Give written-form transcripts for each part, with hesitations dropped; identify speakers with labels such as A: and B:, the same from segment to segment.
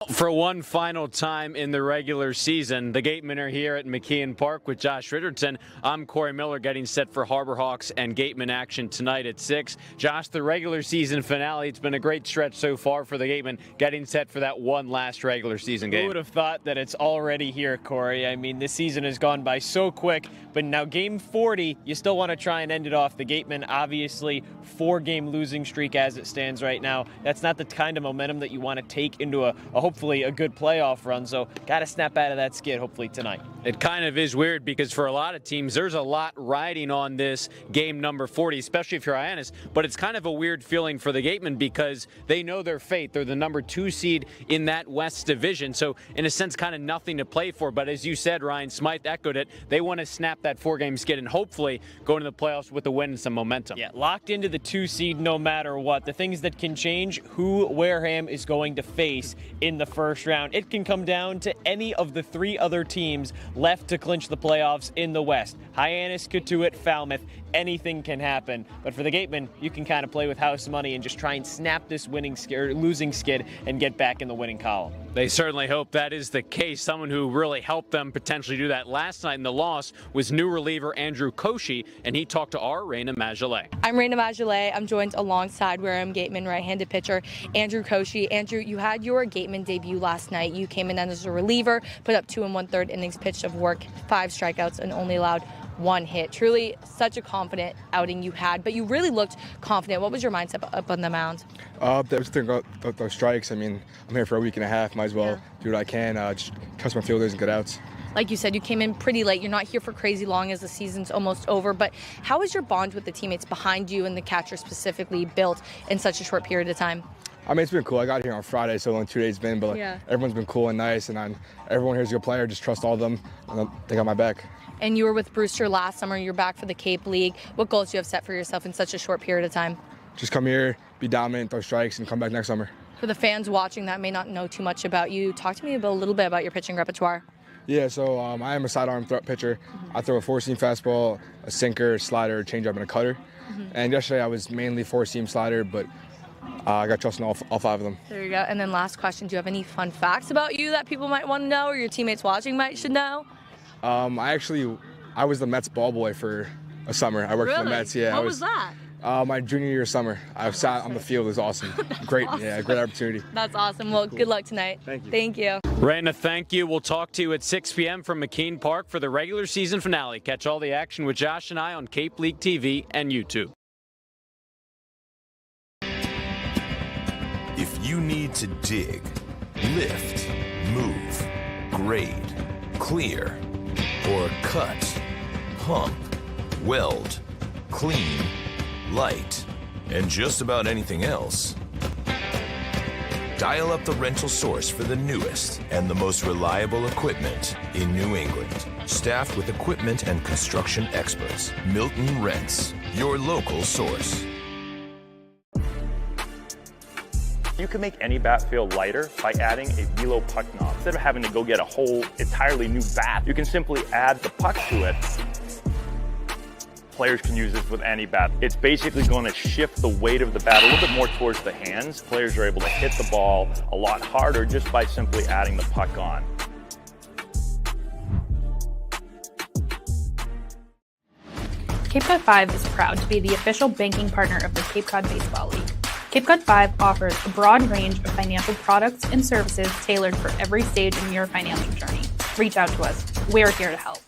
A: For one final time in the regular season, the Gatemen are here at McKeon Park with Josh Richardson. I'm Cory Miller, getting set for Harbor Hawks and Gatemen action tonight at 6. Josh, the regular season finale, it's been a great stretch so far for the Gatemen, getting set for that one last regular season game.
B: Who would have thought that it's already here, Cory? I mean, this season has gone by so quick, but now game 40, you still want to try and end it off. The Gatemen, obviously, 4-game losing streak as it stands right now. That's not the kind of momentum that you want to take into a hopefully a good playoff run, so got to snap out of that skid hopefully tonight.
A: It kind of is weird because for a lot of teams, there's a lot riding on this game number 40, especially if you're Hyannis, but it's kind of a weird feeling for the Gatemen because they know their fate. They're the number 2 seed in that West division, so in a sense, kind of nothing to play for, but as you said, Ryan, Smythe echoed it, they want to snap that 4-game skid and hopefully go into the playoffs with a win and some momentum.
B: Yeah, locked into the 2 seed no matter what. The things that can change, who Wareham is going to face in the first round. It can come down to any of the 3 other teams left to clinch the playoffs in the West. Hyannis, Katuitt, Falmouth, anything can happen. But for the Gatemen, you can kind of play with house money and just try and snap this losing skid and get back in the winning column.
A: They certainly hope that is the case. Someone who really helped them potentially do that last night in the loss was new reliever Andrew Cory, and he talked to our Rayna Maggelet.
C: I'm Rayna Maggelet. I'm joined alongside Wareham Gatemen right-handed pitcher Andrew Cory. Andrew, you had your Gatemen debut last night. You came in as a reliever, put up 2 1/3 innings pitched of work, 5 strikeouts, and only allowed 1 hit. Truly such a confident outing you had, but you really looked confident. What was your mindset up on the mound?
D: Just thinking about those strikes. I mean, I'm here for a week and a half. Might as well do what I can. Just trust my fielders and get outs.
C: Like you said, you came in pretty late. You're not here for crazy long as the season's almost over, but how is your bond with the teammates behind you and the catcher specifically built in such a short period of time?
D: I mean, it's been cool. I got here on Friday, so only 2 days it's been, but everyone's been cool and nice, and everyone here's a good player. Just trust all of them, and they got my back.
C: And you were with Brewster last summer. You're back for the Cape League. What goals do you have set for yourself in such a short period of time?
D: Just come here, be dominant, throw strikes, and come back next summer.
C: For the fans watching that may not know too much about you, talk to me a little bit about your pitching repertoire.
D: Yeah, so I am a sidearm pitcher. I throw a 4-seam fastball, a sinker, slider, changeup, and a cutter. And yesterday I was mainly 4-seam slider, but I got trust in all 5 of them.
C: There you go. And then last question, do you have any fun facts about you that people might want to know or your teammates watching should know?
D: I was the Mets ball boy for a summer. I worked for the Mets. Yeah.
C: What was that?
D: My junior year summer. I sat on the field. It was awesome. Great,
C: awesome.
D: Yeah, great opportunity.
C: That's awesome. Well, good luck tonight.
D: Thank you.
C: Thank you.
A: Rayna, thank you. We'll talk to you at 6 p.m. from McKeon Park for the regular season finale. Catch all the action with Josh and I on Cape League TV and YouTube.
E: If you need to dig, lift, move, grade, clear, or cut, pump, weld, clean, light, and just about anything else, dial up the rental source for the newest and the most reliable equipment in New England. Staffed with equipment and construction experts, Milton Rents, your local source.
F: You can make any bat feel lighter by adding a velo puck knob. Instead of having to go get a whole entirely new bat, you can simply add the puck to it. Players can use this with any bat. It's basically going to shift the weight of the bat a little bit more towards the hands. Players are able to hit the ball a lot harder just by simply adding the puck on.
G: Cape Cod 5 is proud to be the official banking partner of the Cape Cod Baseball League. Cape Cod 5 offers a broad range of financial products and services tailored for every stage in your financial journey. Reach out to us. We're here to help.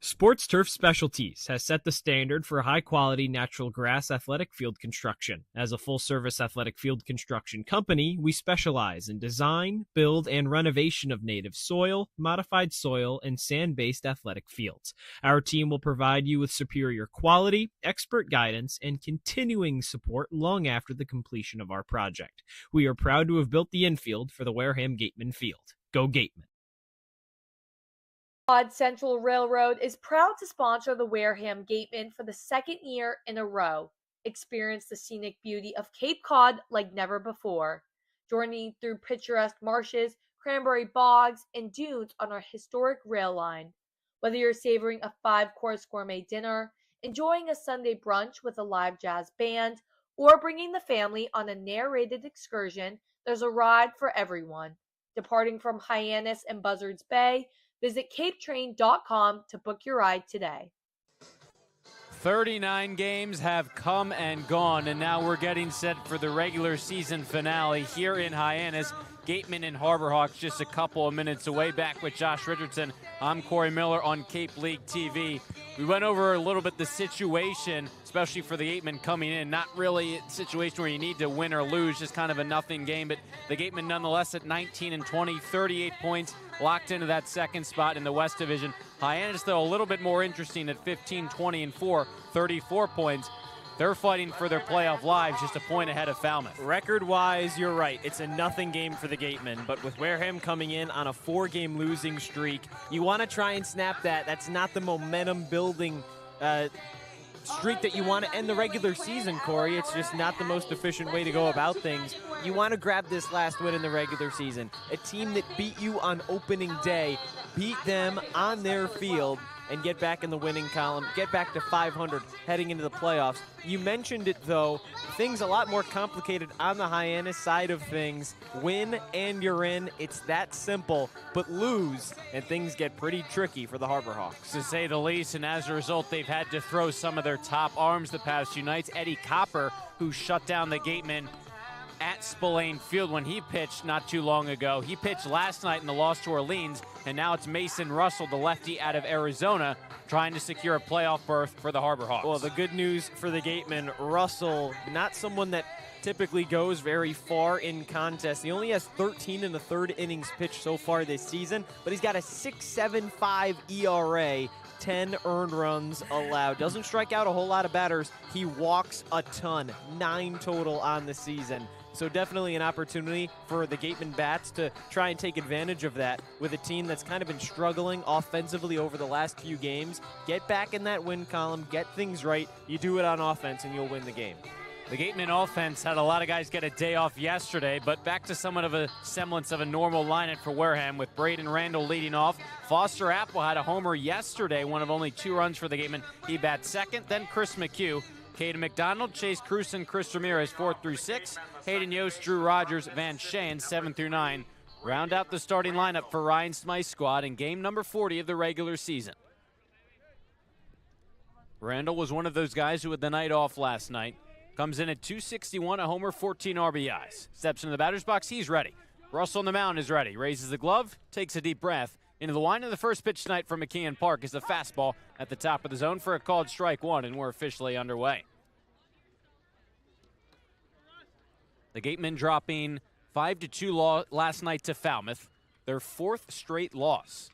B: Sports Turf Specialties has set the standard for high-quality natural grass athletic field construction. As a full-service athletic field construction company, we specialize in design, build, and renovation of native soil, modified soil, and sand-based athletic fields. Our team will provide you with superior quality, expert guidance, and continuing support long after the completion of our project. We are proud to have built the infield for the Wareham Gatemen field. Go Gatemen!
H: Central Railroad is proud to sponsor the Wareham Gatemen for the 2nd year in a row. Experience the scenic beauty of Cape Cod like never before. Journey through picturesque marshes, cranberry bogs, and dunes on our historic rail line. Whether you're savoring a 5-course gourmet dinner, enjoying a Sunday brunch with a live jazz band, or bringing the family on a narrated excursion, there's a ride for everyone. Departing from Hyannis and Buzzards Bay, visit capetrain.com to book your ride today.
A: 39 games have come and gone, and now we're getting set for the regular season finale here in Hyannis. Gatemen and Harbor Hawks just a couple of minutes away. Back with Josh Richardson, I'm Cory Miller on Cape League TV. We went over a little bit the situation, especially for the Gatemen coming in. Not really a situation where you need to win or lose, just kind of a nothing game. But the Gatemen nonetheless at 19-20, 38 points, locked into that second spot in the West Division. Hyannis, though, a little bit more interesting at 15-20-4, 34 points. They're fighting for their playoff lives, just a point ahead of Falmouth.
B: Record-wise, you're right. It's a nothing game for the Gatemen, but with Wareham coming in on a 4-game losing streak, you want to try and snap that. That's not the momentum-building streak that you want to end the regular season, Cory. It's just not the most efficient way to go about things. You want to grab this last win in the regular season. A team that beat you on opening day, beat them on their field, and get back in the winning column, get back to 500 heading into the playoffs. You mentioned it, though. Things a lot more complicated on the Hyannis side of things. Win and you're in. It's that simple. But lose, and things get pretty tricky for the Harbor Hawks,
A: to say the least, and as a result, they've had to throw some of their top arms the past few nights. Eddie Copper, who shut down the Gatemen at Spillane Field when he pitched not too long ago. He pitched last night in the loss to Orleans, and now it's Mason Russell, the lefty out of Arizona, trying to secure a playoff berth for the Harbor Hawks.
B: Well, the good news for the Gatemen, Russell, not someone that typically goes very far in contests. He only has 13 in the third innings pitched so far this season, but he's got a 6.75 ERA. 10 earned runs allowed. Doesn't strike out a whole lot of batters. He walks a ton. 9 total on the season. So definitely an opportunity for the Gatemen bats to try and take advantage of that with a team that's kind of been struggling offensively over the last few games. Get back in that win column, get things right. You do it on offense and you'll win the game.
A: The Gatemen offense had a lot of guys get a day off yesterday, but back to somewhat of a semblance of a normal lineup for Wareham with Braden Randall leading off. Foster Apple had a homer yesterday, one of only 2 runs for the Gatemen. He bats second, then Chris McHugh. Caden McDonald, Chase Cruson, Chris Ramirez 4 through 6. Hayden Yost, Drew Rogers, Van Shane 7 through 9. Round out the starting lineup for Ryan Smythe's squad in game number 40 of the regular season. Randall was one of those guys who had the night off last night. Comes in at 261, a homer, 14 RBIs. Steps into the batter's box, he's ready. Russell on the mound is ready. Raises the glove, takes a deep breath. Into the line of the first pitch tonight from McKeon Park is a fastball at the top of the zone for a called strike 1, and we're officially underway. The Gatemen dropping 5-2 last night to Falmouth, their 4th straight loss.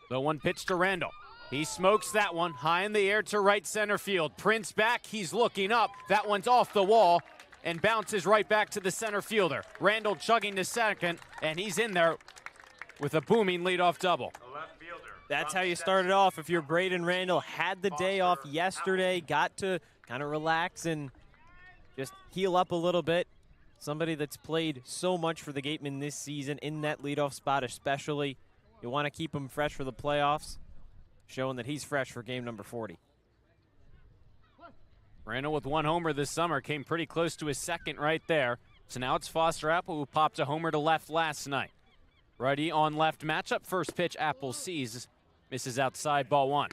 A: The 1 pitch to Randall. He smokes that one high in the air to right center field. Prince back, he's looking up. That one's off the wall and bounces right back to the center fielder. Randall chugging to second, and he's in there with a booming leadoff double.
B: That's how you started off. If you're Braden Randall, had the day off yesterday, got to kind of relax and just heal up a little bit. Somebody that's played so much for the Gatemen this season in that leadoff spot especially. You want to keep him fresh for the playoffs, showing that he's fresh for game number 40.
A: Randall with 1 homer this summer, came pretty close to his second right there. So now it's Foster Apple who popped a homer to left last night. Righty on left matchup. First pitch, Apple sees, misses outside, ball 1.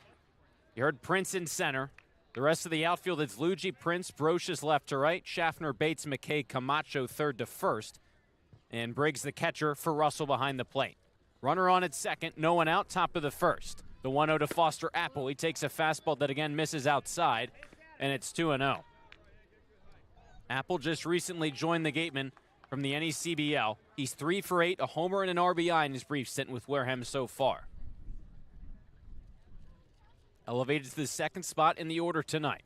A: You heard Prince in center. The rest of the outfield, it's Luigi, Prince, Brocious left to right, Schaffner, Bates, McKay, Camacho third to first, and Briggs the catcher for Russell behind the plate. Runner on at second, no one out, top of the first. The 1-0 to Foster Apple. He takes a fastball that again misses outside, and it's 2-0. Apple just recently joined the Gatemen from the NECBL. He's 3 for 8, a homer and an RBI in his brief stint with Wareham so far. Elevated to the second spot in the order tonight.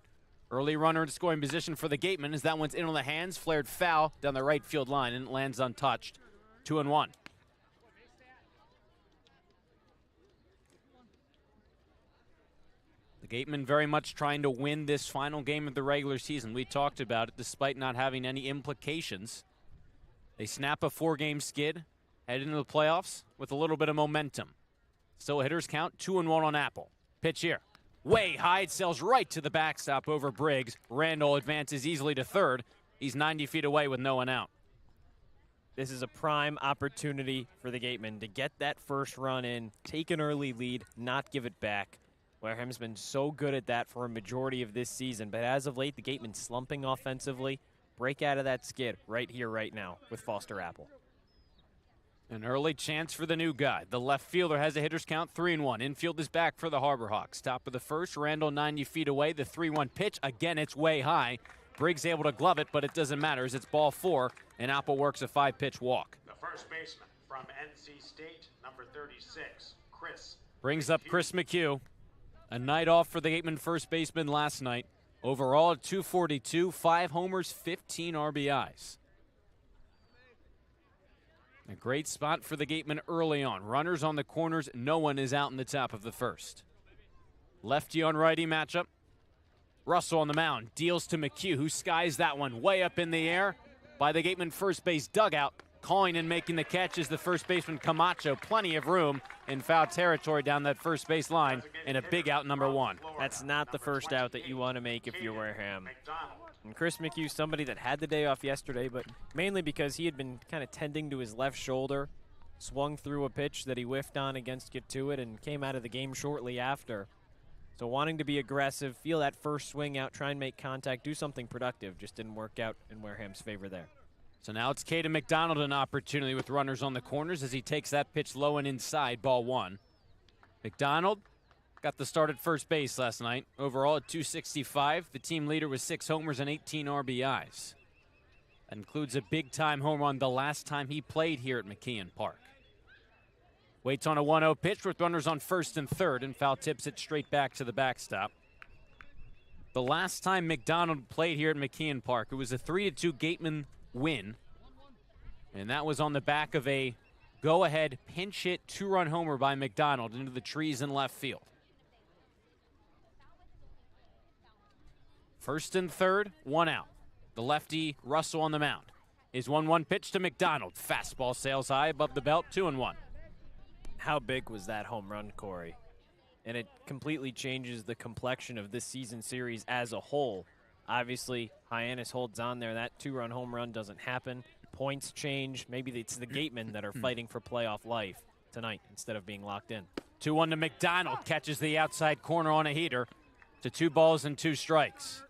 A: Early runner in scoring position for the Gatemen as that one's in on the hands, flared foul down the right field line and lands untouched. 2-1. The Gatemen very much trying to win this final game of the regular season. We talked about it despite not having any implications. They snap a 4-game skid, head into the playoffs with a little bit of momentum. Still a hitter's count, 2-1 on Apple. Pitch here. Way high, it sails right to the backstop over Briggs. Randall advances easily to third. He's 90 feet away with no one out.
B: This is a prime opportunity for the Gatemen to get that first run in, take an early lead, not give it back. Wareham's been so good at that for a majority of this season, but as of late, the Gatemen slumping offensively. Break out of that skid right here, right now with Foster Apple.
A: An early chance for the new guy. The left fielder has a hitter's count 3-1. Infield is back for the Harbor Hawks. Top of the first, Randall 90 feet away. The 3-1 pitch. Again, it's way high. Briggs able to glove it, but it doesn't matter as it's ball 4, and Apple works a 5-pitch walk.
I: The first baseman from NC State, number 36, Chris.
A: Brings up Chris McHugh. A night off for the Gatemen first baseman last night. Overall at 242, 5 homers, 15 RBIs. A great spot for the Gatemen early on. Runners on the corners, no one is out in the top of the first. Lefty on righty matchup. Russell on the mound, deals to McHugh, who skies that one way up in the air by the Gatemen first base dugout. Calling and making the catch is the first baseman Camacho. Plenty of room in foul territory down that first base line, and a big out, number 1.
B: That's not the first out that you want to make if you're Wareham. And Chris McHugh, somebody that had the day off yesterday, but mainly because he had been kind of tending to his left shoulder, swung through a pitch that he whiffed on against Get To It and came out of the game shortly after. So wanting to be aggressive, feel that first swing out, try and make contact, do something productive. Just didn't work out in Wareham's favor there.
A: So now it's Caden McDonald an opportunity with runners on the corners as he takes that pitch low and inside, ball 1. McDonald got the start at first base last night. Overall at 265, the team leader with 6 homers and 18 RBIs. That includes a big-time home run the last time he played here at McKeon Park. Waits on a 1-0 pitch with runners on first and third, and foul tips it straight back to the backstop. The last time McDonald played here at McKeon Park, it was a 3-2 Gatemen win, and that was on the back of a go-ahead pinch hit 2-run homer by McDonald into the trees in left field. First and third, 1 out. The lefty Russell on the mound. His 1-1 pitch to McDonald. Fastball sails high above the belt, 2-1.
B: How big was that home run, Cory? And it completely changes the complexion of this season series as a whole. Obviously, Hyannis holds on there. That 2-run home run doesn't happen. Points change. Maybe it's the Gatemen that are fighting for playoff life tonight instead of being locked in.
A: 2-1 to McDonald. Catches the outside corner on a heater to 2 balls and 2 strikes.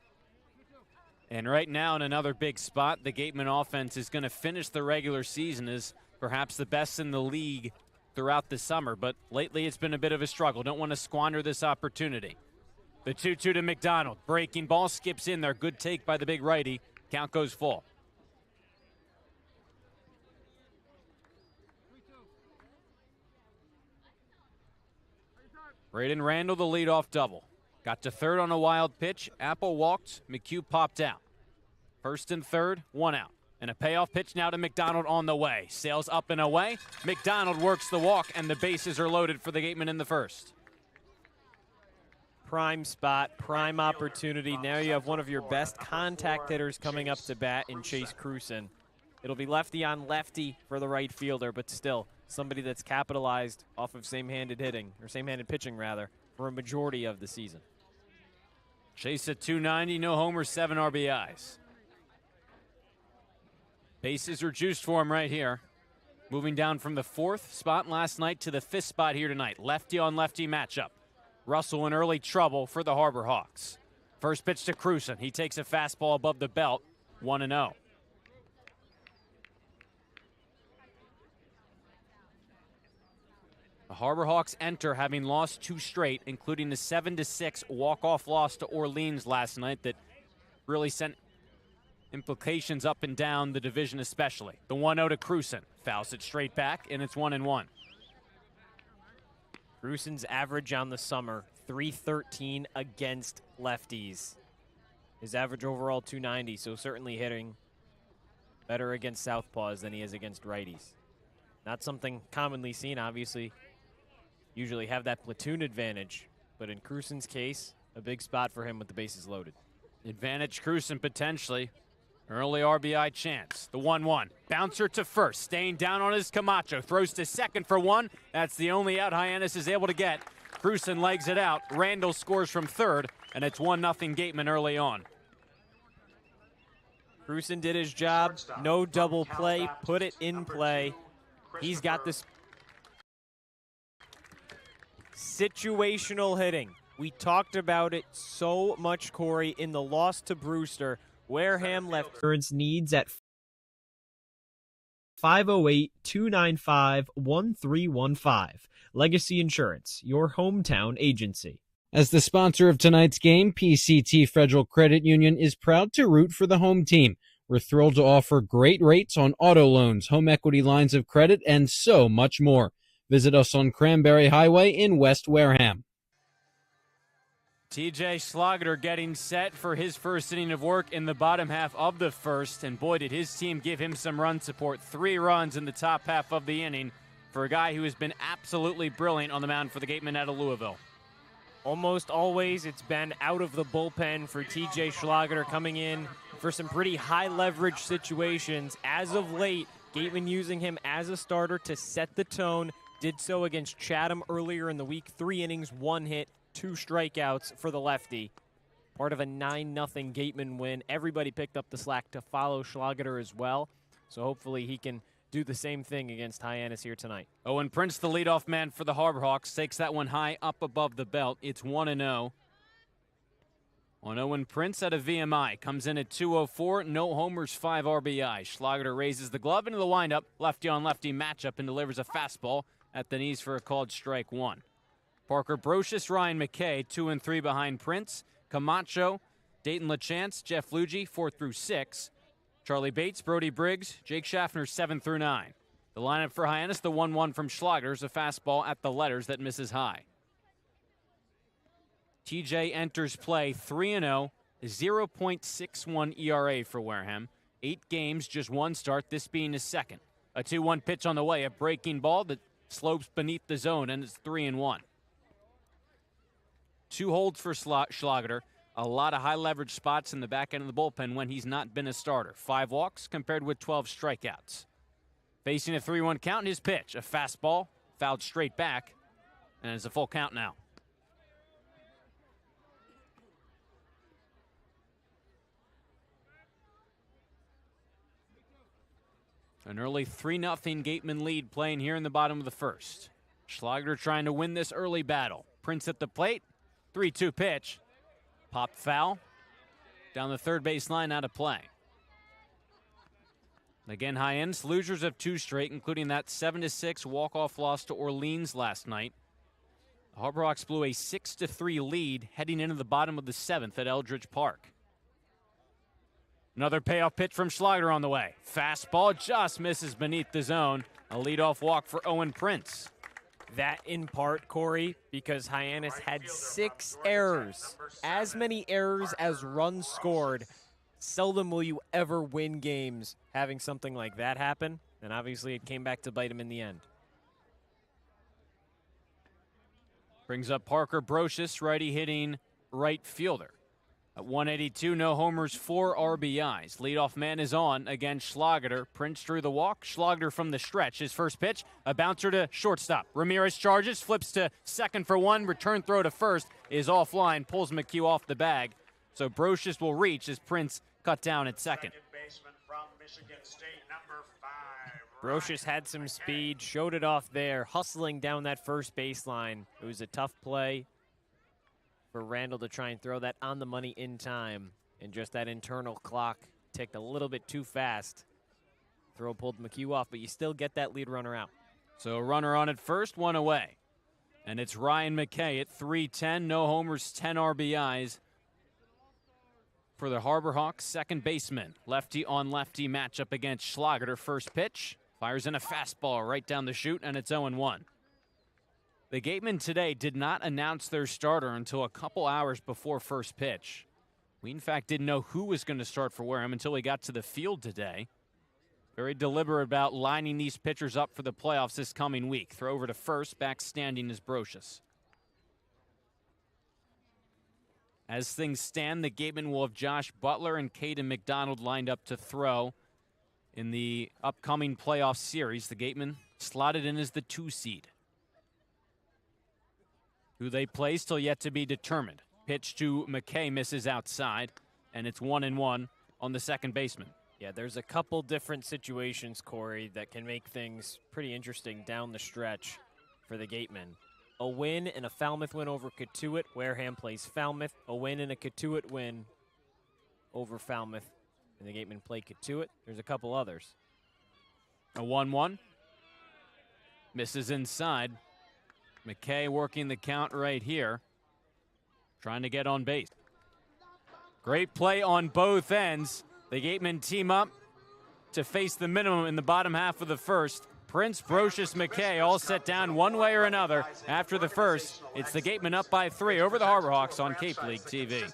A: And right now in another big spot, the Gatemen offense is going to finish the regular season as perhaps the best in the league throughout the summer. But lately it's been a bit of a struggle. Don't want to squander this opportunity. The 2-2 to McDonald. Breaking ball skips in there. Good take by the big righty. Count goes full. Braden Randall, the leadoff double. Got to third on a wild pitch. Apple walked. McHugh popped out. First and third, 1 out. And a payoff pitch now to McDonald on the way. Sails up and away. McDonald works the walk, and the bases are loaded for the Gatemen in the first.
B: Prime spot, prime opportunity. Now you have one of your best contact hitters coming up to bat in Chase Cruson. It'll be lefty on lefty for the right fielder, but still somebody that's capitalized off of same-handed hitting, or same-handed pitching rather, for a majority of the season.
A: Chase at 290, no homers, 7 RBIs. Bases are juiced for him right here. Moving down from the 4th spot last night to the 5th spot here tonight. Lefty on lefty matchup. Russell in early trouble for the Harbor Hawks. First pitch to Cruson. He takes a fastball above the belt, 1-0. The Harbor Hawks enter having lost 2 straight, including the 7-6 walk-off loss to Orleans last night that really sent implications up and down the division especially. The 1-0 to Cruson. Fouls it straight back, and it's 1-1.
B: Cruson's average on the summer, 313 against lefties. His average overall, 290, so certainly hitting better against southpaws than he is against righties. Not something commonly seen, obviously. Usually have that platoon advantage, but in Cruson's case, a big spot for him with the bases loaded.
A: Advantage Cruson potentially. Early RBI chance. The 1-1. Bouncer to first. Staying down on his Camacho. Throws to second for 1. That's the only out Hyannis is able to get. Cruson legs it out. Randall scores from third, and it's 1-0 Gatemen early on.
B: Cruson did his job. No double play. Put it in play. He's got this situational hitting. We talked about it so much, Cory, in the loss to Brewster. Wareham left insurance needs at 508-295-1315. Legacy Insurance, your hometown agency. As the sponsor of tonight's game, PCT Federal Credit Union is proud to root for the home team. We're thrilled to offer great rates on auto loans, home equity lines of credit, and so much more. Visit us on Cranberry Highway in West Wareham.
A: TJ Schlageter getting set for his first inning of work in the bottom half of the first, and boy, did his team give him some run support. 3 runs in the top half of the inning for a guy who has been absolutely brilliant on the mound for the Gatemen out of Louisville.
B: Almost always it's been out of the bullpen for TJ Schlageter, coming in for some pretty high leverage situations. As of late, Gatemen using him as a starter to set the tone. Did so against Chatham earlier in the week. 3 innings, 1 hit, 2 strikeouts for the lefty. Part of a 9-0 Gatemen win. Everybody picked up the slack to follow Schlageter as well. So hopefully he can do the same thing against Hyannis here tonight.
A: Owen Prince, the leadoff man for the Harbor Hawks, takes that one high up above the belt. It's 1-0. On Owen Prince out of VMI. Comes in at 204. No homers, 5 RBI. Schlageter raises the glove into the windup. Lefty on lefty matchup and delivers a fastball at the knees for a called strike 1. Parker Brocious, Ryan McKay, 2 and 3 behind Prince. Camacho, Dayton LaChance, Jeff Luigi, 4 through 6. Charlie Bates, Brody Briggs, Jake Schaffner, 7 through 9. The lineup for Hyannis, the 1-1 from Schlageter is a fastball at the letters that misses high. TJ enters play 3-0, 0.61 ERA for Wareham. 8 games, just 1 start, this being his second. A 2-1 pitch on the way, a breaking ball that slopes beneath the zone, and it's 3-1. 2 holds for Schlageter. A lot of high leverage spots in the back end of the bullpen when he's not been a starter. 5 walks compared with 12 strikeouts. Facing a 3-1 count, his pitch, a fastball, fouled straight back, and it's a full count now. An early 3-0 Gatemen lead playing here in the bottom of the first. Schlageter trying to win this early battle. Prince at the plate, 3-2 pitch. Popped foul. Down the third base line, out of play. Again, Hyannis, losers of 2 straight, including that 7-6 walk-off loss to Orleans last night. The Harbor Hawks blew a 6-3 lead heading into the bottom of the 7th at Eldridge Park. Another payoff pitch from Schlageter on the way. Fastball just misses beneath the zone. A leadoff walk for Owen Prince.
B: That in part, Cory, because Hyannis had 6 errors. As many errors as runs scored. Seldom will you ever win games having something like that happen. And obviously it came back to bite him in the end.
A: Brings up Parker Brocious, righty hitting right fielder. At 182, no homers, 4 RBIs. Leadoff man is on against Schlageter. Prince drew the walk. Schlageter from the stretch. His first pitch, a bouncer to shortstop. Ramirez charges, flips to second for 1. Return throw to first is offline. Pulls McHugh off the bag. So Brocious will reach as Prince cut down at second.
B: Brocious had some speed, showed it off there, hustling down that first baseline. It was a tough play for Randall to try and throw that on the money in time. And just that internal clock ticked a little bit too fast. Throw pulled McHugh off, but you still get that lead runner out.
A: So a runner on at first, 1 away. And it's Ryan McKay at 310, no homers, 10 RBIs for the Harbor Hawks, second baseman. Lefty on lefty matchup against Schlageter. First pitch, fires in a fastball right down the chute, and it's 0-1. The Gatemen today did not announce their starter until a couple hours before first pitch. We, in fact, didn't know who was going to start for Wareham until we got to the field today. Very deliberate about lining these pitchers up for the playoffs this coming week. Throw over to first, back standing is Brocious. As things stand, the Gatemen will have Josh Butler and Caden McDonald lined up to throw in the upcoming playoff series. The Gatemen slotted in as the 2 seed. Who they play still yet to be determined. Pitch to McKay misses outside, and it's 1-1 on the second baseman.
B: Yeah, there's a couple different situations, Corey, that can make things pretty interesting down the stretch for the Gatemen. A win and a Falmouth win over Cotuit. Wareham plays Falmouth. A win and a Cotuit win over Falmouth. And the Gatemen play Cotuit. There's a couple others.
A: A 1-1. Misses inside. McKay working the count right here. Trying to get on base. Great play on both ends. The Gatemen team up to face the minimum in the bottom half of the first. Prince, Brocious, McKay all set down one way or another after the first. It's the Gatemen up by 3 over the Harbor Hawks on Cape League TV.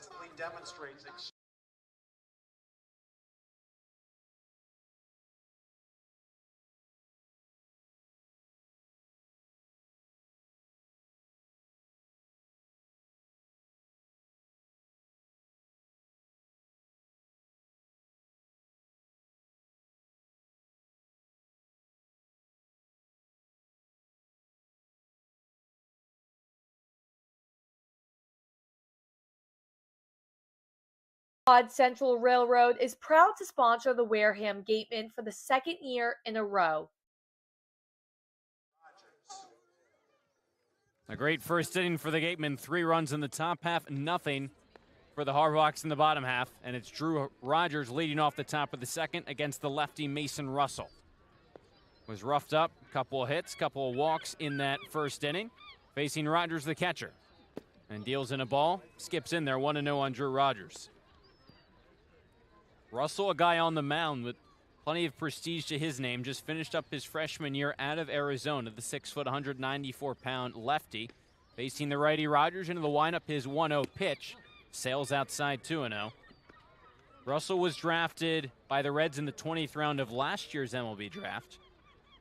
H: Central Railroad is proud to sponsor the Wareham Gatemen for the second year in a row.
A: A great first inning for the Gatemen. 3 runs in the top half, nothing for the Harbor Hawks in the bottom half. And it's Drew Rogers leading off the top of the second against the lefty Mason Russell. Was roughed up, couple of hits, couple of walks in that first inning. Facing Rogers, the catcher. And deals in a ball, skips in there, 1-0 on Drew Rogers. Russell, a guy on the mound with plenty of prestige to his name, just finished up his freshman year out of Arizona. The 6', 194-pound lefty. Facing the righty Rogers into the windup, his 1-0 pitch. Sails outside 2-0. Russell was drafted by the Reds in the 20th round of last year's MLB draft.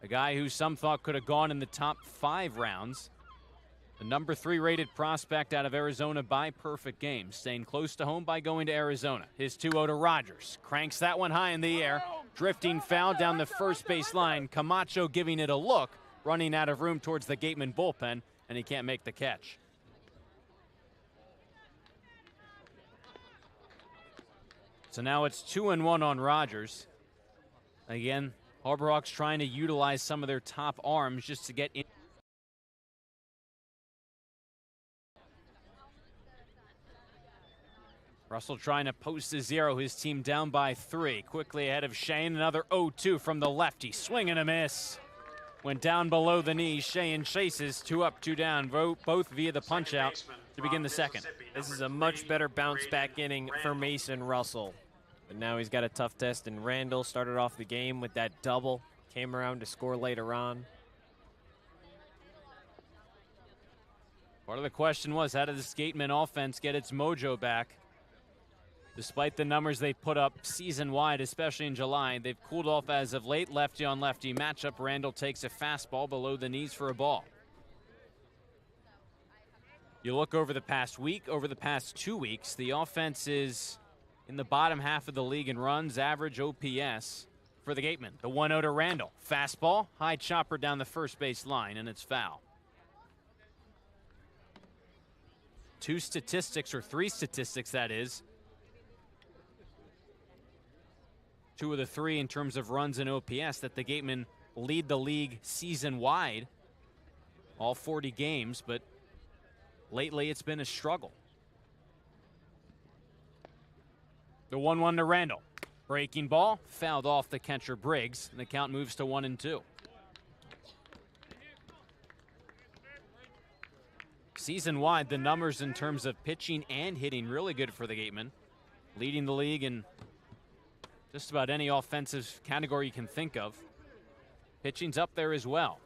A: A guy who some thought could have gone in the top 5 rounds. The number 3 rated prospect out of Arizona by perfect game, staying close to home by going to Arizona. His 2-0 to Rogers. Cranks that one high in the air. Drifting foul down the first base line. Camacho giving it a look, running out of room towards the Gatemen bullpen, and he can't make the catch. So now it's 2-1 on Rogers. Again, Harbor Hawks trying to utilize some of their top arms just to get in. Russell trying to post a 0, his team down by 3. Quickly ahead of Shane, another 0-2 from the lefty. Swing and a miss. Went down below the knee. Shane chases, 2 up, 2 down, both via the punch out to begin the second.
B: This is a much better bounce back inning for Mason Russell. But now he's got a tough test, and Randall started off the game with that double. Came around to score later on.
A: Part of the question was, how did this Gatemen offense get its mojo back? Despite the numbers they put up season-wide, especially in July, they've cooled off as of late. Lefty-on-lefty matchup. Randall takes a fastball below the knees for a ball. You look over the past week, over the past 2 weeks, the offense is in the bottom half of the league in runs, average OPS for the Gatemen. The 1-0 to Randall. Fastball, high chopper down the first base line, and it's foul. 2 statistics, or 3 statistics that is. 2 of the 3 in terms of runs and OPS that the Gatemen lead the league season-wide. All 40 games, but lately it's been a struggle. The 1-1 to Randall. Breaking ball, fouled off the catcher Briggs, and the count moves to 1-2. Season-wide, the numbers in terms of pitching and hitting really good for the Gatemen. Leading the league in just about any offensive category you can think of. Pitching's up there as well.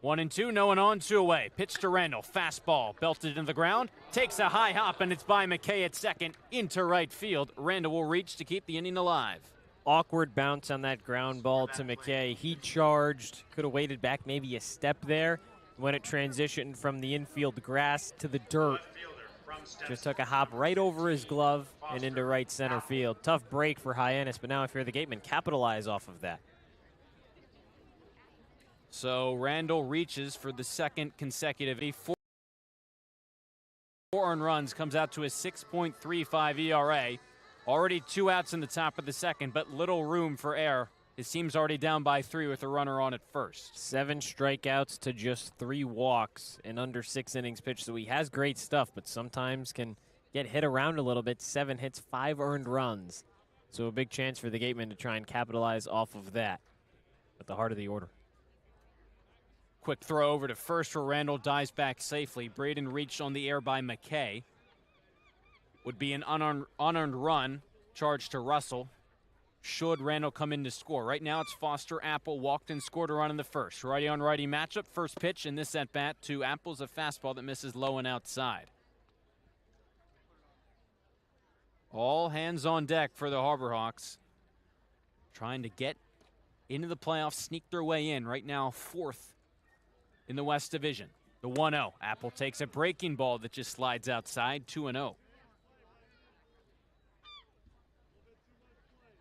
A: 1-2, no one on, 2 away. Pitch to Randall, fastball, belted into the ground. Takes a high hop, and it's by McKay at second into right field. Randall will reach to keep the inning alive.
B: Awkward bounce on that ground ball to McKay. He charged, could have waited back maybe a step there. When it transitioned from the infield grass to the dirt, just took a hop right over his glove and into right center field. Tough break for Hyannis, but now if you're the Gatemen, capitalize off of that.
A: So Randall reaches for the second consecutive 4 earned runs, comes out to a 6.35 ERA. Already 2 outs in the top of the second, but little room for error. His team's already down by 3 with a runner on at first.
B: 7 strikeouts to just 3 walks in under 6 innings pitched. So he has great stuff, but sometimes can get hit around a little bit. 7 hits, 5 earned runs. So a big chance for the Gatemen to try and capitalize off of that at the heart of the order.
A: Quick throw over to first where Randall dives back safely. Braden reached on the air by McKay. Would be an unearned run charged to Russell. Should Randall come in to score. Right now it's Foster Apple walked and scored a run in the first. Righty on righty matchup. First pitch in this at bat to Apple's a fastball that misses low and outside. All hands on deck for the Harbor Hawks. Trying to get into the playoffs, sneak their way in. Right now 4th in the West Division. The 1-0. Apple takes a breaking ball that just slides outside. 2-0.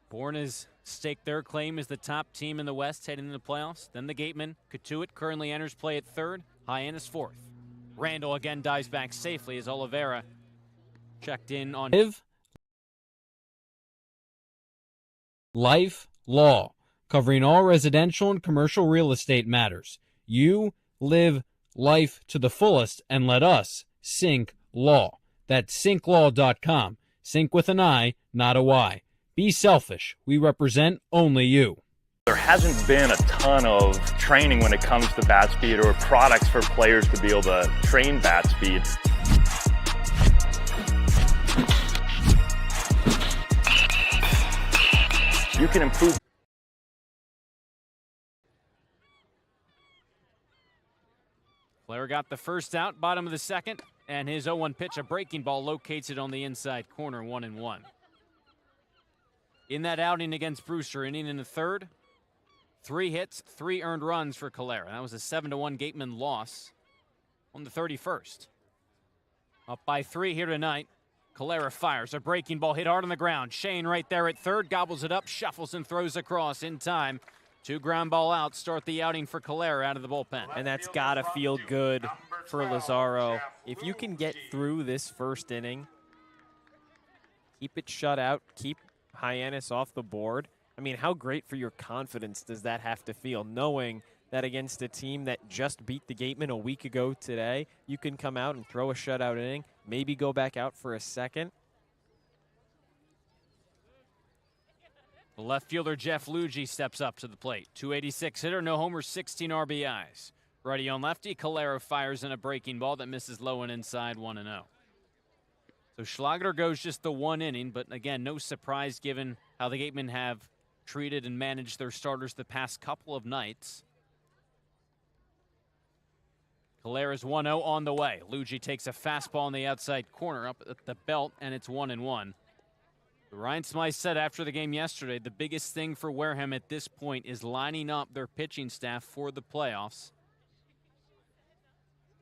A: Bourne has staked their claim as the top team in the West heading into the playoffs. Then the Gatemen. Katuitt currently enters play at 3rd. Hyannis 4th. Randall again dives back safely as Oliveira checked in on
J: Life Law, covering all residential and commercial real estate matters. You live life to the fullest and let us Sync Law. That's synclaw.com. Sync with an I, not a Y. Be selfish. We represent only you.
F: There hasn't been a ton of training when it comes to bat speed or products for players to be able to train bat speed. You can improve.
A: Flair got the first out, bottom of the second, and his 0-1 pitch, a breaking ball, locates it on the inside corner, 1-1. In that outing against Brewster, inning in the 3rd, 3 hits, 3 earned runs for Calera. That was a 7-1 Gateman loss on the 31st. Up by 3 here tonight. Calera fires a breaking ball, hit hard on the ground. Shane right there at 3rd, gobbles it up, shuffles and throws across in time. 2 ground ball outs start the outing for Calera out of the bullpen.
B: And that's got to feel good for Lazaro. If you can get through this first inning, keep it shut out, keep Hyannis off the board. I mean, how great for your confidence does that have to feel, knowing that against a team that just beat the Gatemen a week ago today, you can come out and throw a shutout inning, maybe go back out for a second.
A: The left fielder Jeff Luigi steps up to the plate. 286 hitter, no homers, 16 RBIs. Righty on lefty, Calera fires in a breaking ball that misses low and inside, 1-0. So Schlager goes just the 1 inning, but again, no surprise given how the Gatemen have treated and managed their starters the past couple of nights. Calera's 1-0 on the way. Luigi takes a fastball on the outside corner up at the belt, and it's 1-1. Ryan Smythe said after the game yesterday, the biggest thing for Wareham at this point is lining up their pitching staff for the playoffs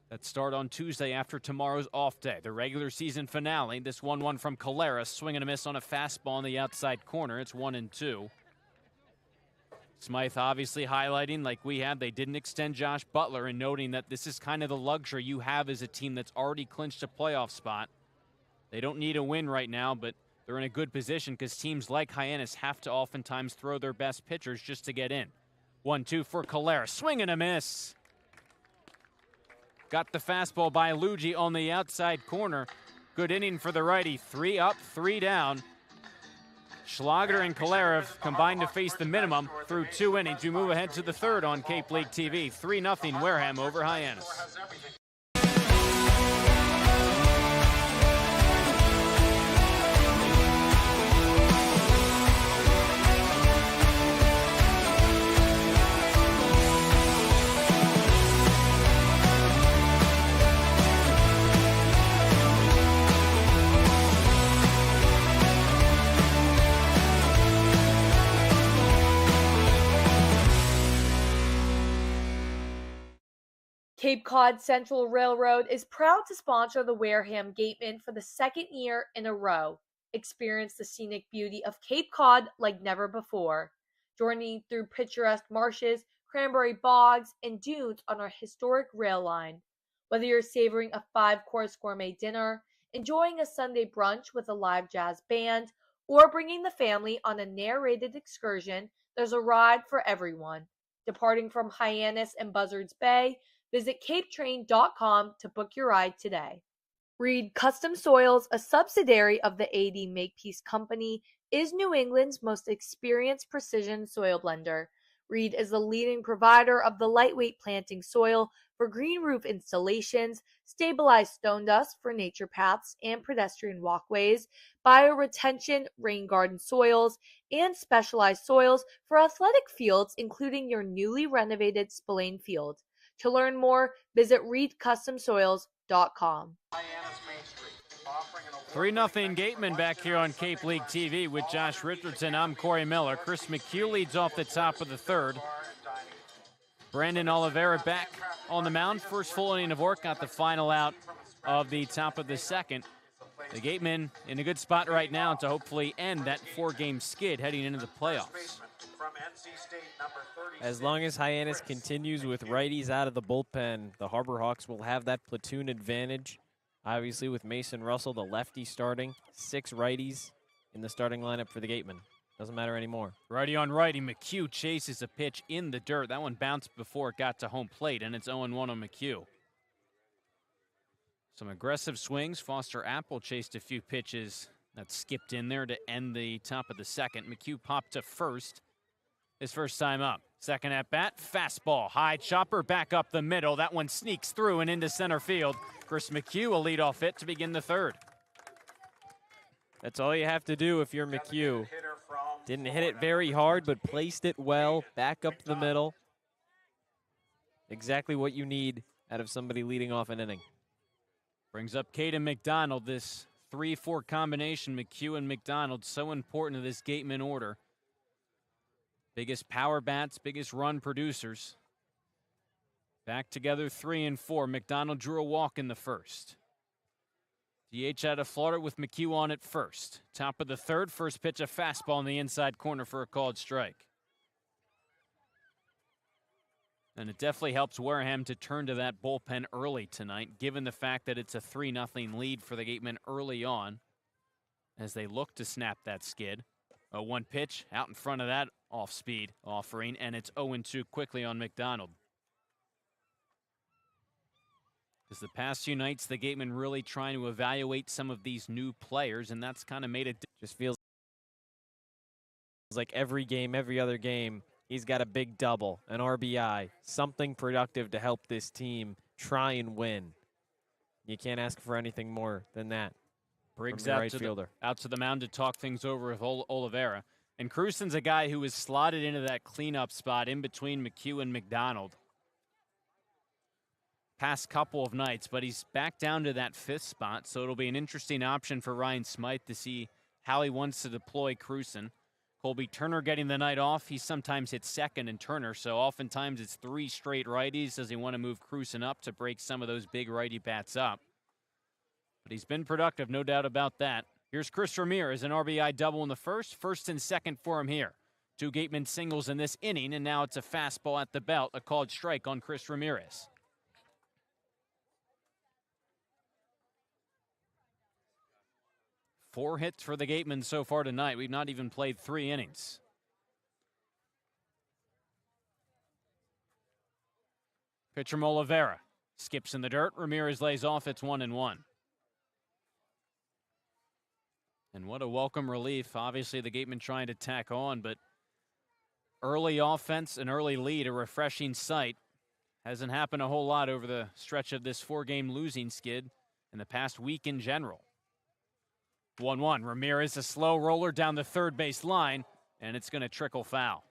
A: that start on Tuesday after tomorrow's off day. The regular season finale, this 1-1 from Calera, swing and a miss on a fastball on the outside corner. It's 1-2. Smythe obviously highlighting, like we have, they didn't extend Josh Butler, and noting that this is kind of the luxury you have as a team that's already clinched a playoff spot. They don't need a win right now, but they're in a good position because teams like Hyannis have to oftentimes throw their best pitchers just to get in. 1-2 for Calera. Swing and a miss. Got the fastball by Luigi on the outside corner. Good inning for the righty. 3 up, 3 down. Schlager and Calera have combined to face the minimum through 2 innings. We move ahead to the 3rd on Cape League TV. 3-0 Wareham over Hyannis.
H: Cape Cod Central Railroad is proud to sponsor the Wareham Gatemen for the 2nd year in a row. Experience the scenic beauty of Cape Cod like never before. Journey through picturesque marshes, cranberry bogs, and dunes on our historic rail line. Whether you're savoring a 5-course gourmet dinner, enjoying a Sunday brunch with a live jazz band, or bringing the family on a narrated excursion, there's a ride for everyone. Departing from Hyannis and Buzzards Bay, visit capetrain.com to book your ride today. Reed Custom Soils, a subsidiary of the AD Makepeace Company, is New England's most experienced precision soil blender. Reed is the leading provider of the lightweight planting soil for green roof installations, stabilized stone dust for nature paths and pedestrian walkways, bioretention rain garden soils, and specialized soils for athletic fields, including your newly renovated Spillane Field. To learn more, visit reedcustomsoils.com.
A: 3-0 Gatemen back here on Cape League TV with Josh Richardson. I'm Cory Miller. Chris McHugh leads off the top of the third. Brandon Oliveira back on the mound. First full inning of work, got the final out of the top of the second. The Gatemen in a good spot right now to hopefully end that 4-game skid heading into the playoffs.
B: As long as Hyannis continues with righties out of the bullpen, the Harbor Hawks will have that platoon advantage. Obviously, with Mason Russell, the lefty starting, 6 righties in the starting lineup for the Gatemen. Doesn't matter anymore.
A: Righty on righty, McHugh chases a pitch in the dirt. That one bounced before it got to home plate, and it's 0-1 on McHugh. Some aggressive swings. Foster Apple chased a few pitches that skipped in there to end the top of the second. McHugh popped to first his first time up. Second at bat, fastball, high chopper back up the middle. That one sneaks through and into center field. Chris McHugh, a leadoff hit to begin the third.
B: That's all you have to do if you're McHugh. Didn't hit it very hard, but placed it well, back up the middle. Exactly what you need out of somebody leading off an inning.
A: Brings up Caden McDonald, this 3-4 combination, McHugh and McDonald, so important to this Gateman order. Biggest power bats, biggest run producers. Back together 3 and 4. McDonald drew a walk in the first. DH out of Florida with McHugh on at first. Top of the third, first pitch, a fastball in the inside corner for a called strike. And it definitely helps Wareham to turn to that bullpen early tonight, given the fact that it's a 3-0 lead for the Gatemen early on as they look to snap that skid. A 1 pitch out in front of that off-speed offering, and it's 0-2 quickly on McDonald. Because the past few nights, the Gatemen really trying to evaluate some of these new players, and that's kind of made it.
B: Just feels like every game, every other game, he's got a big double, an RBI, something productive to help this team try and win. You can't ask for anything more than that.
A: Briggs out to the mound to talk things over with Oliveira. And Cruzen's a guy who was slotted into that cleanup spot in between McHugh and McDonald past couple of nights, but he's back down to that 5th spot, so it'll be an interesting option for Ryan Smythe to see how he wants to deploy Cruzen. Colby Turner getting the night off. He sometimes hits second in Turner, so oftentimes it's 3 straight righties. Does he want to move Cruzen up to break some of those big righty bats up? But he's been productive, no doubt about that. Here's Chris Ramirez, an RBI double in the first and second for him here. 2 Gatemen singles in this inning, and now it's a fastball at the belt, a called strike on Chris Ramirez. Four hits for the Gatemen so far tonight. We've not even played 3 innings. Pitcher Oliveira skips in the dirt. Ramirez lays off. It's 1-1. And what a welcome relief. Obviously, the Gatemen trying to tack on, but early offense, an early lead, a refreshing sight. Hasn't happened a whole lot over the stretch of this 4-game losing skid in the past week in general. 1-1. Ramirez, a slow roller down the third base line, and it's going to trickle foul.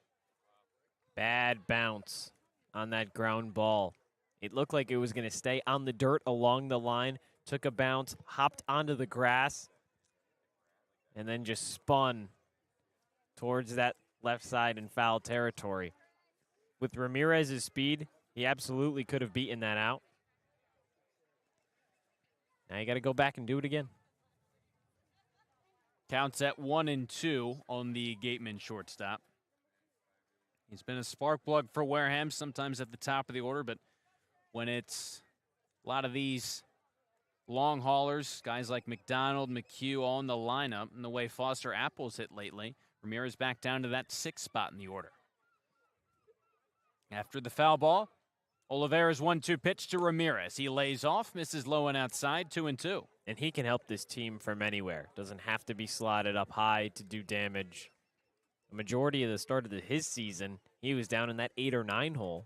B: Bad bounce on that ground ball. It looked like it was going to stay on the dirt along the line, took a bounce, hopped onto the grass, and then just spun towards that left side in foul territory. With Ramirez's speed, he absolutely could have beaten that out. Now you got to go back and do it again.
A: Counts at 1-2 on the Gateman shortstop. He's been a spark plug for Wareham, sometimes at the top of the order, but when it's A lot of these long haulers, guys like McDonald, McHugh, all in the lineup, and the way Foster Apple's hit lately, Ramirez back down to that 6th spot in the order. After the foul ball, Oliveira's 1-2 pitch to Ramirez. He lays off, misses low and outside, 2-2.
K: And he can help this team from anywhere. Doesn't have to be slotted up high to do damage. The majority of the start of his season, he was down in that 8 or 9 hole,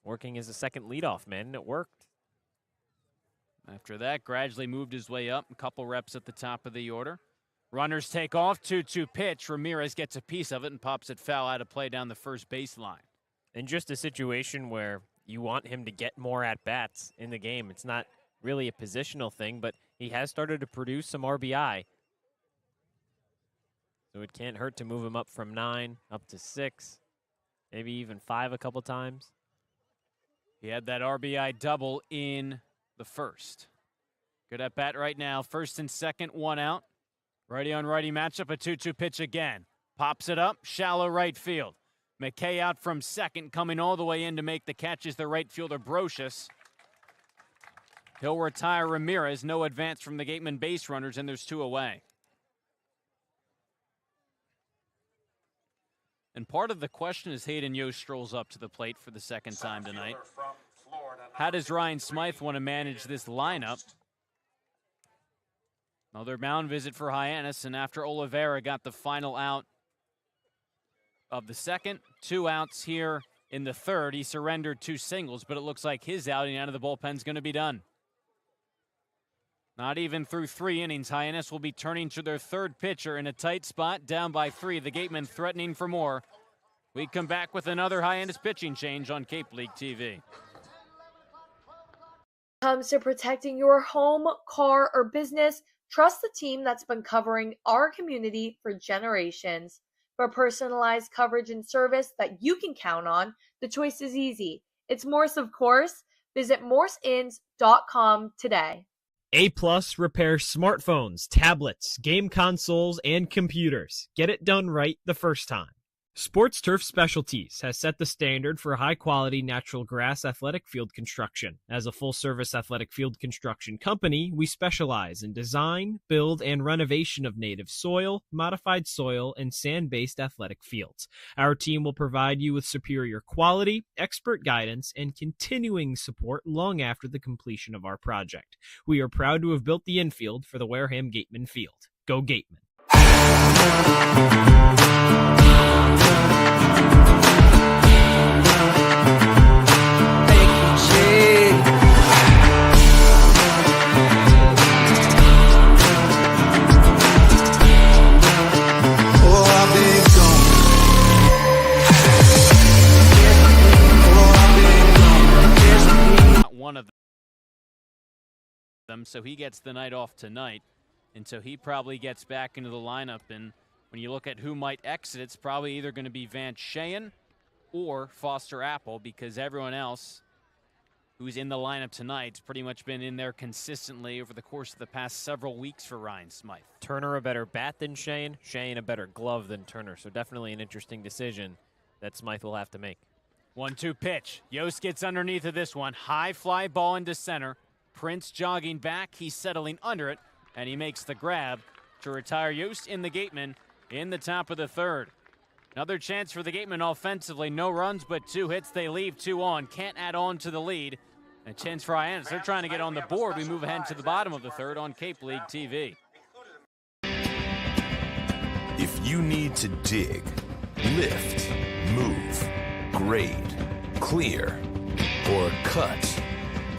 K: working as a second leadoff man, and it worked.
A: After that, gradually moved his way up, a couple reps at the top of the order. Runners take off, 2-2 pitch. Ramirez gets a piece of it and pops it foul out of play down the first baseline.
K: And just a situation where you want him to get more at-bats in the game. It's not really a positional thing, but he has started to produce some RBI. So it can't hurt to move him up from 9 up to 6, maybe even 5 a couple times.
A: He had that RBI double in the first. Good at bat right now. First and second, 1 out. Righty on righty matchup, a 2-2 pitch again. Pops it up, shallow right field. McKay out from second, coming all the way in to make the catch is the right fielder, Brocious. He'll retire Ramirez. No advance from the Gatemen base runners, and there's 2 away. And part of the question as Hayden Yost strolls up to the plate for the second time tonight. How does Ryan Smythe want to manage this lineup? Another mound visit for Hyannis, and after Oliveira got the final out of the second, 2 outs here in the third. He surrendered 2 singles, but it looks like his outing out of the bullpen is going to be done. Not even through 3 innings, Hyannis will be turning to their third pitcher in a tight spot, down by 3. The Gatemen threatening for more. We come back with another Hyannis pitching change on Cape League TV.
H: Comes to protecting your home, car, or business, trust the team that's been covering our community for generations. For personalized coverage and service that you can count on, the choice is easy. It's Morse, of course. Visit morseins.com today.
B: A-Plus repairs smartphones, tablets, game consoles, and computers. Get it done right the first time. Sports Turf Specialties has set the standard for high-quality natural grass athletic field construction. As a full-service athletic field construction company, we specialize in design, build, and renovation of native soil, modified soil, and sand-based athletic fields. Our team will provide you with superior quality, expert guidance, and continuing support long after the completion of our project. We are proud to have built the infield for the Wareham Gatemen field. Go Gatemen!
A: One of them, so he gets the night off tonight, and so he probably gets back into the lineup. And when you look at who might exit, it's probably either going to be Van Shayen or Foster Apple, because everyone else who's in the lineup tonight's pretty much been in there consistently over the course of the past several weeks for Ryan Smythe.
K: Turner a better bat than Shayen, Shayen a better glove than Turner, so definitely an interesting decision that Smythe will have to make.
A: 1-2 pitch. Yost gets underneath of this one. High fly ball into center. Prince jogging back. He's settling under it, and he makes the grab to retire Yost in the Gatemen in the top of the third. Another chance for the Gatemen offensively. No runs, but 2 hits. They leave 2 on. Can't add on to the lead. A chance for Hyannis. They're trying to get on the board. We move ahead to the bottom of the third on Cape League TV.
E: If you need to dig, lift, move, grade, clear, or cut,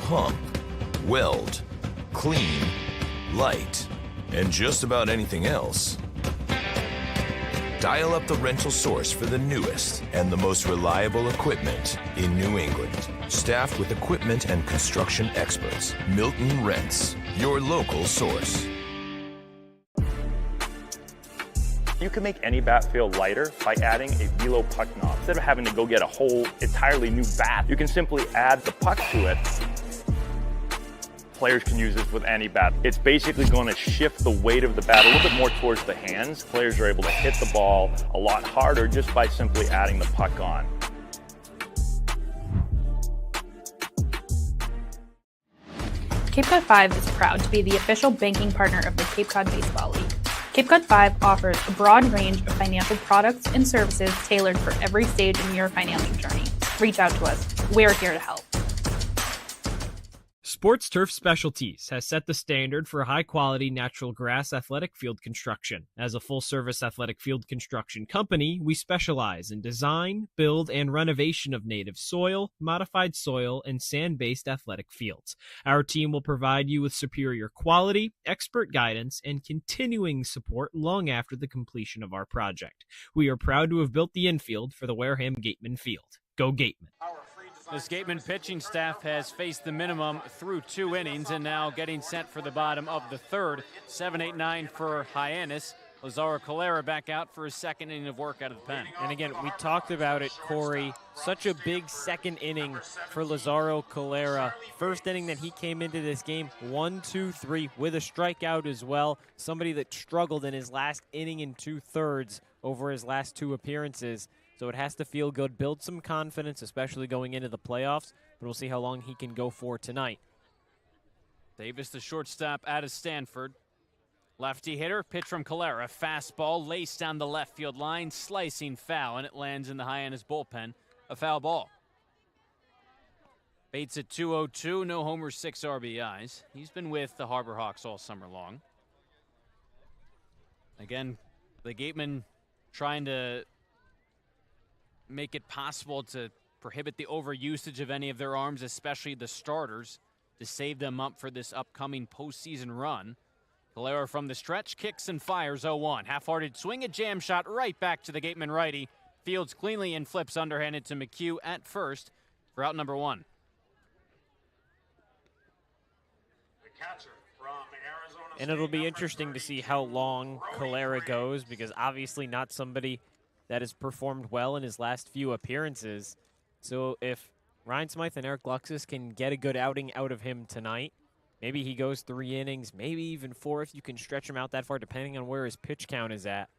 E: pump, weld, clean, light, and just about anything else, dial up the rental source for the newest and the most reliable equipment in New England. Staffed with equipment and construction experts, Milton Rents, your local source.
F: You can make any bat feel lighter by adding a velo puck knob. Instead of having to go get a whole entirely new bat, you can simply add the puck to it. Players can use this with any bat. It's basically going to shift the weight of the bat a little bit more towards the hands. Players are able to hit the ball a lot harder just by simply adding the puck on.
G: Cape Cod 5 is proud to be the official banking partner of the Cape Cod Baseball League. Cape Cod 5 offers a broad range of financial products and services tailored for every stage in your financial journey. Reach out to us. We're here to help.
B: Sports Turf Specialties has set the standard for high-quality natural grass athletic field construction. As a full-service athletic field construction company, we specialize in design, build, and renovation of native soil, modified soil, and sand-based athletic fields. Our team will provide you with superior quality, expert guidance, and continuing support long after the completion of our project. We are proud to have built the infield for the Wareham Gatemen field. Go Gatemen!
A: This Gatemen pitching staff has faced the minimum through 2 innings and now getting set for the bottom of the third. 7-8-9 for Hyannis. Lazaro Calera back out for his second inning of work out of the pen.
K: And again, we talked about it, Cory. Such a big second inning for Lazaro Calera. First inning that he came into this game, 1-2-3 with a strikeout as well. Somebody that struggled in his last inning and 2/3 over his last 2 appearances. So it has to feel good, build some confidence, especially going into the playoffs. But we'll see how long he can go for tonight.
A: Davis, the shortstop, out of Stanford. Lefty hitter, pitch from Calera. Fastball laced down the left field line, slicing foul, and it lands in the Hyannis bullpen. A foul ball. Bates at 202, no homers, 6 RBIs. He's been with the Harbor Hawks all summer long. Again, the Gatemen trying to make it possible to prohibit the overusage of any of their arms, especially the starters, to save them up for this upcoming postseason run. Calera from the stretch, kicks and fires 0-1. Half-hearted swing, a jam shot right back to the Gatemen righty. Fields cleanly and flips underhanded to McHugh at first for out number 1.
I: The catcher from Arizona
K: And it'll be interesting to see how long Calera goes, because obviously not somebody that has performed well in his last few appearances. So if Ryan Smythe and Eric Luxus can get a good outing out of him tonight, maybe he goes 3 innings, maybe even 4 if you can stretch him out that far, depending on where his pitch count is at.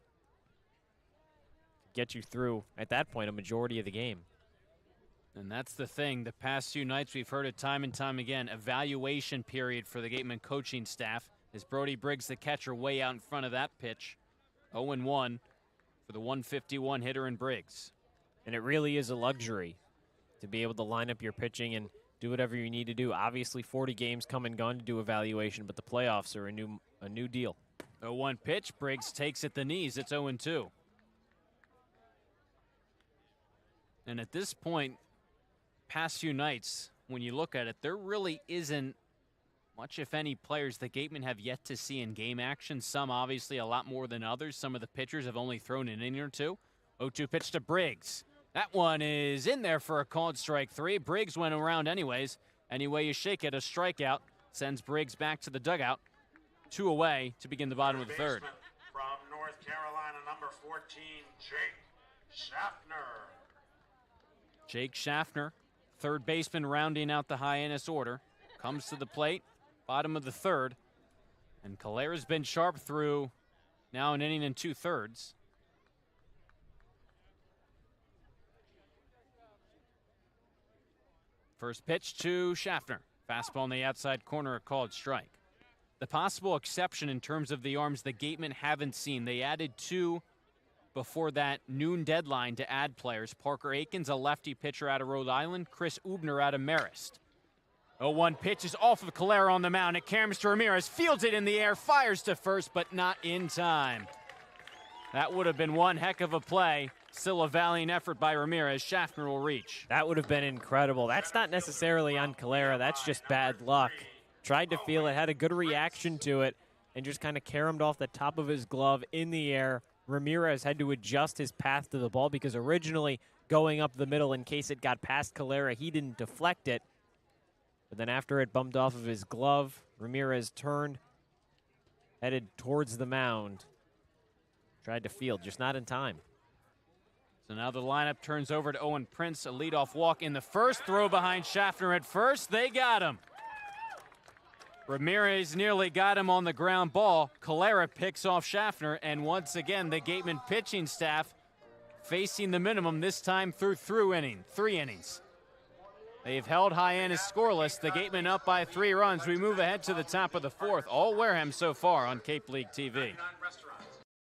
K: Get you through, at that point, a majority of the game.
A: And that's the thing. The past few nights, we've heard it time and time again. Evaluation period for the Gatemen coaching staff. As Brody Briggs, the catcher, way out in front of that pitch. 0-1 for the 151 hitter in Briggs.
K: And it really is a luxury to be able to line up your pitching and do whatever you need to do. Obviously, 40 games come and gone to do evaluation, but the playoffs are a new deal.
A: 0-1 pitch. Briggs takes at the knees. It's 0-2. And at this point, past few nights, when you look at it, there really isn't much, if any, players the Gatemen have yet to see in game action. Some obviously a lot more than others. Some of the pitchers have only thrown an inning or 2. 0-2 pitch to Briggs. That one is in there for a called strike 3. Briggs went around anyways. Any way you shake it, a strikeout sends Briggs back to the dugout. 2 away to begin the bottom of the third.
I: From North Carolina, number 14, Jake Schaffner.
A: Jake Schaffner, third baseman, rounding out the Hyannis order, comes to the plate. Bottom of the third, and Calera's been sharp through now an inning and 2/3. First pitch to Schaffner. Fastball in the outside corner, a called strike. The possible exception in terms of the arms the Gatemen haven't seen. They added 2 before that noon deadline to add players. Parker Akins, a lefty pitcher out of Rhode Island. Chris Ubner out of Marist. 0-1 pitch is off of Calera on the mound. It caroms to Ramirez, fields it in the air, fires to first, but not in time. That would have been one heck of a play. Still a valiant effort by Ramirez. Schaffner will reach.
K: That would have been incredible. That's not necessarily on Calera. That's just bad luck. Tried to feel it, had a good reaction to it, and just kind of caromed off the top of his glove in the air. Ramirez had to adjust his path to the ball because originally going up the middle in case it got past Calera, he didn't deflect it. But then after it bumped off of his glove, Ramirez turned, headed towards the mound. Tried to field, just not in time.
A: So now the lineup turns over to Owen Prince. A leadoff walk in the first. Throw behind Schaffner at first. They got him. Ramirez nearly got him on the ground ball. Calera picks off Schaffner. And once again, the Gatemen pitching staff facing the minimum, this time through 3 innings. They've held Hyannis scoreless. The Gatemen up by 3 runs. We move ahead to the top of the 4th. All Wareham so far on Cape League TV.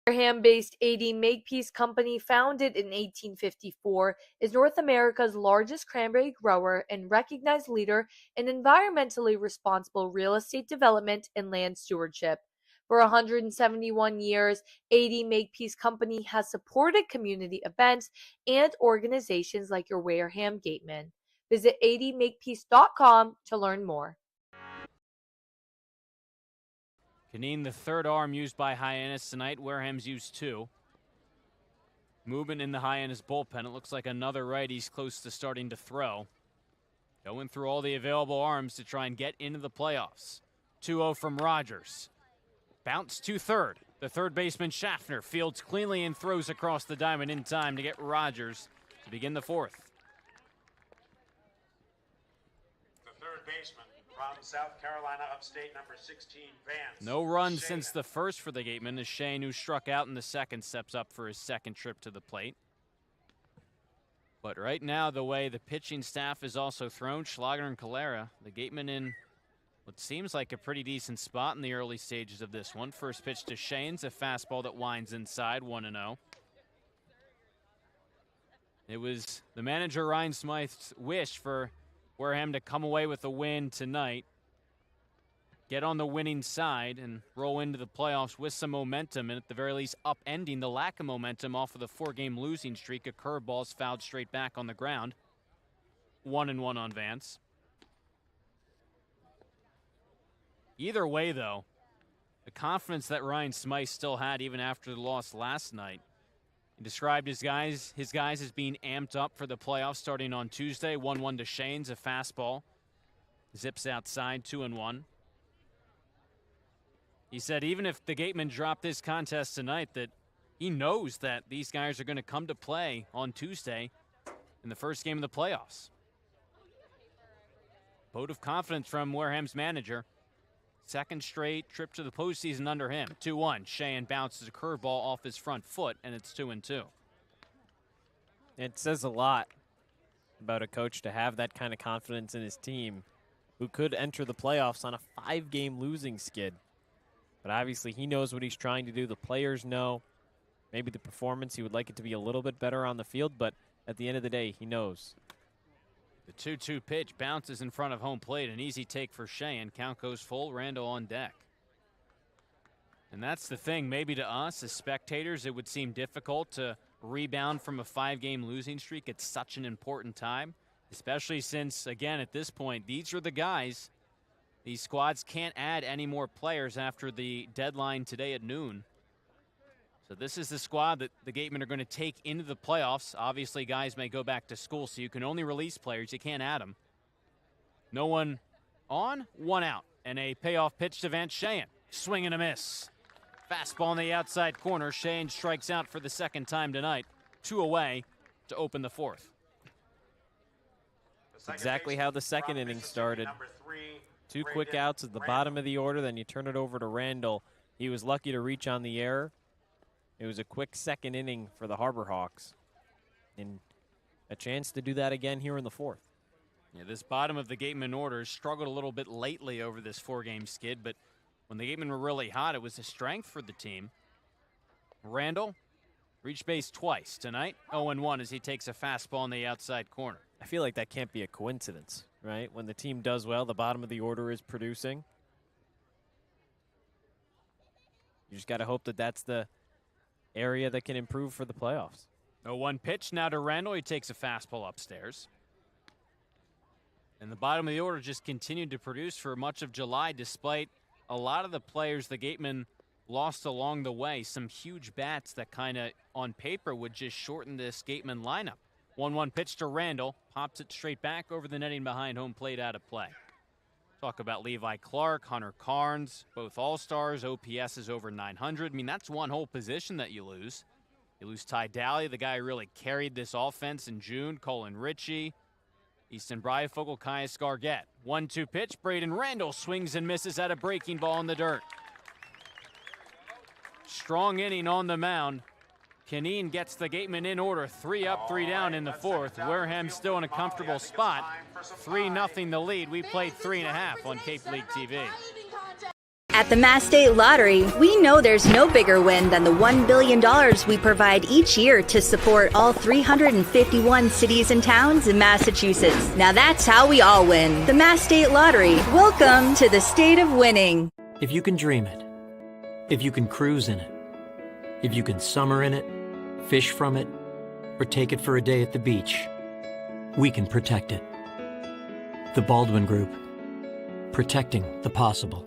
H: Wareham-based 80 Makepeace Company, founded in 1854, is North America's largest cranberry grower and recognized leader in environmentally responsible real estate development and land stewardship. For 171 years, 80 Makepeace Company has supported community events and organizations like your Wareham Gatemen. Visit 80makepeace.com to learn more.
A: Canine, the third arm used by Hyannis tonight. Wareham's used 2. Movement in the Hyannis bullpen. It looks like another righty's close to starting to throw. Going through all the available arms to try and get into the playoffs. 2-0 from Rogers. Bounce to third. The third baseman Schaffner fields cleanly and throws across the diamond in time to get Rogers to begin the 4th.
I: The third baseman from South Carolina upstate, number 16, Vance.
A: No runs since the first for the Gatemen as Shane, who struck out in the second, steps up for his second trip to the plate. But right now, the way the pitching staff is also thrown, Schlager and Calera, the Gatemen in what seems like a pretty decent spot in the early stages of this one. First pitch to Shane's, a fastball that winds inside, 1-0. It was the manager Ryan Smythe's wish for Wareham to come away with a win tonight, get on the winning side, and roll into the playoffs with some momentum, and at the very least upending the lack of momentum off of the 4-game losing streak. A curveball's fouled straight back on the ground. 1-1 on Vance. Either way, though, the confidence that Ryan Smythe still had even after the loss last night. He described his guys as being amped up for the playoffs starting on Tuesday. 1-1 to Shane's, a fastball. Zips outside, 2-1. He said even if the Gatemen drop this contest tonight, that he knows that these guys are going to come to play on Tuesday in the first game of the playoffs. Vote of confidence from Wareham's manager. Second straight trip to the postseason under him. 2-1. Cheyenne bounces a curveball off his front foot, and it's 2-2.
K: It says a lot about a coach to have that kind of confidence in his team, who could enter the playoffs on a 5-game losing skid. But obviously he knows what he's trying to do. The players know. Maybe the performance, he would like it to be a little bit better on the field, but at the end of the day, he knows.
A: The 2-2 pitch bounces in front of home plate. An easy take for Cheyenne. Count goes full. Randall on deck. And that's the thing. Maybe to us as spectators, it would seem difficult to rebound from a 5-game losing streak at such an important time, especially since, again, at this point, these are the guys. These squads can't add any more players after the deadline today at noon. So this is the squad that the Gatemen are going to take into the playoffs. Obviously, guys may go back to school, so you can only release players. You can't add them. No one on, 1 out. And a payoff pitch to Vance Cheyenne. Swing and a miss. Fastball in the outside corner. Cheyenne strikes out for the second time tonight. 2 away to open the 4th.
K: That's exactly how the second inning started. 2 quick outs at the bottom of the order, then you turn it over to Randall. He was lucky to reach on the error. It was a quick second inning for the Harbor Hawks, and a chance to do that again here in the 4th.
A: Yeah, this bottom of the Gatemen order struggled a little bit lately over this 4-game skid, but when the Gatemen were really hot, it was a strength for the team. Randall reached base twice tonight, 0-1 as he takes a fastball in the outside corner.
K: I feel like that can't be a coincidence, right? When the team does well, the bottom of the order is producing. You just got to hope that that's the area that can improve for the playoffs.
A: 0-1 pitch now to Randall. He takes a fastball upstairs. And the bottom of the order just continued to produce for much of July, despite a lot of the players the Gatemen lost along the way. Some huge bats that kind of, on paper, would just shorten this Gatemen lineup. 1-1 pitch to Randall. Pops it straight back over the netting behind home plate, out of play. Talk about Levi Clark, Hunter Carnes, both All-Stars. OPS is over 900. I mean, that's one whole position that you lose. You lose Ty Daly, the guy who really carried this offense in June. Colin Ritchie, Easton Bryfogle, Caius Gargett. 1-2 pitch. Braden Randall swings and misses at a breaking ball in the dirt. Strong inning on the mound. Canine gets the Gatemen in order. 3 up, 3 down in the fourth. Wareham still in a comfortable spot. 3-0 the lead. We played 3.5 on Cape League TV.
L: At the Mass State Lottery, we know there's no bigger win than the $1 billion we provide each year to support all 351 cities and towns in Massachusetts. Now that's how we all win. The Mass State Lottery. Welcome to the state of winning.
M: If you can dream it, if you can cruise in it, if you can summer in it, fish from it, or take it for a day at the beach, we can protect it. The Baldwin Group. Protecting the possible.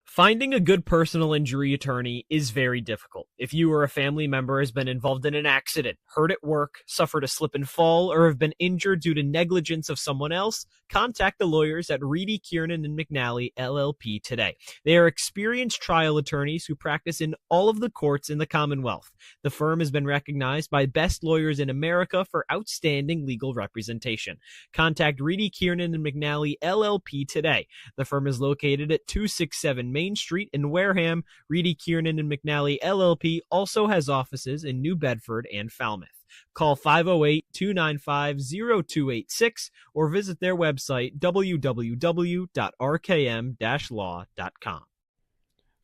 B: Finding a good personal injury attorney is very difficult. If you or a family member has been involved in an accident, hurt at work, suffered a slip and fall, or have been injured due to negligence of someone else, contact the lawyers at Reedy, Kiernan, and McNally, LLP today. They are experienced trial attorneys who practice in all of the courts in the Commonwealth. The firm has been recognized by Best Lawyers in America for outstanding legal representation. Contact Reedy, Kiernan, and McNally, LLP today. The firm is located at 267 Main Street in Wareham. Reedy, Kiernan, and McNally, LLP also has offices in New Bedford and Falmouth. Call 508-295-0286 or visit their website, www.rkm-law.com.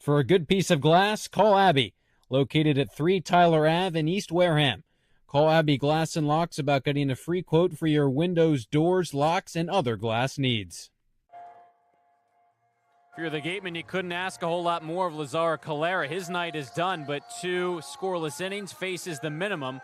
J: For a good piece of glass, call Abby, located at 3 Tyler Ave in East Wareham. Call Abby Glass and Locks about getting a free quote for your windows, doors, locks, and other glass needs.
A: If you're the Gatemen, you couldn't ask a whole lot more of Lazaro Calera. His night is done, but 2 scoreless innings, faces the minimum,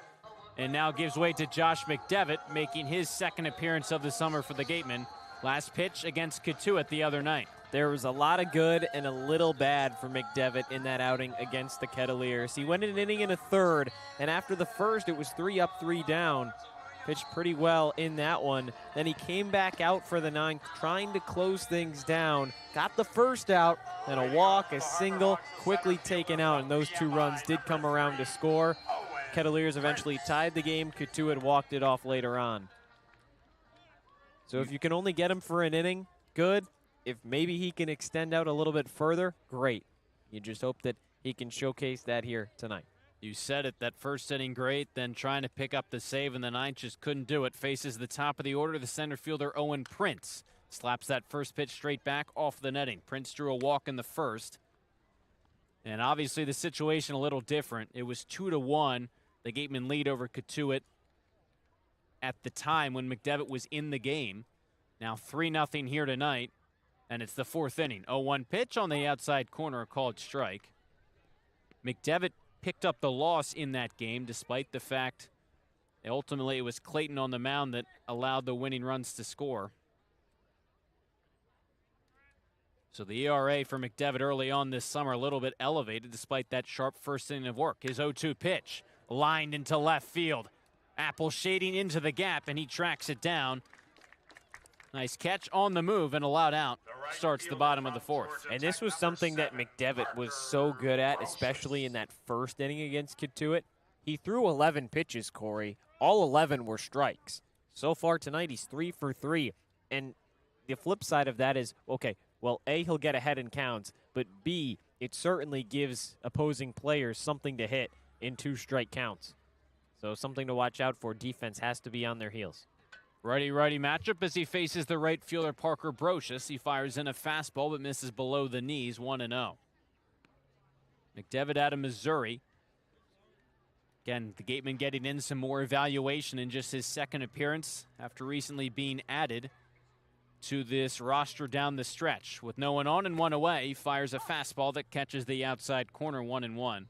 A: and now gives way to Josh McDevitt, making his second appearance of the summer for the Gatemen. Last pitch against Katuitt the other night.
K: There was a lot of good and a little bad for McDevitt in that outing against the Kettleers. He went an inning and a third, and after the first, it was 3 up, 3 down. Pitched pretty well in that one. Then he came back out for the 9th, trying to close things down. Got the first out, then a walk, a single, quickly taken out, and those 2 runs did come around to score. Kettleers eventually tied the game. Katuitt walked it off later on. So if you can only get him for an inning, good. If maybe he can extend out a little bit further, great. You just hope that he can showcase that here tonight.
A: You said it, that first inning great, then trying to pick up the save in the 9th, just couldn't do it. Faces the top of the order, the center fielder Owen Prince. Slaps that first pitch straight back off the netting. Prince drew a walk in the first. And obviously the situation a little different. It was 2-1. The Gatemen lead over Katuitt at the time when McDevitt was in the game. Now 3-0 here tonight, and it's the 4th inning. 0-1 pitch on the outside corner, a called strike. McDevitt picked up the loss in that game, despite the fact ultimately it was Clayton on the mound that allowed the winning runs to score. So the ERA for McDevitt early on this summer a little bit elevated despite that sharp first inning of work. His 0-2 pitch lined into left field. Apple shading into the gap, and he tracks it down. Nice catch on the move and allowed out. Starts the bottom of the 4th.
K: And this was something that McDevitt was so good at, especially in that first inning against Katuitt. He threw 11 pitches, Cory. All 11 were strikes. So far tonight, he's 3 for 3. And the flip side of that is, okay, well, A, he'll get ahead in counts, but B, it certainly gives opposing players something to hit in 2 strike counts. So something to watch out for. Defense has to be on their heels.
A: Righty-righty matchup as he faces the right fielder Parker Brocious. He fires in a fastball but misses below the knees, 1-0. McDevitt out of Missouri. Again, the Gatemen getting in some more evaluation in just his second appearance after recently being added to this roster down the stretch. With no one on and 1 away, he fires a fastball that catches the outside corner, 1-1.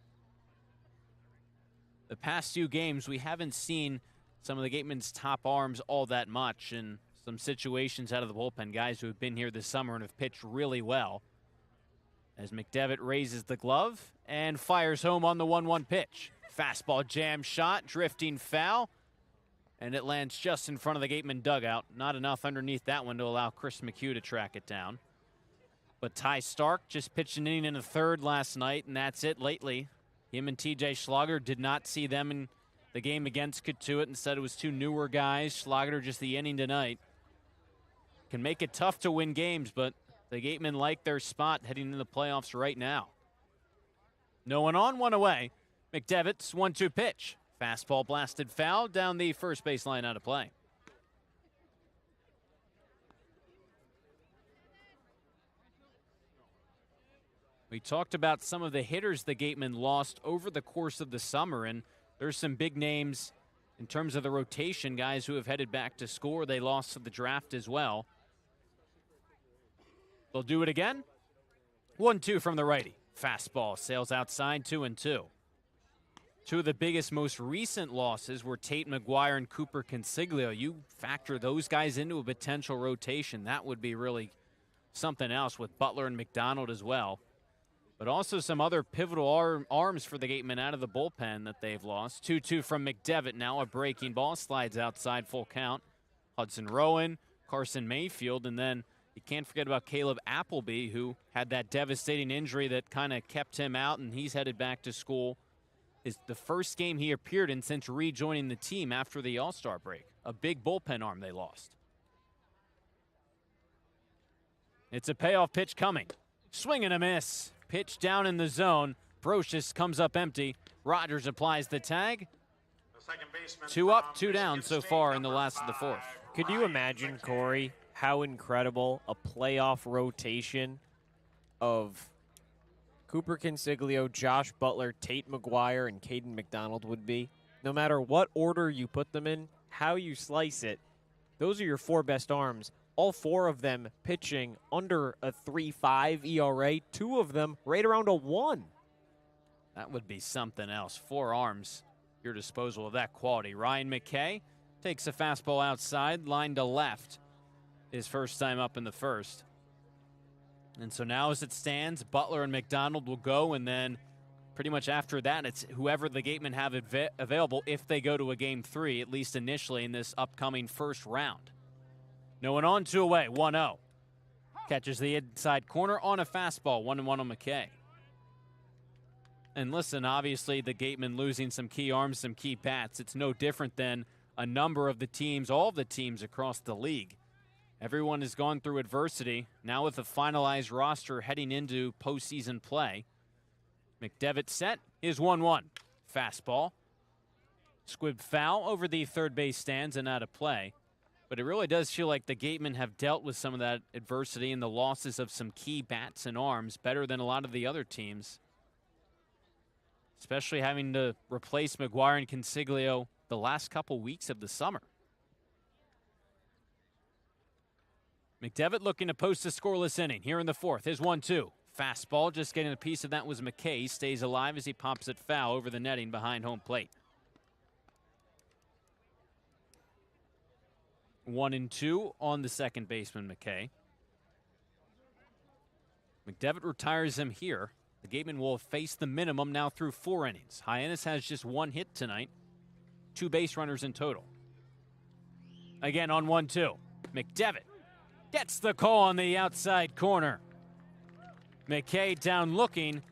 A: The past 2 games, we haven't seen some of the Gatemen's top arms all that much in some situations out of the bullpen. Guys who have been here this summer and have pitched really well. As McDevitt raises the glove and fires home on the 1-1 pitch. Fastball jam shot, drifting foul, and it lands just in front of the Gatemen dugout. Not enough underneath that one to allow Chris McHugh to track it down. But Ty Stark just pitched an inning in the 3rd last night, and that's it lately. Him and TJ Schlager did not see them in the game against Katuitt. Instead, it was 2 newer guys. Schlager just the inning tonight. Can make it tough to win games, but the Gatemen like their spot heading into the playoffs right now. No one on, 1 away. McDevitt's 1-2 pitch. Fastball blasted foul down the first baseline, out of play. We talked about some of the hitters the Gatemen lost over the course of the summer, and there's some big names in terms of the rotation, guys who have headed back to score. They lost to the draft as well. They'll do it again. 1-2 from the righty. Fastball sails outside, 2-2. Two of the biggest, most recent losses were Tate McGuire and Cooper Consiglio. You factor those guys into a potential rotation, that would be really something else with Butler and McDonald as well. But also some other pivotal arms for the Gatemen out of the bullpen that they've lost. 2-2 from Maggelet. Now a breaking ball slides outside, full count. Hudson Rowan, Carson Mayfield, and then you can't forget about Caleb Appleby, who had that devastating injury that kind of kept him out, and he's headed back to school. It's the first game he appeared in since rejoining the team after the All-Star break. A big bullpen arm they lost. It's a payoff pitch coming. Swing and a miss. Pitch down in the zone. Brocious comes up empty. Rogers applies the tag. 2 up, 2 down so far in the last of the fourth.
K: Could you imagine, Cory, how incredible a playoff rotation of Cooper Consiglio, Josh Butler, Tate McGuire, and Caden McDonald would be? No matter what order you put them in, how you slice it, those are your 4 best arms. All 4 of them pitching under a 3.5 ERA, 2 of them right around a 1.
A: That would be something else. 4 arms, your disposal of that quality. Ryan McKay takes a fastball outside, line to left. His first time up in the first. And so now as it stands, Butler and McDonald will go, and then pretty much after that, it's whoever the Gatemen have available if they go to a game 3, at least initially in this upcoming first round. No one on, 2 away, 1-0. Catches the inside corner on a fastball, 1-1 on McKay. And listen, obviously the Gatemen losing some key arms, some key bats. It's no different than a number of the teams, all of the teams across the league. Everyone has gone through adversity. Now with a finalized roster heading into postseason play. McDevitt set is 1-1. Fastball. Squibbed foul over the third base stands and out of play. But it really does feel like the Gatemen have dealt with some of that adversity and the losses of some key bats and arms better than a lot of the other teams. Especially having to replace McGuire and Consiglio the last couple weeks of the summer. McDevitt looking to post a scoreless inning here in the fourth. His 1-2. Fastball, just getting a piece of that was McKay. Stays alive as he pops it foul over the netting behind home plate. 1-2 on the second baseman, McKay. McDevitt retires him here. The Gatemen will face the minimum now through 4 innings. Hyannis has just 1 hit tonight. 2 base runners in total. Again on 1-2. McDevitt gets the call on the outside corner. McKay down looking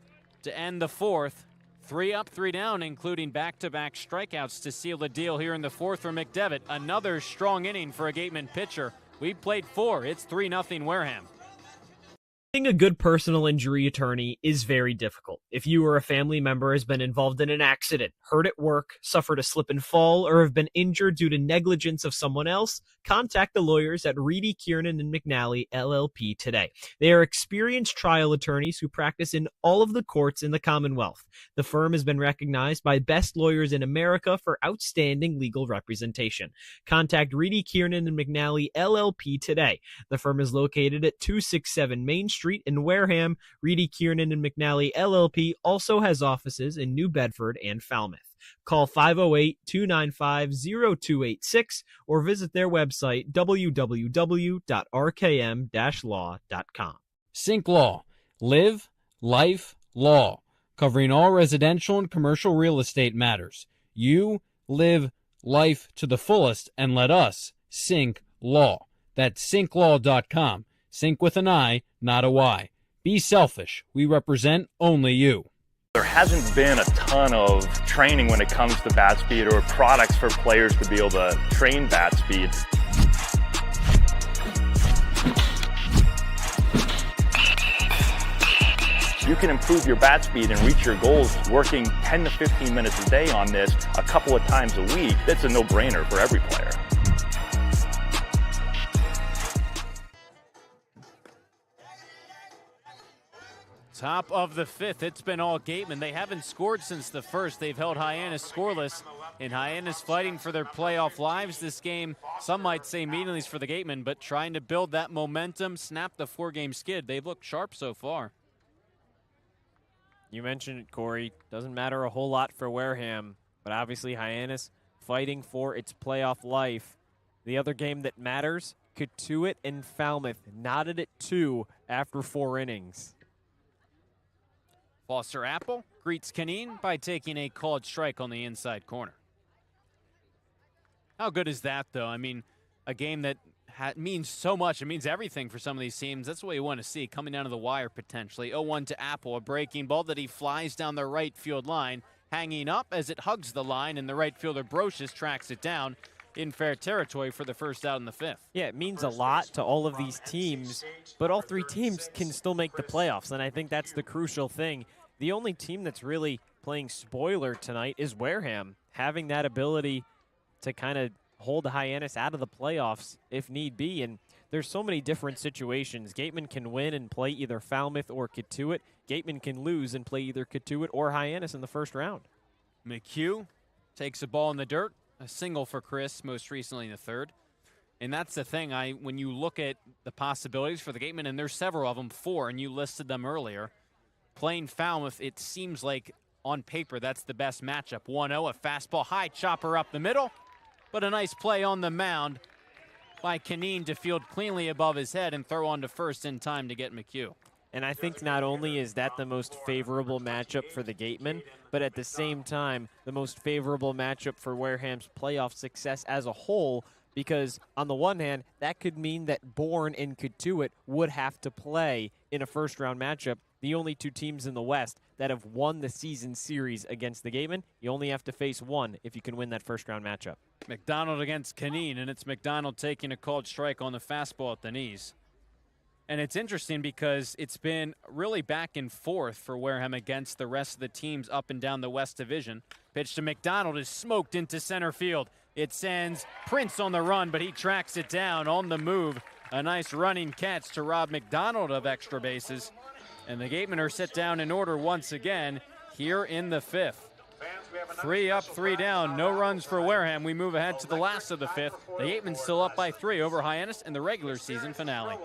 A: to end the fourth. 3 up, 3 down, including back-to-back strikeouts to seal the deal here in the fourth for McDevitt. Another strong inning for a Gatemen pitcher. We played 4. It's 3-0 Wareham.
B: Being a good personal injury attorney is very difficult. If you or a family member has been involved in an accident, hurt at work, suffered a slip and fall, or have been injured due to negligence of someone else, contact the lawyers at Reedy, Kiernan, and McNally, LLP today. They are experienced trial attorneys who practice in all of the courts in the Commonwealth. The firm has been recognized by Best Lawyers in America for outstanding legal representation. Contact Reedy, Kiernan, and McNally, LLP today. The firm is located at 267 Main Street in Wareham. Reedy, Kiernan, and McNally, LLP also has offices in New Bedford and Falmouth. Call 508-295-0286 or visit their website, www.rkm-law.com.
J: Sync Law. Live, life, law. Covering all residential and commercial real estate matters. You live life to the fullest and let us Sync Law. That's synclaw.com. Sync with an I, not a Y. Be selfish. We represent only you.
F: There hasn't been a ton of training when it comes to bat speed or products for players to be able to train bat speed. you can improve your bat speed and reach your goals working 10 to 15 minutes a day on this a couple of times a week. That's a no-brainer for every player.
A: Top of the fifth, it's been all Gatemen. They haven't scored since the first. They've held Hyannis scoreless, and Hyannis fighting for their playoff lives this game. Some might say meaningless for the Gatemen, but trying to build that momentum, snap the four-game skid. They've looked sharp so far.
K: You mentioned it, Cory. Doesn't matter a whole lot for Wareham, but obviously Hyannis fighting for its playoff life. The other game that matters, Cotuit and Falmouth knotted at 2 after 4 innings.
A: Foster Apple greets Canine by taking a called strike on the inside corner. How good is that, though? I mean, a game that means so much. It means everything for some of these teams. That's what you want to see coming down to the wire potentially. 0-1 to Apple, a breaking ball that he flies down the right field line, hanging up as it hugs the line, and the right fielder Brocious tracks it down in fair territory for the first out in the fifth.
K: Yeah, it means a lot to all of these teams, but all 3 teams can still make the playoffs, and I think that's the crucial thing. The only team that's really playing spoiler tonight is Wareham, having that ability to kind of hold Hyannis out of the playoffs if need be. And there's so many different situations. Gatemen can win and play either Falmouth or Cotuit. Gatemen can lose and play either Cotuit or Hyannis in the first round.
A: McHugh takes a ball in the dirt, a single for Chris, most recently in the third. And that's the thing, when you look at the possibilities for the Gatemen, and there's several of them, 4, and you listed them earlier. Playing Falmouth, it seems like on paper that's the best matchup. 1-0, a fastball, high chopper up the middle, but a nice play on the mound by Canine to field cleanly above his head and throw on to first in time to get McHugh.
K: And I think not only is that the most favorable matchup for the Gatemen, but at the same time, the most favorable matchup for Wareham's playoff success as a whole, because on the one hand, that could mean that Bourne and Cotuit would have to play in a first-round matchup. The only 2 teams in the West that have won the season series against the Gatemen, you only have to face one if you can win that first-round matchup.
A: McDonald against Canine, and it's McDonald taking a called strike on the fastball at the knees. And it's interesting because it's been really back and forth for Wareham against the rest of the teams up and down the West Division. Pitch to McDonald is smoked into center field. It sends Prince on the run, but he tracks it down on the move. A nice running catch to rob McDonald of extra bases. And the Gatemen are set down in order once again here in the fifth. 3 up, 3 down, no runs for Wareham. We move ahead to the last of the fifth. The Gatemen still up by 3 over Hyannis in the regular season finale.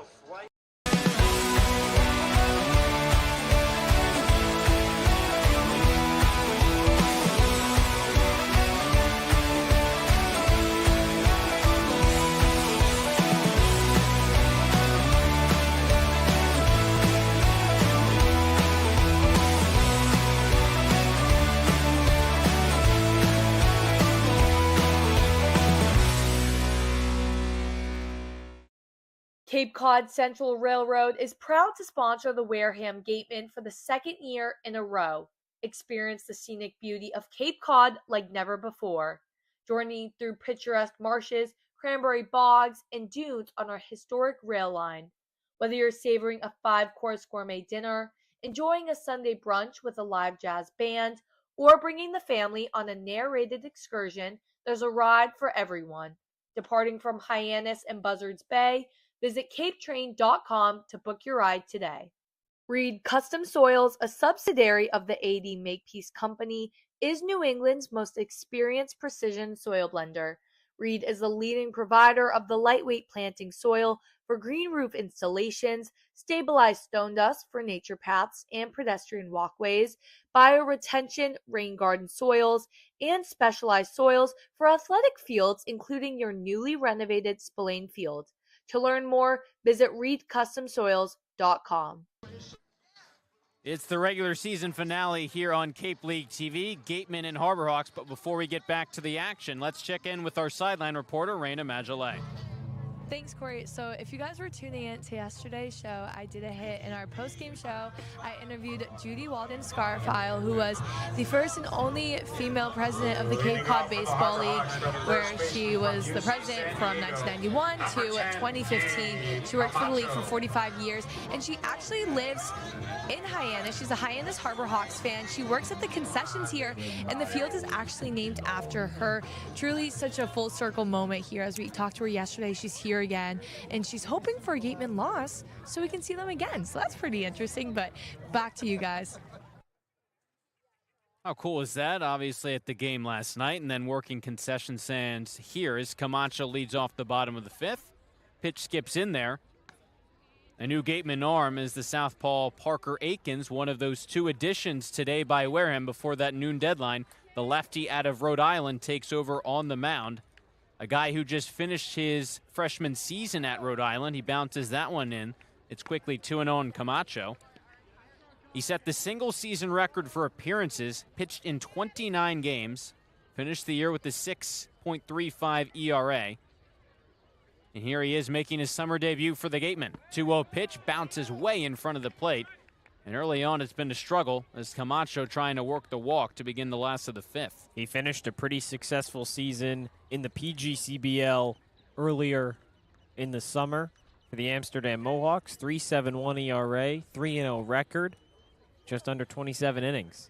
H: Cape Cod Central Railroad is proud to sponsor the Wareham Gatemen for the 2nd year in a row. Experience the scenic beauty of Cape Cod like never before. Journey through picturesque marshes, cranberry bogs, and dunes on our historic rail line. Whether you're savoring a 5-course gourmet dinner, enjoying a Sunday brunch with a live jazz band, or bringing the family on a narrated excursion, there's a ride for everyone. Departing from Hyannis and Buzzards Bay, visit capetrain.com to book your ride today. Reed Custom Soils, a subsidiary of the AD Makepeace Company, is New England's most experienced precision soil blender. Reed is the leading provider of the lightweight planting soil for green roof installations, stabilized stone dust for nature paths and pedestrian walkways, bioretention rain garden soils, and specialized soils for athletic fields, including your newly renovated Spillane Field. To learn more, visit reedcustomsoils.com.
A: It's the regular season finale here on Cape League TV, Gatemen and Harborhawks. But before we get back to the action, let's check in with our sideline reporter, Rayna Maggelet.
C: Thanks, Cory. So if you guys were tuning in to yesterday's show, I did a hit in our post-game show. I interviewed Judy Walden-Scarfile, who was the first and only female president of the Cape Cod Baseball League, where she was the president from 1991 to 2015. She worked for the league for 45 years, and she actually lives in Hyannis. She's a Hyannis Harbor Hawks fan. She works at the concessions here, and the field is actually named after her. Truly such a full circle moment here. As we talked to her yesterday, she's here again, and she's hoping for a Gatemen loss so we can see them again. So that's pretty interesting, but back to you guys.
J: How cool is that? Obviously at the game last night, and then working concession stands here as Camacho leads off the bottom of the 5th. Pitch skips in there. A new Gateman arm is the southpaw Parker Akins, one of those 2 additions today by Wareham before that noon deadline. The lefty out of Rhode Island takes over on the mound. A guy who just finished his freshman season at Rhode Island. He bounces that one in. It's quickly 2-0 in Camacho. He set the single-season record for appearances, pitched in 29 games, finished the year with a 6.35 ERA. And here he is making his summer debut for the Gatemen. 2-0 pitch, bounces way in front of the plate. And early on, it's been a struggle as Camacho trying to work the walk to begin the last of the 5th.
K: He finished a pretty successful season in the PGCBL earlier in the summer for the Amsterdam Mohawks. 3.71 ERA, 3-0 record, just under 27 innings.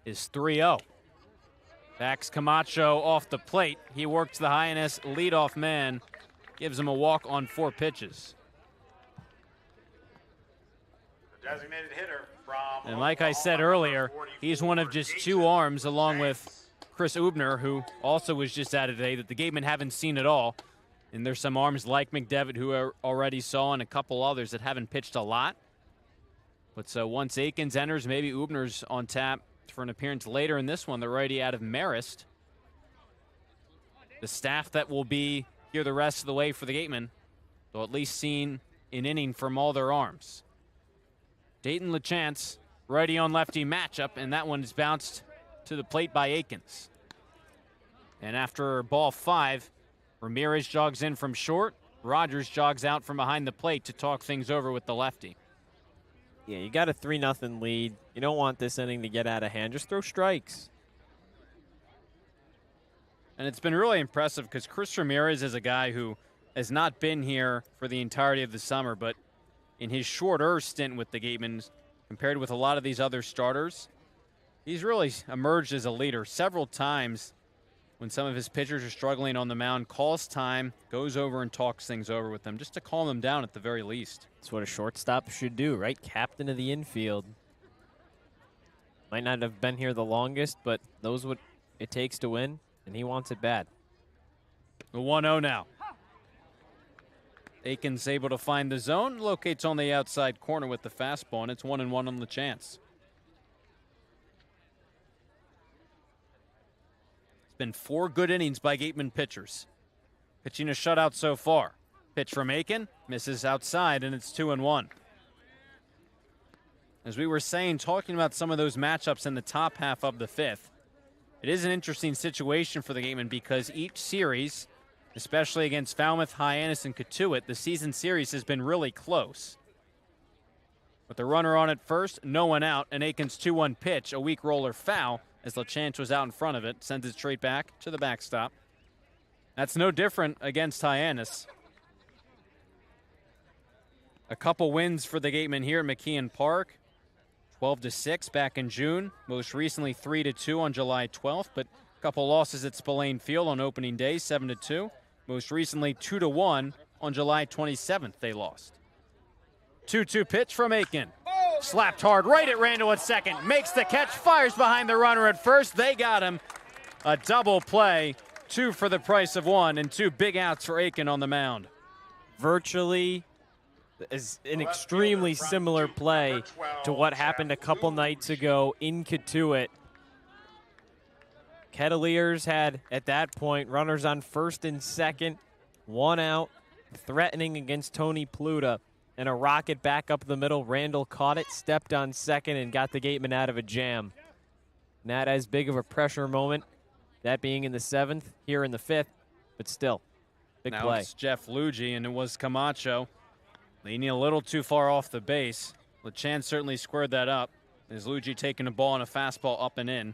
J: Is 3-0. Backs Camacho off the plate. He works the Hyannis leadoff man, gives him a walk on 4 pitches.
I: Designated hitter from
J: And like I said earlier, he's one of just 2 arms along with Chris Ubner, who also was just added today, that the Gatemen haven't seen at all. And there's some arms like McDevitt who I already saw and a couple others that haven't pitched a lot. But so once Akins enters, maybe Ubner's on tap for an appearance later in this one. The righty out of Marist. The staff that will be here the rest of the way for the Gatemen, they'll at least seen an inning from all their arms. Dayton LaChance, righty on lefty matchup, and that one is bounced to the plate by Akins. And after ball 5, Ramirez jogs in from short. Rogers jogs out from behind the plate to talk things over with the lefty.
K: Yeah, you got a 3-0 lead. You don't want this inning to get out of hand. Just throw strikes.
J: And it's been really impressive because Chris Ramirez is a guy who has not been here for the entirety of the summer, but in his shorter stint with the Gatemen, compared with a lot of these other starters, he's really emerged as a leader several times. When some of his pitchers are struggling on the mound, calls time, goes over and talks things over with them, just to calm them down at the very least.
K: That's what a shortstop should do, right? Captain of the infield. Might not have been here the longest, but knows what it takes to win, and he wants it bad.
J: The 1-0 now. Akins able to find the zone, locates on the outside corner with the fastball, and it's 1-1 on the chance. It's been 4 good innings by Gatemen pitchers. Pitching a shutout so far. Pitch from Aiken, misses outside, and it's 2-1. As we were saying, talking about some of those matchups in the top half of the 5th, it is an interesting situation for the Gatemen because each series, especially against Falmouth, Hyannis, and Cotuit, the season series has been really close. With the runner on at first, no one out, and Akins' 2-1 pitch, a weak roller foul, as LaChance was out in front of it, sends it straight back to the backstop. That's no different against Hyannis. A couple wins for the Gatemen here at McKeon Park. 12-6 back in June. Most recently 3-2 on July 12th, but a couple losses at Spillane Field on opening day, 7-2. Most recently 2-1 on July 27th they lost. 2-2 pitch from Aiken. Slapped hard right at Randall at second. Makes the catch, fires behind the runner at first. They got him. A double play. 2 for the price of 1, and 2 big outs for Aiken on the mound.
K: Virtually is an extremely similar play to what happened a couple nights ago in Cotuit. Kettleers had, at that point, runners on first and second, 1 out, threatening against Tony Pluta, and a rocket back up the middle. Randall caught it, stepped on second, and got the Gatemen out of a jam. Not as big of a pressure moment, that being in the 7th, here in the 5th, but still, Big
A: now
K: play.
A: It's Jeff Luigi, and it was Camacho leaning a little too far off the base. LeChan certainly squared that up. Is Luigi taking the ball and a fastball up and in.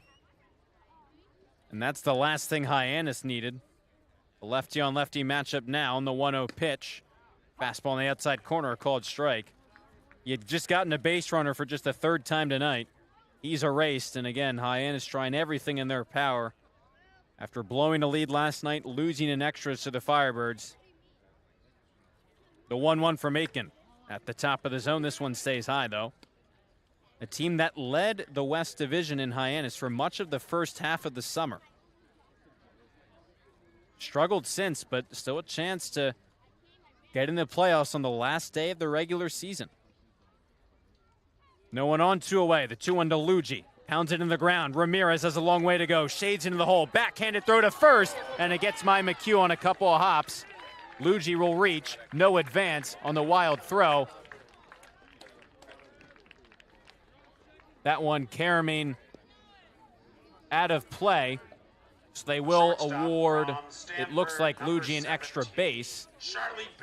A: And that's the last thing Hyannis needed. A lefty-on-lefty matchup now on the 1-0 pitch. Fastball on the outside corner, a called strike. You'd just gotten a base runner for just the third time tonight. He's erased, and again, Hyannis trying everything in their power. After blowing a lead last night, losing in extras to the Firebirds. The 1-1 from Aiken at the top of the zone. This one stays high, though. A team that led the West Division in Hyannis for much of the first half of the summer. Struggled since, but still a chance to get in the playoffs on the last day of the regular season. No one on, 2 away. The 2-1 to Luigi. Pounds it in the ground. Ramirez has a long way to go. Shades into the hole. Backhanded throw to first, and it gets my McHugh on a couple of hops. Luigi will reach. No advance on the wild throw. That one caroming out of play. So they will award, it looks like, Luigi an extra base.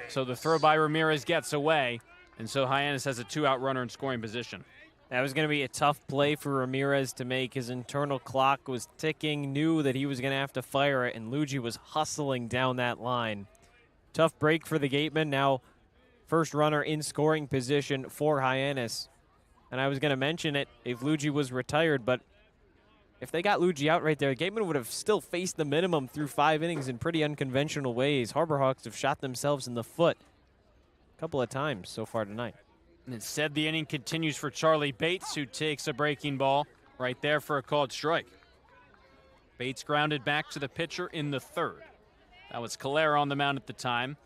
A: So the throw by Ramirez gets away. And so Hyannis has a 2-out runner in scoring position.
K: That was going to be a tough play for Ramirez to make. His internal clock was ticking, knew that he was going to have to fire it, and Luigi was hustling down that line. Tough break for the Gatemen. Now first runner in scoring position for Hyannis. And I was going to mention it if Luigi was retired, but if they got Luigi out right there, the Gatemen would have still faced the minimum through 5 innings in pretty unconventional ways. Harbor Hawks have shot themselves in the foot a couple of times so far tonight.
A: And instead, the inning continues for Charlie Bates, who takes a breaking ball right there for a called strike. Bates grounded back to the pitcher in the 3rd. That was Calera on the mound at the time.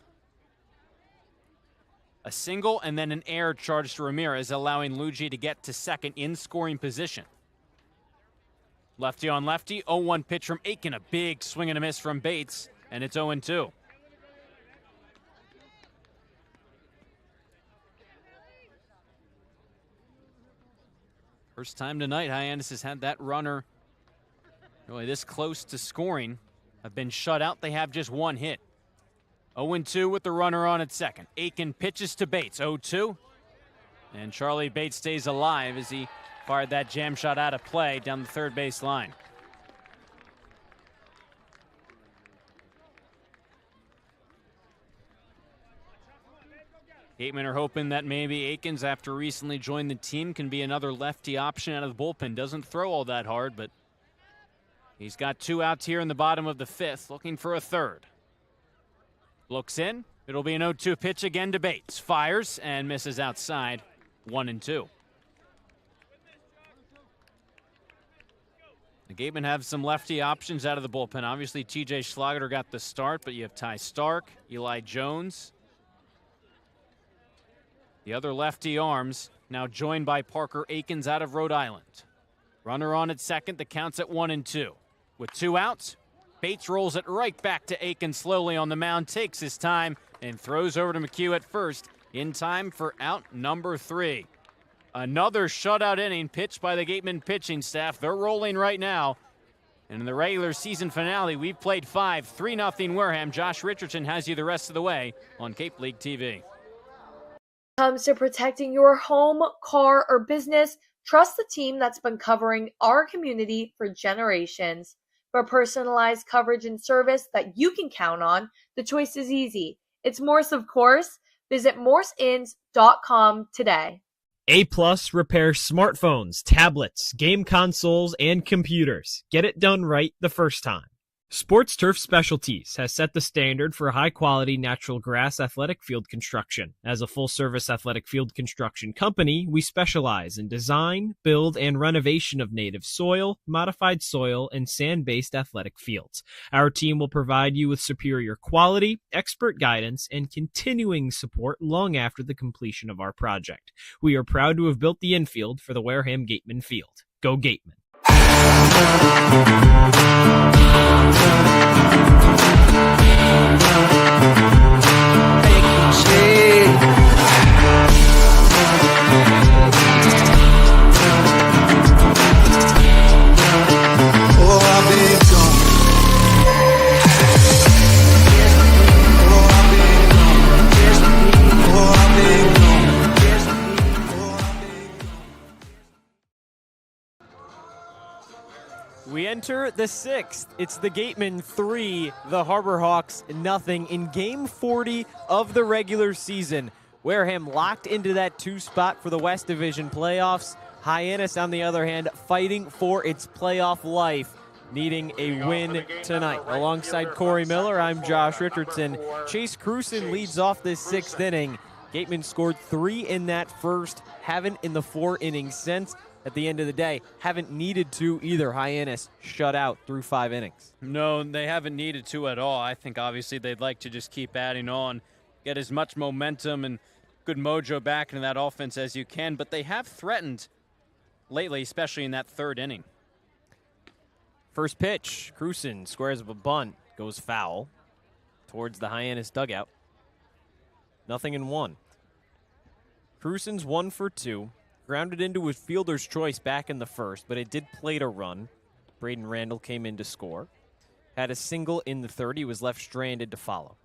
A: A single and then an error charged to Ramirez, allowing Luigi to get to second in scoring position. Lefty on lefty, 0-1 pitch from Aiken. A big swing and a miss from Bates, and it's 0-2. First time tonight, Hyannis has had that runner really this close to scoring. Have been shut out. They have just 1 hit. 0-2 with the runner on at second. Aiken pitches to Bates, 0-2. And Charlie Bates stays alive as he fired that jam shot out of play down the third base line. Gatemen are hoping that maybe Aikens, after recently joined the team, can be another lefty option out of the bullpen. Doesn't throw all that hard, but he's got 2 outs here in the bottom of the 5th, looking for a 3rd. Looks in. It'll be an 0-2 pitch again to Bates. Fires and misses outside. 1-2. The Gatemen have some lefty options out of the bullpen. Obviously, TJ Schlager got the start, but you have Ty Stark, Eli Jones. The other lefty arms now joined by Parker Aikens out of Rhode Island. Runner on at second. The count's at 1-2. With 2 outs, Bates rolls it right back to Aiken slowly on the mound, takes his time, and throws over to McHugh at first in time for out number 3. Another shutout inning pitched by the Gatemen pitching staff. They're rolling right now. And in the regular season finale, we've played 5, 3-0 Wareham. Josh Richardson has you the rest of the way on Cape League TV.
H: Comes to protecting your home, car, or business, trust the team that's been covering our community for generations. For personalized coverage and service that you can count on, the choice is easy. It's Morse, of course. Visit morseins.com today.
B: A+ repairs smartphones, tablets, game consoles, and computers. Get it done right the first time. Sports Turf Specialties has set the standard for high-quality natural grass athletic field construction. As a full-service athletic field construction company, we specialize in design, build, and renovation of native soil, modified soil, and sand-based athletic fields. Our team will provide you with superior quality, expert guidance, and continuing support long after the completion of our project. We are proud to have built the infield for the Wareham Gatemen field. Go Gatemen!
K: We enter the 6th. It's the Gatemen 3, the Harbor Hawks nothing in Game 40 of the regular season. Wareham locked into that 2 spot for the West Division playoffs. Hyannis, on the other hand, fighting for its playoff life, needing a win tonight. Alongside Cory Miller, I'm Josh Richardson. Chase Cruson leads off this 6th inning. Gatemen scored 3 in that first, haven't in the 4 innings since. At the end of the day, haven't needed to either. Hyannis shut out through 5 innings.
A: No, they haven't needed to at all. I think obviously they'd like to just keep adding on, get as much momentum and good mojo back into that offense as you can, but they have threatened lately, especially in that 3rd inning.
K: First pitch, Cruson squares up a bunt, goes foul towards the Hyannis dugout. 0-1. Cruson's 1 for 2. Grounded into his fielder's choice back in the first, but it did plate a run. Braden Randall came in to score. Had a single in the 3rd. He was left stranded to follow.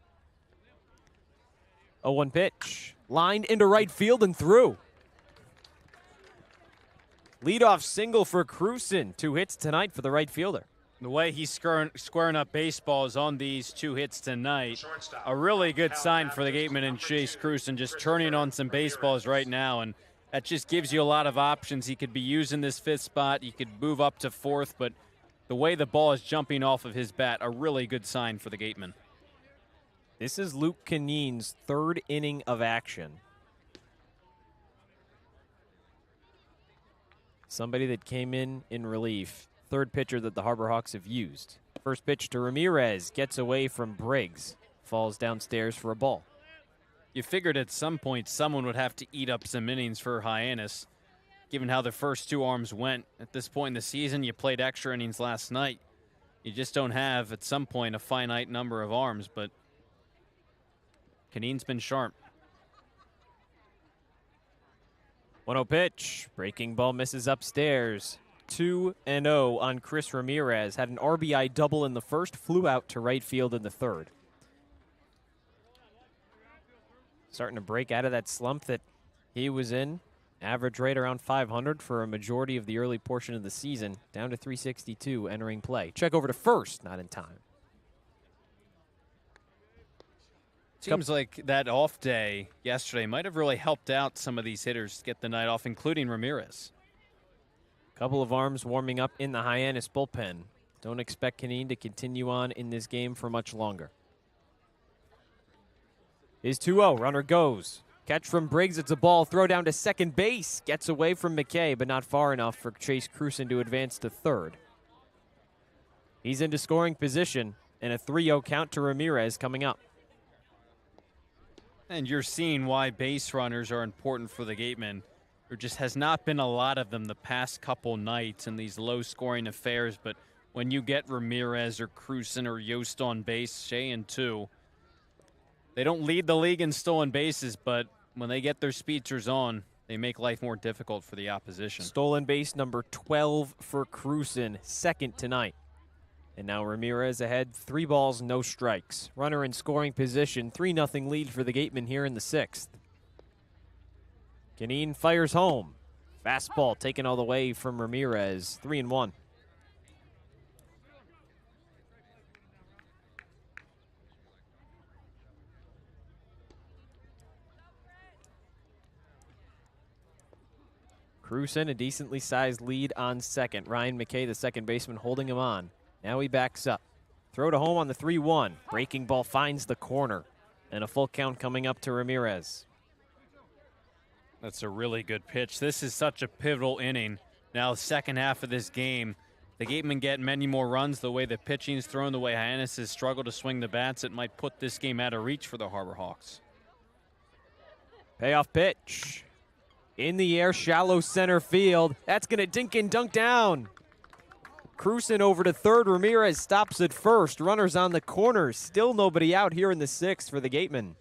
K: 0-1 pitch. Lined into right field and through. Leadoff single for Cruson. 2 hits tonight for the right fielder.
A: The way he's squaring up baseballs on these 2 hits tonight, a really good sign for the Gatemen and Chase Cruson, just turning on some baseballs right now, and that just gives you a lot of options. He could be using this 5th spot. He could move up to 4th, but the way the ball is jumping off of his bat, a really good sign for the Gatemen.
K: This is Luke Kineen's 3rd inning of action. Somebody that came in relief. 3rd pitcher that the Harbor Hawks have used. First pitch to Ramirez, gets away from Briggs, falls downstairs for a ball.
A: You figured at some point someone would have to eat up some innings for Hyannis, given how the first 2 arms went. At this point in the season, you played extra innings last night. You just don't have, at some point, a finite number of arms, but Kineen's been sharp.
K: 1-0 pitch. Breaking ball misses upstairs. 2-0 on Chris Ramirez. Had an RBI double in the first, flew out to right field in the 3rd. Starting to break out of that slump that he was in. Average rate around 500 for a majority of the early portion of the season. Down to 362 entering play. Check over to first, not in time.
A: Seems like that off day yesterday might have really helped out some of these hitters to get the night off, including Ramirez.
K: Couple of arms warming up in the Hyannis bullpen. Don't expect Kineen to continue on in this game for much longer. Is 2-0. Runner goes. Catch from Briggs. It's a ball. Throw down to second base. Gets away from McKay, but not far enough for Chase Cruson to advance to 3rd. He's into scoring position, and a 3-0 count to Ramirez coming up.
A: And you're seeing why base runners are important for the Gatemen. There just has not been a lot of them the past couple nights in these low-scoring affairs, but when you get Ramirez or Cruson or Yost on base, Shea and 2, they don't lead the league in stolen bases, but when they get their speedsters on, they make life more difficult for the opposition.
K: Stolen base number 12 for Cruson, 2nd tonight. And now Ramirez ahead, 3 balls, no strikes. Runner in scoring position, 3-0 lead for the Gatemen here in the 6th. Kineen fires home. Fastball taken all the way from Ramirez, 3-1. Cruson, a decently sized lead on second. Ryan McKay, the second baseman, holding him on. Now he backs up. Throw to home on the 3-1. Breaking ball finds the corner. And a full count coming up to Ramirez.
A: That's a really good pitch. This is such a pivotal inning. Now, second half of this game, the Gatemen get many more runs. The way the pitching's thrown, the way Hyannis has struggled to swing the bats, it might put this game out of reach for the Harbor Hawks.
K: Payoff pitch. In the air, shallow center field. That's going to dink and dunk down. Cruson over to 3rd. Ramirez stops at 1st. Runners on the corner. Still nobody out here in the 6th for the Gatemen.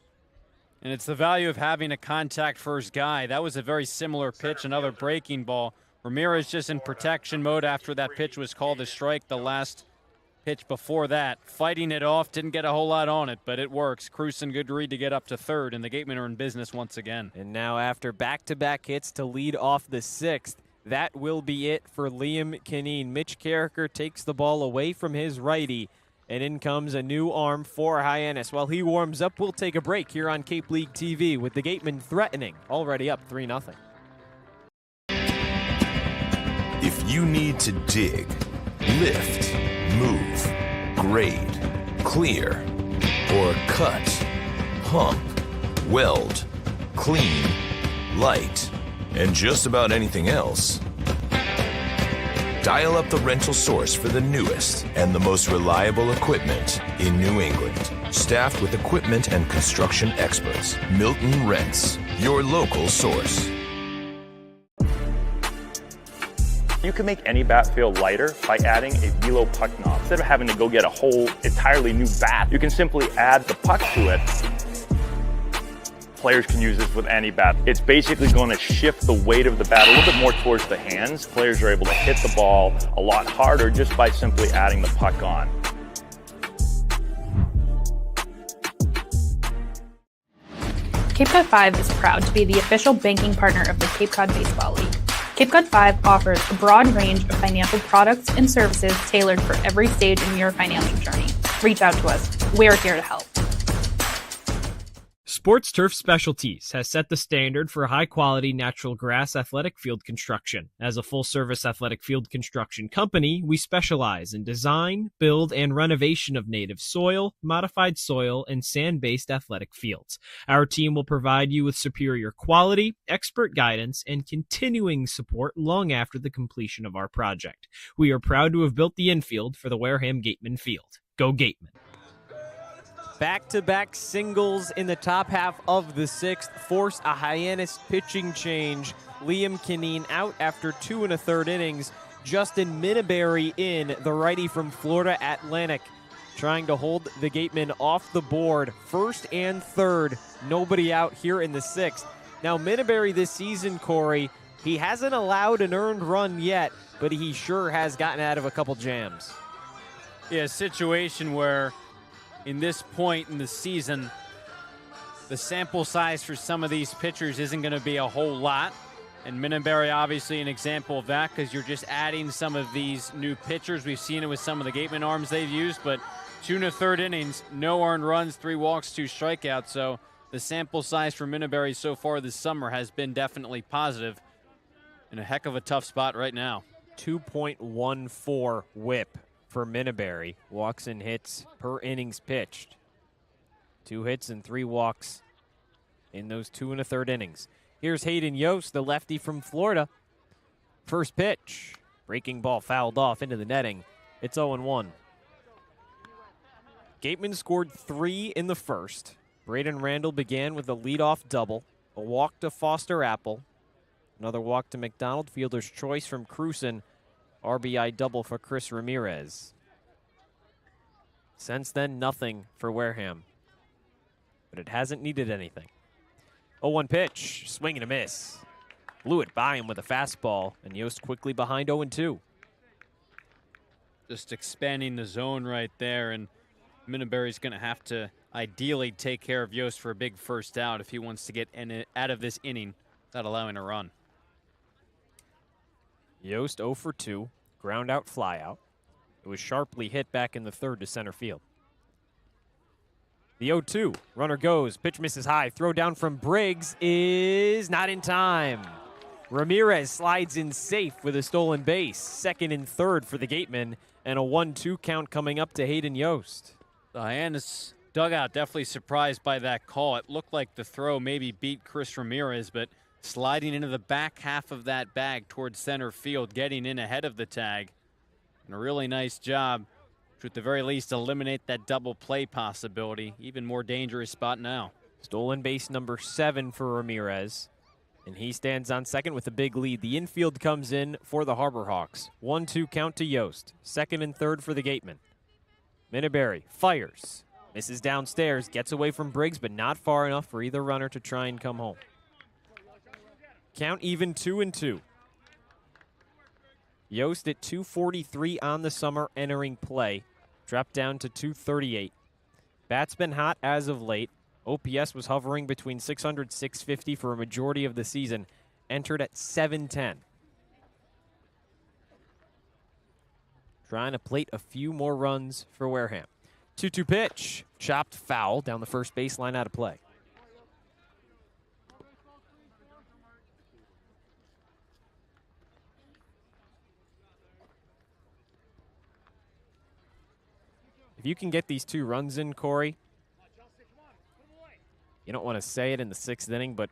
A: And it's the value of having a contact first guy. That was a very similar pitch, another breaking ball. Ramirez just in protection mode after that pitch was called a strike. The last pitch before that, fighting it off, didn't get a whole lot on it, but it works. Cruson, good read to get up to 3rd, and the Gatemen are in business once again.
K: And now after back-to-back hits to lead off the 6th, That will be it for Liam Kineen. Mitch Carricker takes the ball away from his righty, and in comes a new arm for Hyannis. While he warms up, we'll take a break here on Cape League TV with the Gatemen threatening, already up 3-0.
E: If you need to dig, lift, move, grade, clear, or cut, pump, weld, clean, light, and just about anything else, dial up the rental source for the newest and the most reliable equipment in New England. Staffed with equipment and construction experts. Milton Rents, your local source.
F: You can make any bat feel lighter by adding a velo puck knob. Instead of having to go get a whole entirely new bat, you can simply add the puck to it. Players can use this with any bat. It's basically going to shift the weight of the bat a little bit more towards the hands. Players are able to hit the ball a lot harder just by simply adding the puck on.
G: Cape Cod 5 is proud to be the official banking partner of the Cape Cod Baseball League. Cape Cod 5 offers a broad range of financial products and services tailored for every stage in your financial journey. Reach out to us. We're here to help.
B: Sports Turf Specialties has set the standard for high-quality natural grass athletic field construction. As a full-service athletic field construction company, we specialize in design, build, and renovation of native soil, modified soil, and sand-based athletic fields. Our team will provide you with superior quality, expert guidance, and continuing support long after the completion of our project. We are proud to have built the infield for the Wareham Gatemen field. Go Gatemen!
K: Back-to-back singles in the top half of the sixth force a Hyannis pitching change. Liam Kineen out after 2 1/3 innings. Justin Minneberry in, the righty from Florida Atlantic, trying to hold the Gatemen off the board. First and third, nobody out here in the sixth. Now Minneberry this season, Cory, he hasn't allowed an earned run yet, but he sure has gotten out of a couple jams.
A: Yeah, a situation where in this point in the season, the sample size for some of these pitchers isn't going to be a whole lot. And Minneberry obviously an example of that because you're just adding some of these new pitchers. We've seen it with some of the Gatemen arms they've used, but 2 1/3 innings, no earned runs, 3 walks, 2 strikeouts. So the sample size for Minneberry so far this summer has been definitely positive. In a heck of a tough spot right now.
K: 2.14 whip for Minneberry. Walks and hits per innings pitched. 2 hits and 3 walks in those 2 1/3 innings. Here's Hayden Yost, the lefty from Florida. First pitch. Breaking ball fouled off into the netting. It's 0-1. Gatemen scored 3 in the first. Braden Randall began with a leadoff double. A walk to Foster Apple. Another walk to McDonald. Fielder's choice from Cruson. RBI double for Chris Ramirez. Since then, nothing for Wareham. But it hasn't needed anything. 0-1 pitch. Swing and a miss. Blew it by him with a fastball. And Yost quickly behind 0-2.
A: Just expanding the zone right there. And Minneberry's going to have to ideally take care of Yost for a big first out if he wants to get out of this inning without allowing a run.
K: Yost 0 for 2, ground out, fly out. It was sharply hit back in the third to center field. The 0-2, runner goes, pitch misses high, throw down from Briggs is not in time. Ramirez slides in safe with a stolen base. Second and third for the Gatemen, and a 1-2 count coming up to Hayden Yost.
A: The Hyannis dugout definitely surprised by that call. It looked like the throw maybe beat Chris Ramirez, but sliding into the back half of that bag towards center field, getting in ahead of the tag. And a really nice job to, at the very least, eliminate that double play possibility. Even more dangerous spot now.
K: Stolen base number 7 for Ramirez. And he stands on second with a big lead. The infield comes in for the Harbor Hawks. 1-2 count to Yost. Second and third for the Gatemen. Minneberry fires. Misses downstairs, gets away from Briggs, but not far enough for either runner to try and come home. Count even 2-2. Yost at 243 on the summer entering play. Dropped down to 238. Bat's been hot as of late. OPS was hovering between 600 650 for a majority of the season. Entered at 710. trying to plate a few more runs for Wareham. 2-2 pitch. Chopped foul down the first baseline, out of play. If you can get these 2 runs in, Cory, you don't want to say it in the 6th inning, but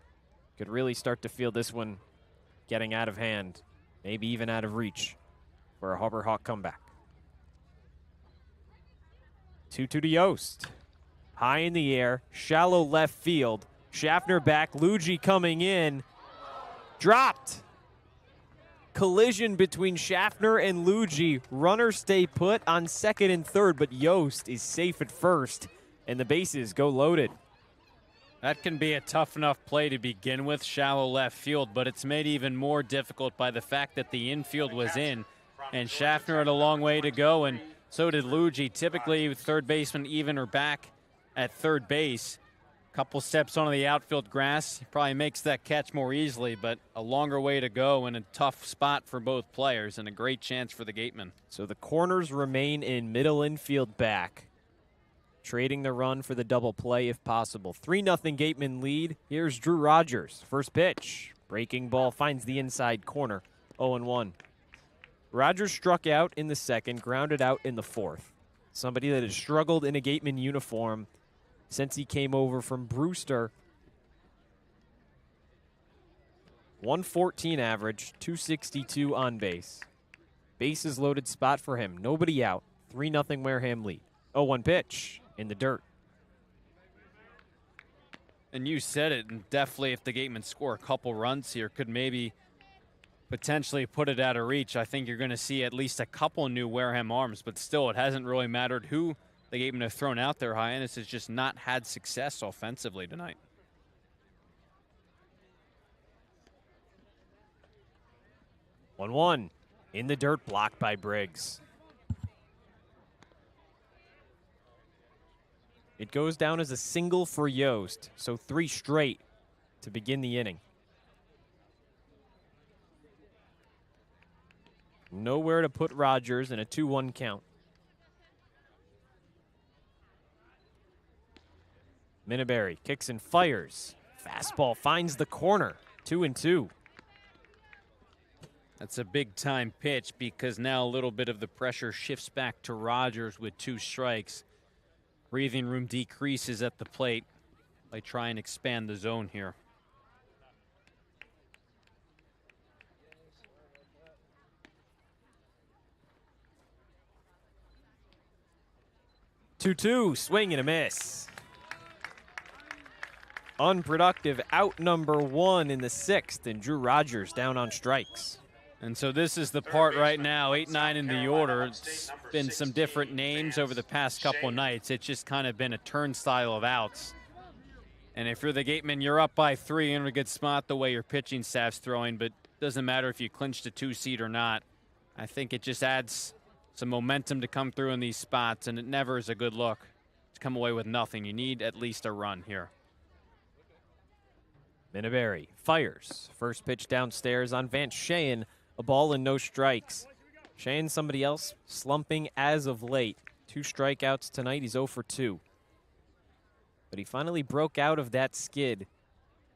K: could really start to feel this one getting out of hand, maybe even out of reach for a Harbor Hawk comeback. 2-2 to Yost. High in the air, shallow left field. Schaffner back, Luigi coming in. Dropped. Collision between Schaffner and Luigi. Runners stay put on second and third, but Yost is safe at first, and the bases go loaded.
A: That can be a tough enough play to begin with, shallow left field, but it's made even more difficult by the fact that the infield was in, and Schaffner had a long way to go, and so did Luigi. Typically, third baseman even or back at third base. Couple steps onto the outfield grass, probably makes that catch more easily, but a longer way to go and a tough spot for both players and a great chance for the Gatemen.
K: So the corners remain in middle infield back, trading the run for the double play if possible. 3-0 Gatemen lead. Here's Drew Rogers. First pitch. Breaking ball finds the inside corner. 0-1. Rogers struck out in the second, grounded out in the fourth. Somebody that has struggled in a Gatemen uniform since he came over from Brewster. 114 average, 262 on base. Bases loaded spot for him. Nobody out. 3-0 Wareham lead. 0-1 pitch in the dirt.
A: And you said it, and definitely if the Gatemen score a couple runs here, could maybe potentially put it out of reach. I think you're going to see at least a couple new Wareham arms, but still it hasn't really mattered who the Gatemen have thrown out there. Hyannis has just not had success offensively tonight.
K: One in the dirt, blocked by Briggs. It goes down as a single for Yost, so 3 straight to begin the inning. Nowhere to put Rogers in a 2-1 count. Minneberry kicks and fires. Fastball finds the corner. 2-2.
A: That's a big time pitch because now a little bit of the pressure shifts back to Rogers with 2 strikes. Breathing room decreases at the plate. They try and expand the zone here.
K: Two, swing and a miss. Unproductive out number 1 in the 6th, and Drew Rogers down on strikes.
A: And so this is the part right now, 8-9 in the order. It's been some different names over the past couple of nights. It's just kind of been a turnstile of outs. And if you're the Gatemen, you're up by 3 in a good spot the way your pitching staff's throwing, but it doesn't matter if you clinched a 2-seed or not. I think it just adds some momentum to come through in these spots, and it never is a good look to come away with nothing. You need at least a run here.
K: Minneberry fires. First pitch downstairs on Vance Shayen. A ball and no strikes. Shayen, somebody else slumping as of late. 2 strikeouts tonight. He's 0 for 2. But he finally broke out of that skid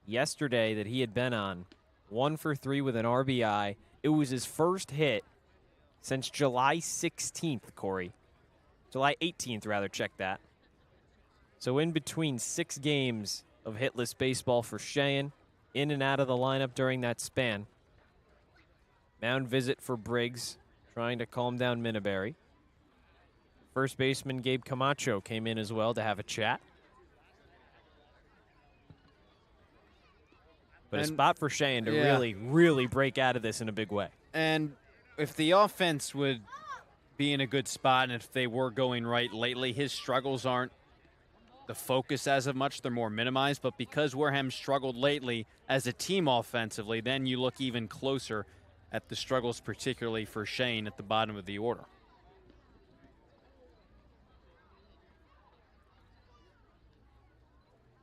K: yesterday that he had been on. 1 for 3 with an RBI. It was his first hit since July 16th, Cory. July 18th, rather, check that. So in between 6 games of hitless baseball for Shayen, in and out of the lineup during that span. Mound visit for Briggs, trying to calm down Minneberry. First baseman Gabe Camacho came in as well to have a chat. But a spot for Shayen to really break out of this in a big way.
A: And if the offense would be in a good spot, and if they were going right lately, his struggles aren't the focus as of much. They're more minimized. But because Wareham struggled lately as a team offensively, then you look even closer at the struggles, particularly for Shayen at the bottom of the order.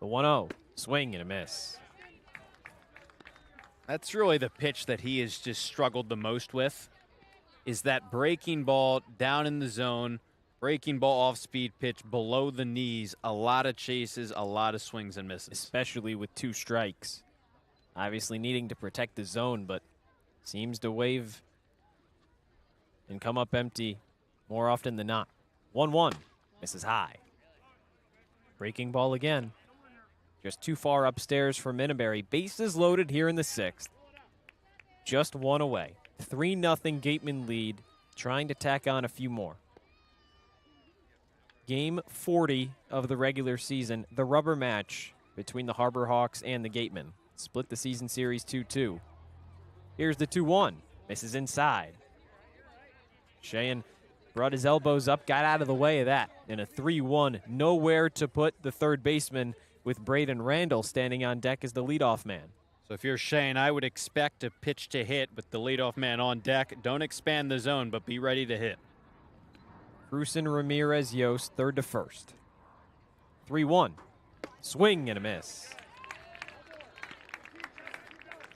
K: The 1-0, swing and a miss.
A: That's really the pitch that he has just struggled the most with. is that breaking ball down in the zone, breaking ball off speed pitch below the knees, a lot of chases, a lot of swings and misses.
K: Especially with 2 strikes. Obviously needing to protect the zone, but seems to wave and come up empty more often than not. 1-1, misses high. Breaking ball again. Just too far upstairs for Minneberry. Bases loaded here in the 6th. Just 1 away. 3-0 Gatemen lead, trying to tack on a few more. Game 40 of the regular season, the rubber match between the Harbor Hawks and the Gatemen. Split the season series 2-2. Here's the 2-1. Misses inside. Sheehan brought his elbows up, got out of the way of that. And a 3-1. Nowhere to put the third baseman with Braden Randall standing on deck as the leadoff man.
A: So if you're Shane, I would expect a pitch to hit with the leadoff man on deck. Don't expand the zone, but be ready to hit.
K: Cruzen, Ramirez, Yost, third to first. 3-1. Swing and a miss.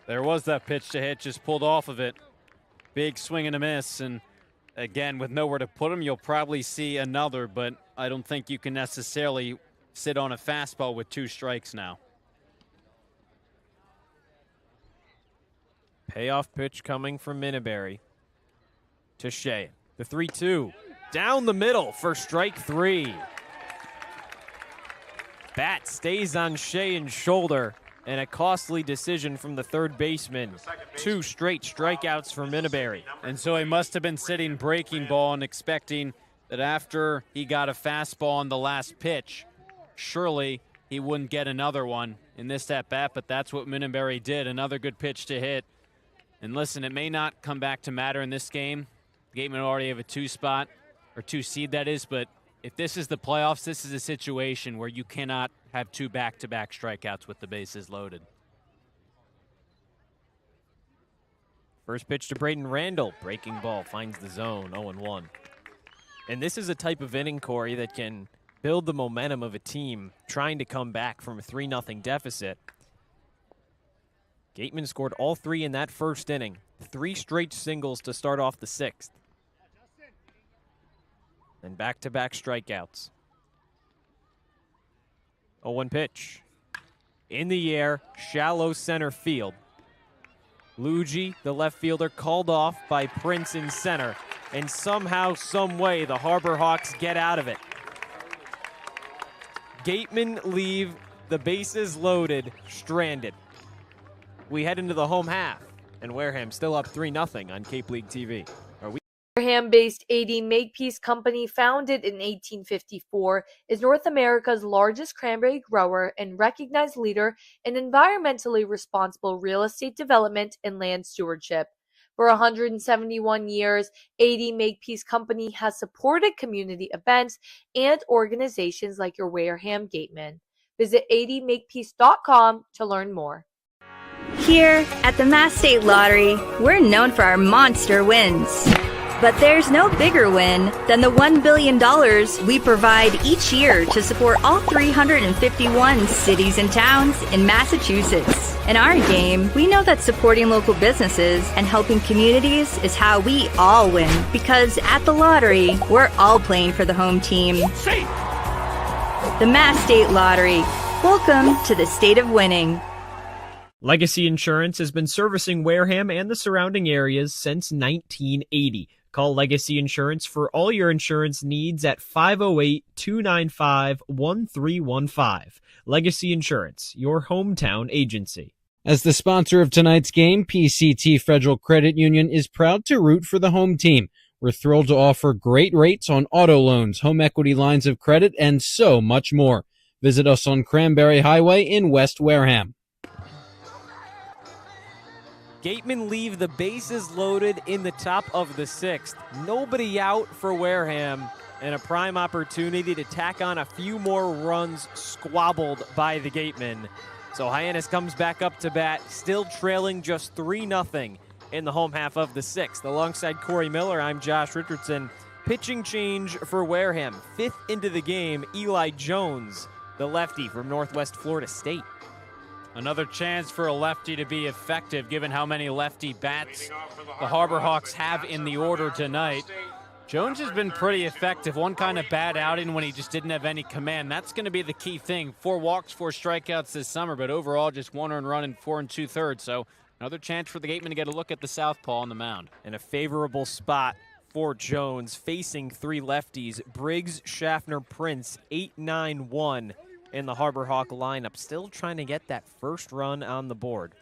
A: There was that pitch to hit, just pulled off of it. Big swing and a miss, and again, with nowhere to put him, you'll probably see another, but I don't think you can necessarily sit on a fastball with 2 strikes now.
K: Payoff pitch coming from Minneberry to Sheehan. The 3-2. Down the middle for strike 3. Bat stays on Sheehan's shoulder, and a costly decision from the third baseman. 2 straight strikeouts for Minneberry.
A: And so he must have been sitting breaking ball and expecting that after he got a fastball on the last pitch, surely he wouldn't get another one in this at-bat, but that's what Minneberry did. Another good pitch to hit. And listen, it may not come back to matter in this game. Gatemen already have a 2 spot, or 2 seed that is, but if this is the playoffs, this is a situation where you cannot have 2 back-to-back strikeouts with the bases loaded.
K: First pitch to Braden Randall. Breaking ball finds the zone, 0-1. And this is a type of inning, Cory, that can build the momentum of a team trying to come back from a 3-0 deficit. Gatemen scored all 3 in that first inning. 3 straight singles to start off the 6th. And back-to-back strikeouts. 0-1 pitch. In the air, shallow center field. Luigi, the left fielder, called off by Prince in center. And somehow, some way, the Harbor Hawks get out of it. Gatemen leave the bases loaded, stranded. We head into the home half, and Wareham still up 3-0 on Cape League TV.
H: Wareham-based AD Makepeace Company, founded in 1854, is North America's largest cranberry grower and recognized leader in environmentally responsible real estate development and land stewardship. For 171 years, AD Makepeace Company has supported community events and organizations like your Wareham Gatemen. Visit admakepeace.com to learn more.
L: Here at the Mass State Lottery, we're known for our monster wins. But there's no bigger win than the $1 billion we provide each year to support all 351 cities and towns in Massachusetts. In our game, we know that supporting local businesses and helping communities is how we all win. Because at the lottery, we're all playing for the home team. The Mass State Lottery. Welcome to the state of winning.
B: Legacy Insurance has been servicing Wareham and the surrounding areas since 1980. Call Legacy Insurance for all your insurance needs at 508-295-1315. Legacy Insurance, your hometown agency.
J: As the sponsor of tonight's game, PCT Federal Credit Union is proud to root for the home team. We're thrilled to offer great rates on auto loans, home equity lines of credit, and so much more. Visit us on Cranberry Highway in West Wareham.
K: Gatemen leave the bases loaded in the top of the 6th. Nobody out for Wareham, and a prime opportunity to tack on a few more runs squabbled by the Gatemen. So Hyannis comes back up to bat, still trailing just 3-0 in the home half of the 6th. Alongside Cory Miller, I'm Josh Richardson. Pitching change for Wareham. 5th into the game, Eli Jones, the lefty from Northwest Florida State.
A: Another chance for a lefty to be effective, given how many lefty bats the Harbor Hawks have in the order tonight. Jones has been pretty effective. One kind of bad outing when he just didn't have any command. That's going to be the key thing. 4 walks, 4 strikeouts this summer, but overall just 1 earned run in 4 2/3. So another chance for the Gatemen to get a look at the southpaw on the mound.
K: And a favorable spot for Jones, facing 3 lefties. Briggs, Schaffner, Prince, 8-9-1 in the Harbor Hawk lineup. Still trying to get that first run on the board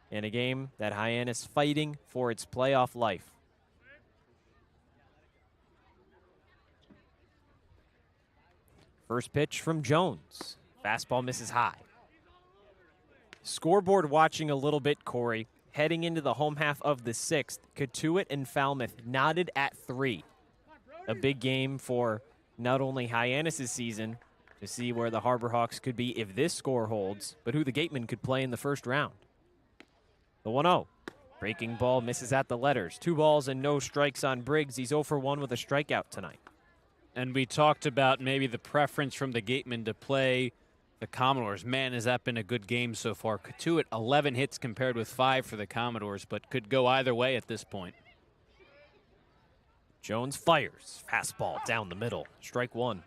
K: in a game that Hyannis fighting for its playoff life. First pitch from Jones. Fastball misses high. Scoreboard watching a little bit, Cory. Heading into the home half of the 6th, Cotuit and Falmouth knotted at 3. A big game for not only Hyannis' season to see where the Harbor Hawks could be if this score holds, but who the Gatemen could play in the first round. The 1-0. Breaking ball misses at the letters. 2 balls and no strikes on Briggs. He's 0 for 1 with a strikeout tonight.
A: And we talked about maybe the preference from the Gatemen to play the Commodores. Man, has that been a good game so far. Cotuit, 11 hits compared with 5 for the Commodores, but could go either way at this point.
K: Jones fires. Fastball down the middle. Strike 1.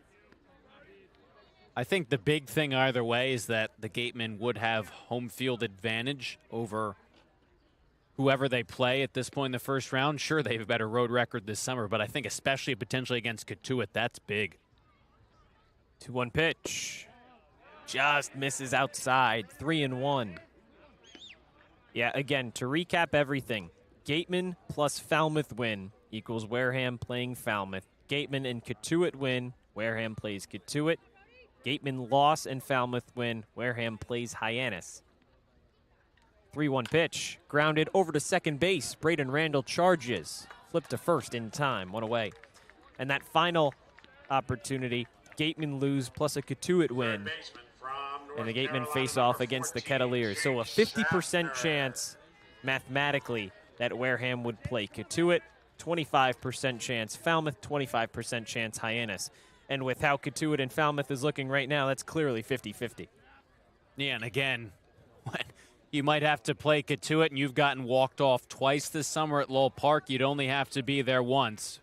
A: I think the big thing either way is that the Gatemen would have home field advantage over whoever they play at this point in the first round. Sure, they have a better road record this summer, but I think especially potentially against Cotuit, that's big.
K: 2-1 pitch. Just misses outside. 3-1. Yeah, again, to recap everything, Gatemen plus Falmouth win equals Wareham playing Falmouth. Gatemen and Cotuit win. Wareham plays Cotuit. Gatemen loss and Falmouth win. Wareham plays Hyannis. 3-1 pitch. Grounded over to second base. Braden Randall charges. Flipped to first in time. 1 away. And that final opportunity, Gatemen lose plus a Cotuit win. And the Gatemen face off against the Kettleers. So a 50% chance, mathematically, that Wareham would play Cotuit. 25% chance Falmouth, 25% chance Hyannis. And with how Cotuit and Falmouth is looking right now, that's clearly 50-50.
A: Yeah, and again, you might have to play Cotuit, and you've gotten walked off twice this summer at Lowell Park. You'd only have to be there once,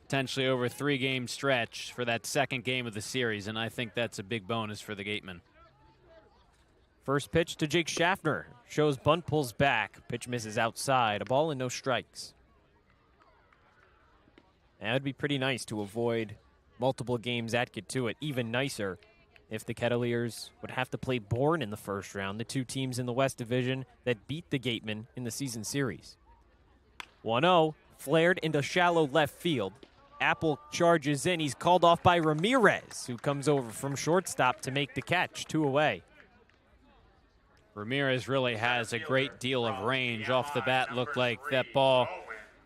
A: potentially over a 3-game stretch for that second game of the series, and I think that's a big bonus for the Gatemen.
K: First pitch to Jake Schaffner. Shows bunt pulls back. Pitch misses outside. A ball and no strikes. That would be pretty nice to avoid multiple games at Cotuit. Even nicer if the Kettleers would have to play Bourne in the first round, the 2 teams in the West Division that beat the Gatemen in the season series. 1-0, flared into shallow left field. Apple charges in. He's called off by Ramirez, who comes over from shortstop to make the catch. 2 away.
A: Ramirez really has a great deal of range. Off the bat, looked like that ball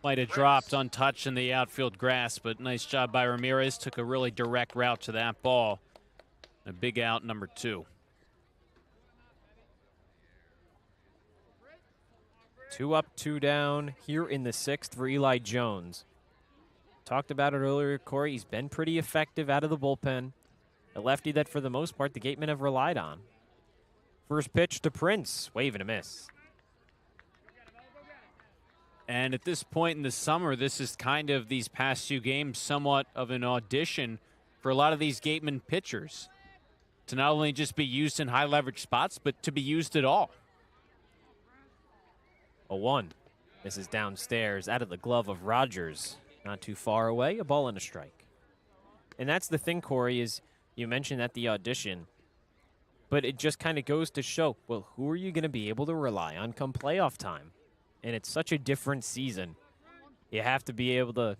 A: might have dropped untouched in the outfield grass, but nice job by Ramirez. Took a really direct route to that ball. A big out, number 2.
K: 2 up, 2 down here in the 6th for Eli Jones. Talked about it earlier, Cory. He's been pretty effective out of the bullpen. A lefty that, for the most part, the Gatemen have relied on. First pitch to Prince. Wave and a miss.
A: And at this point in the summer, this is kind of, these past 2 games, somewhat of an audition for a lot of these Gatemen pitchers to not only just be used in high leverage spots, but to be used at all.
K: 0-1. This is downstairs out of the glove of Rogers. Not too far away, a ball and a strike. And that's the thing, Cory, is you mentioned at the audition, but it just kind of goes to show, well, who are you going to be able to rely on come playoff time? And it's such a different season. You have to be able to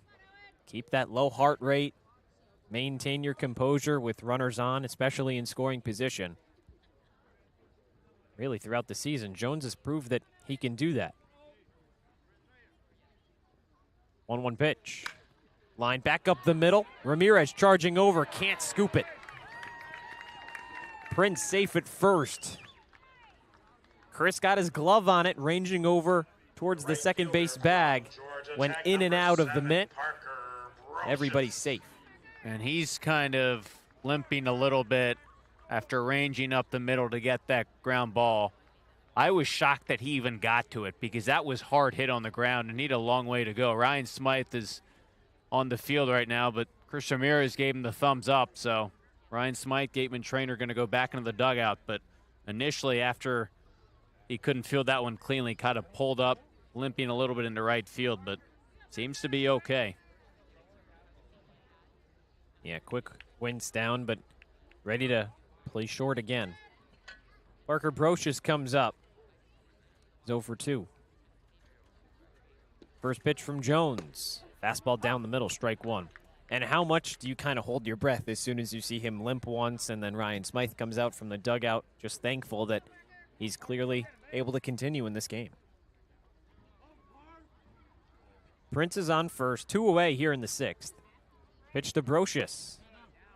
K: keep that low heart rate, maintain your composure with runners on, especially in scoring position. Really, throughout the season, Jones has proved that he can do that. 1-1 pitch. Line back up the middle. Ramirez charging over, can't scoop it. Prince safe at first. Chris got his glove on it, ranging over towards the second base bag. Went in and out of the mitt. Everybody's safe.
A: And he's kind of limping a little bit after ranging up the middle to get that ground ball. I was shocked that he even got to it because that was hard hit on the ground and he had a long way to go. Ryan Smythe is on the field right now, but Chris Ramirez gave him the thumbs up. So Ryan Smythe, Gateman trainer, going to go back into the dugout. But initially, after he couldn't field that one cleanly, kind of pulled up, limping a little bit into right field, but seems to be okay.
K: Yeah, quick winds down, but ready to play short again. Parker Brocious comes up. He's 0 for 2. First pitch from Jones. Fastball down the middle, strike one. And how much do you kind of hold your breath as soon as you see him limp once and then Ryan Smythe comes out from the dugout, just thankful that he's clearly able to continue in this game. Prince is on first, 2 away here in the 6th. Pitch to Brocious.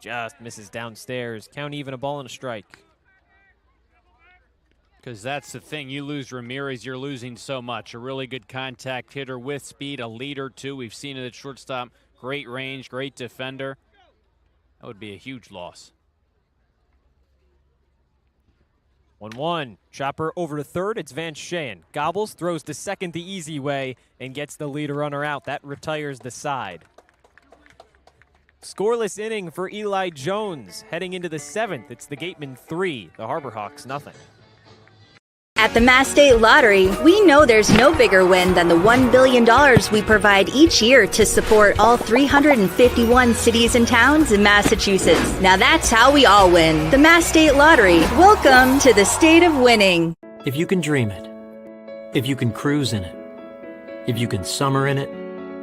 K: Just misses downstairs. Count even, a ball and a strike.
A: Because that's the thing. You lose Ramirez, you're losing so much. A really good contact hitter with speed, a leader too. We've seen it at shortstop. Great range, great defender. That would be a huge loss.
K: 1-1. Chopper over to third. It's Van Sheen. Gobbles, throws to second the easy way, and gets the leader runner out. That retires the side. Scoreless inning for Eli Jones. Heading into the 7th, it's the Gatemen 3, the Harbor Hawks nothing.
L: At the Mass State Lottery, we know there's no bigger win than the $1 billion we provide each year to support all 351 cities and towns in Massachusetts. Now that's how we all win. The Mass State Lottery. Welcome to the state of winning.
M: If you can dream it, if you can cruise in it, if you can summer in it,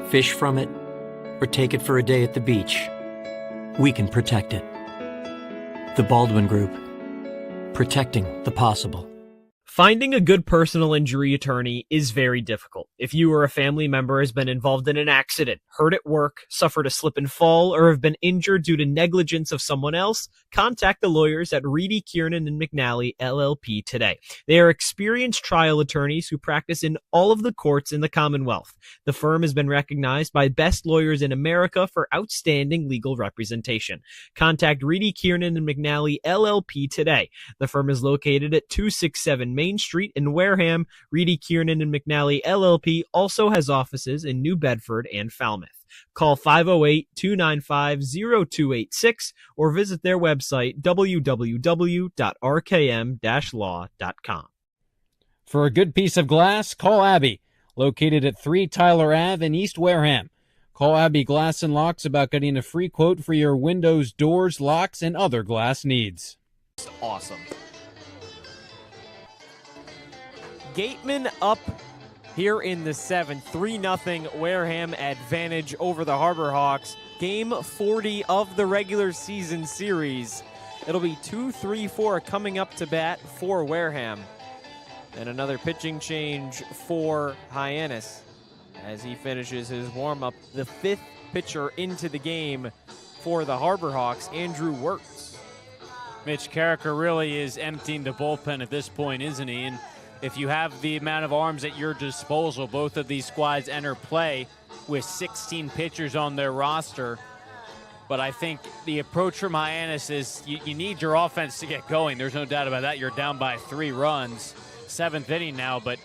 M: fish from it, or take it for a day at the beach, we can protect it. The Baldwin Group. Protecting the possible.
B: Finding a good personal injury attorney is very difficult. If you or a family member has been involved in an accident, hurt at work, suffered a slip and fall, or have been injured due to negligence of someone else, contact the lawyers at Reedy, Kiernan, and McNally, LLP today. They are experienced trial attorneys who practice in all of the courts in the Commonwealth. The firm has been recognized by Best Lawyers in America for outstanding legal representation. Contact Reedy, Kiernan, and McNally, LLP today. The firm is located at 267 Main Street in Wareham. Reedy, Kiernan, and McNally LLP also has offices in New Bedford and Falmouth. Call 508-295-0286 or visit their website www.rkm-law.com.
J: For a good piece of glass, call Abby, located at 3 Tyler Ave in East Wareham. Call Abby Glass and Locks about getting a free quote for your windows, doors, locks, and other glass needs.
K: Awesome. Gatemen up here in the 7th, 3-0 Wareham advantage over the Harbor Hawks. Game 40 of the regular season series. It'll be 2-3-4 coming up to bat for Wareham. And another pitching change for Hyannis as he finishes his warm-up. The 5th pitcher into the game for the Harbor Hawks, Andrew Wirtz.
A: Mitch Carricker really is emptying the bullpen at this point, isn't he? And if you have the amount of arms at your disposal, both of these squads enter play with 16 pitchers on their roster. But I think the approach from Hyannis is you need your offense to get going. There's no doubt about that. You're down by 3 runs, 7th inning now. But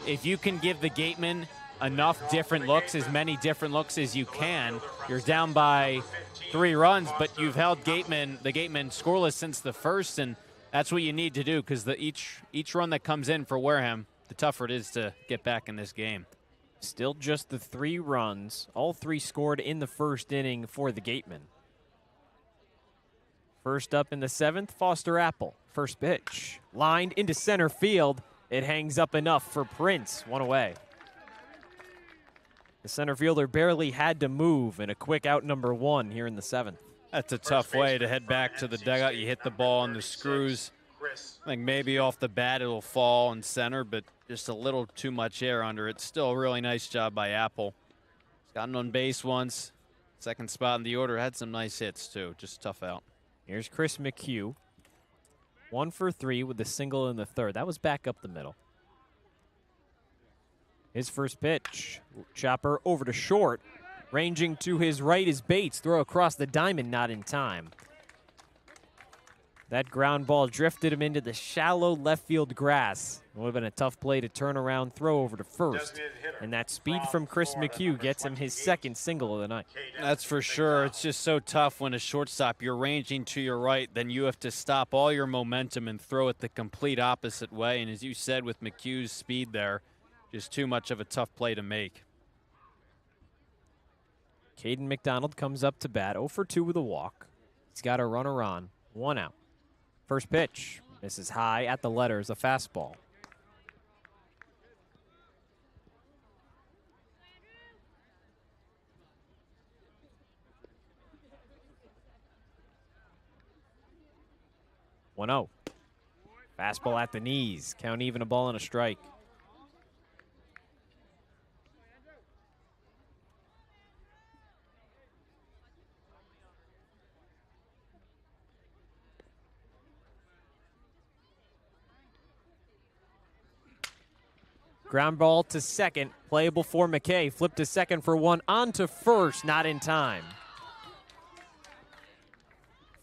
A: if you can give the Gatemen enough different looks, as many different looks as you can, you're down by 3 runs, but you've held the Gatemen scoreless since the 1st, and that's what you need to do, because each run that comes in for Wareham, the tougher it is to get back in this game.
K: Still just the 3 runs. All 3 scored in the 1st inning for the Gatemen. First up in the 7th, Foster Apple. First pitch. Lined into center field. It hangs up enough for Prince. 1 away. The center fielder barely had to move in a quick out number 1 here in the 7th.
A: That's a tough way to head back to the dugout. You hit the ball on the screws. I think maybe off the bat it'll fall in center, but just a little too much air under it. Still a really nice job by Apple. He's gotten on base once. 2nd spot in the order. Had some nice hits, too. Just tough out.
K: Here's Chris McHugh. 1 for 3 with the single in the 3rd. That was back up the middle. His first pitch. Chopper over to short. Ranging to his right is Bates. Throw across the diamond, not in time. That ground ball drifted him into the shallow left field grass. It would have been a tough play to turn around, throw over to first. And that speed from Chris McHugh gets him his second single of the night.
A: That's for sure. It's just so tough when a shortstop, you're ranging to your right, then you have to stop all your momentum and throw it the complete opposite way. And as you said, with McHugh's speed there, just too much of a tough play to make.
K: Caden McDonald comes up to bat, 0 for 2 with a walk. He's got a runner on, 1 out. First pitch, misses high at the letters, a fastball. One 0. Fastball at the knees. Count even, a ball and a strike. Ground ball to second, playable for McKay. Flip to second for 1, on to first, not in time.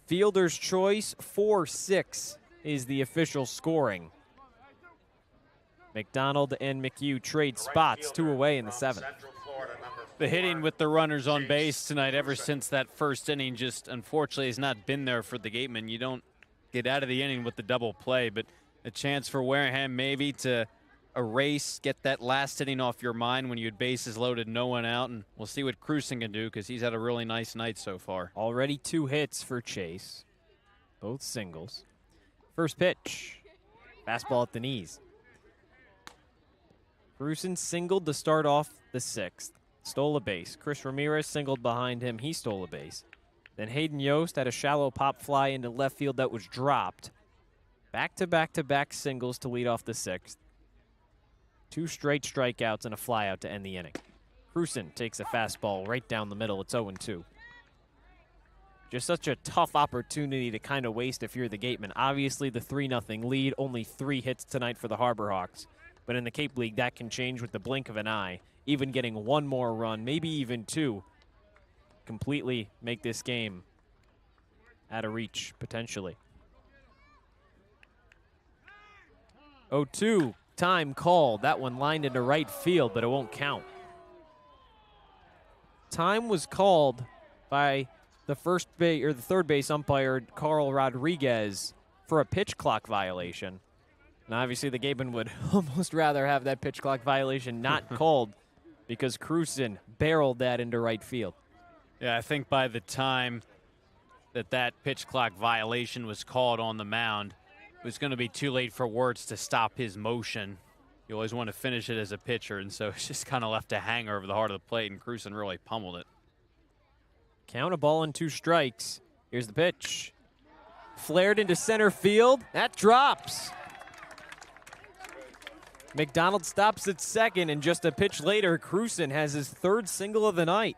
K: Fielder's choice, 4-6 is the official scoring. McDonald and McHugh trade spots, 2 away in the 7th.
A: The hitting with the runners on base tonight ever since that first inning just unfortunately has not been there for the Gatemen. You don't get out of the inning with the double play, but a chance for Wareham maybe to erase, get that last inning off your mind when you had bases loaded, no one out, and we'll see what Cruson can do because he's had a really nice night so far.
K: Already 2 hits for Chase, both singles. First pitch, fastball at the knees. Cruson singled to start off the 6th, stole a base. Chris Ramirez singled behind him, he stole a base. Then Hayden Yost had a shallow pop fly into left field that was dropped. Back-to-back-to-back singles to lead off the 6th. 2 straight strikeouts and a flyout to end the inning. Cruson takes a fastball right down the middle. It's 0-2. Just such a tough opportunity to kind of waste if you're the Gatemen. Obviously, the 3-0 lead, only 3 hits tonight for the Harbor Hawks. But in the Cape League, that can change with the blink of an eye. Even getting 1 more run, maybe even 2, completely make this game out of reach, potentially. 0-2. Time called. That one lined into right field, but it won't count. Time was called by the third base umpire, Carl Rodriguez, for a pitch clock violation. And obviously the Gatemen would almost rather have that pitch clock violation not called because Cruson barreled that into right field.
A: Yeah, I think by the time that pitch clock violation was called on the mound, it was going to be too late for Wirtz to stop his motion. You always want to finish it as a pitcher, and so it's just kind of left a hanger over the heart of the plate, and Cruson really pummeled it.
K: Count, a ball and 2 strikes. Here's the pitch. Flared into center field. That drops. McDonald stops at second, and just a pitch later, Cruson has his 3rd single of the night.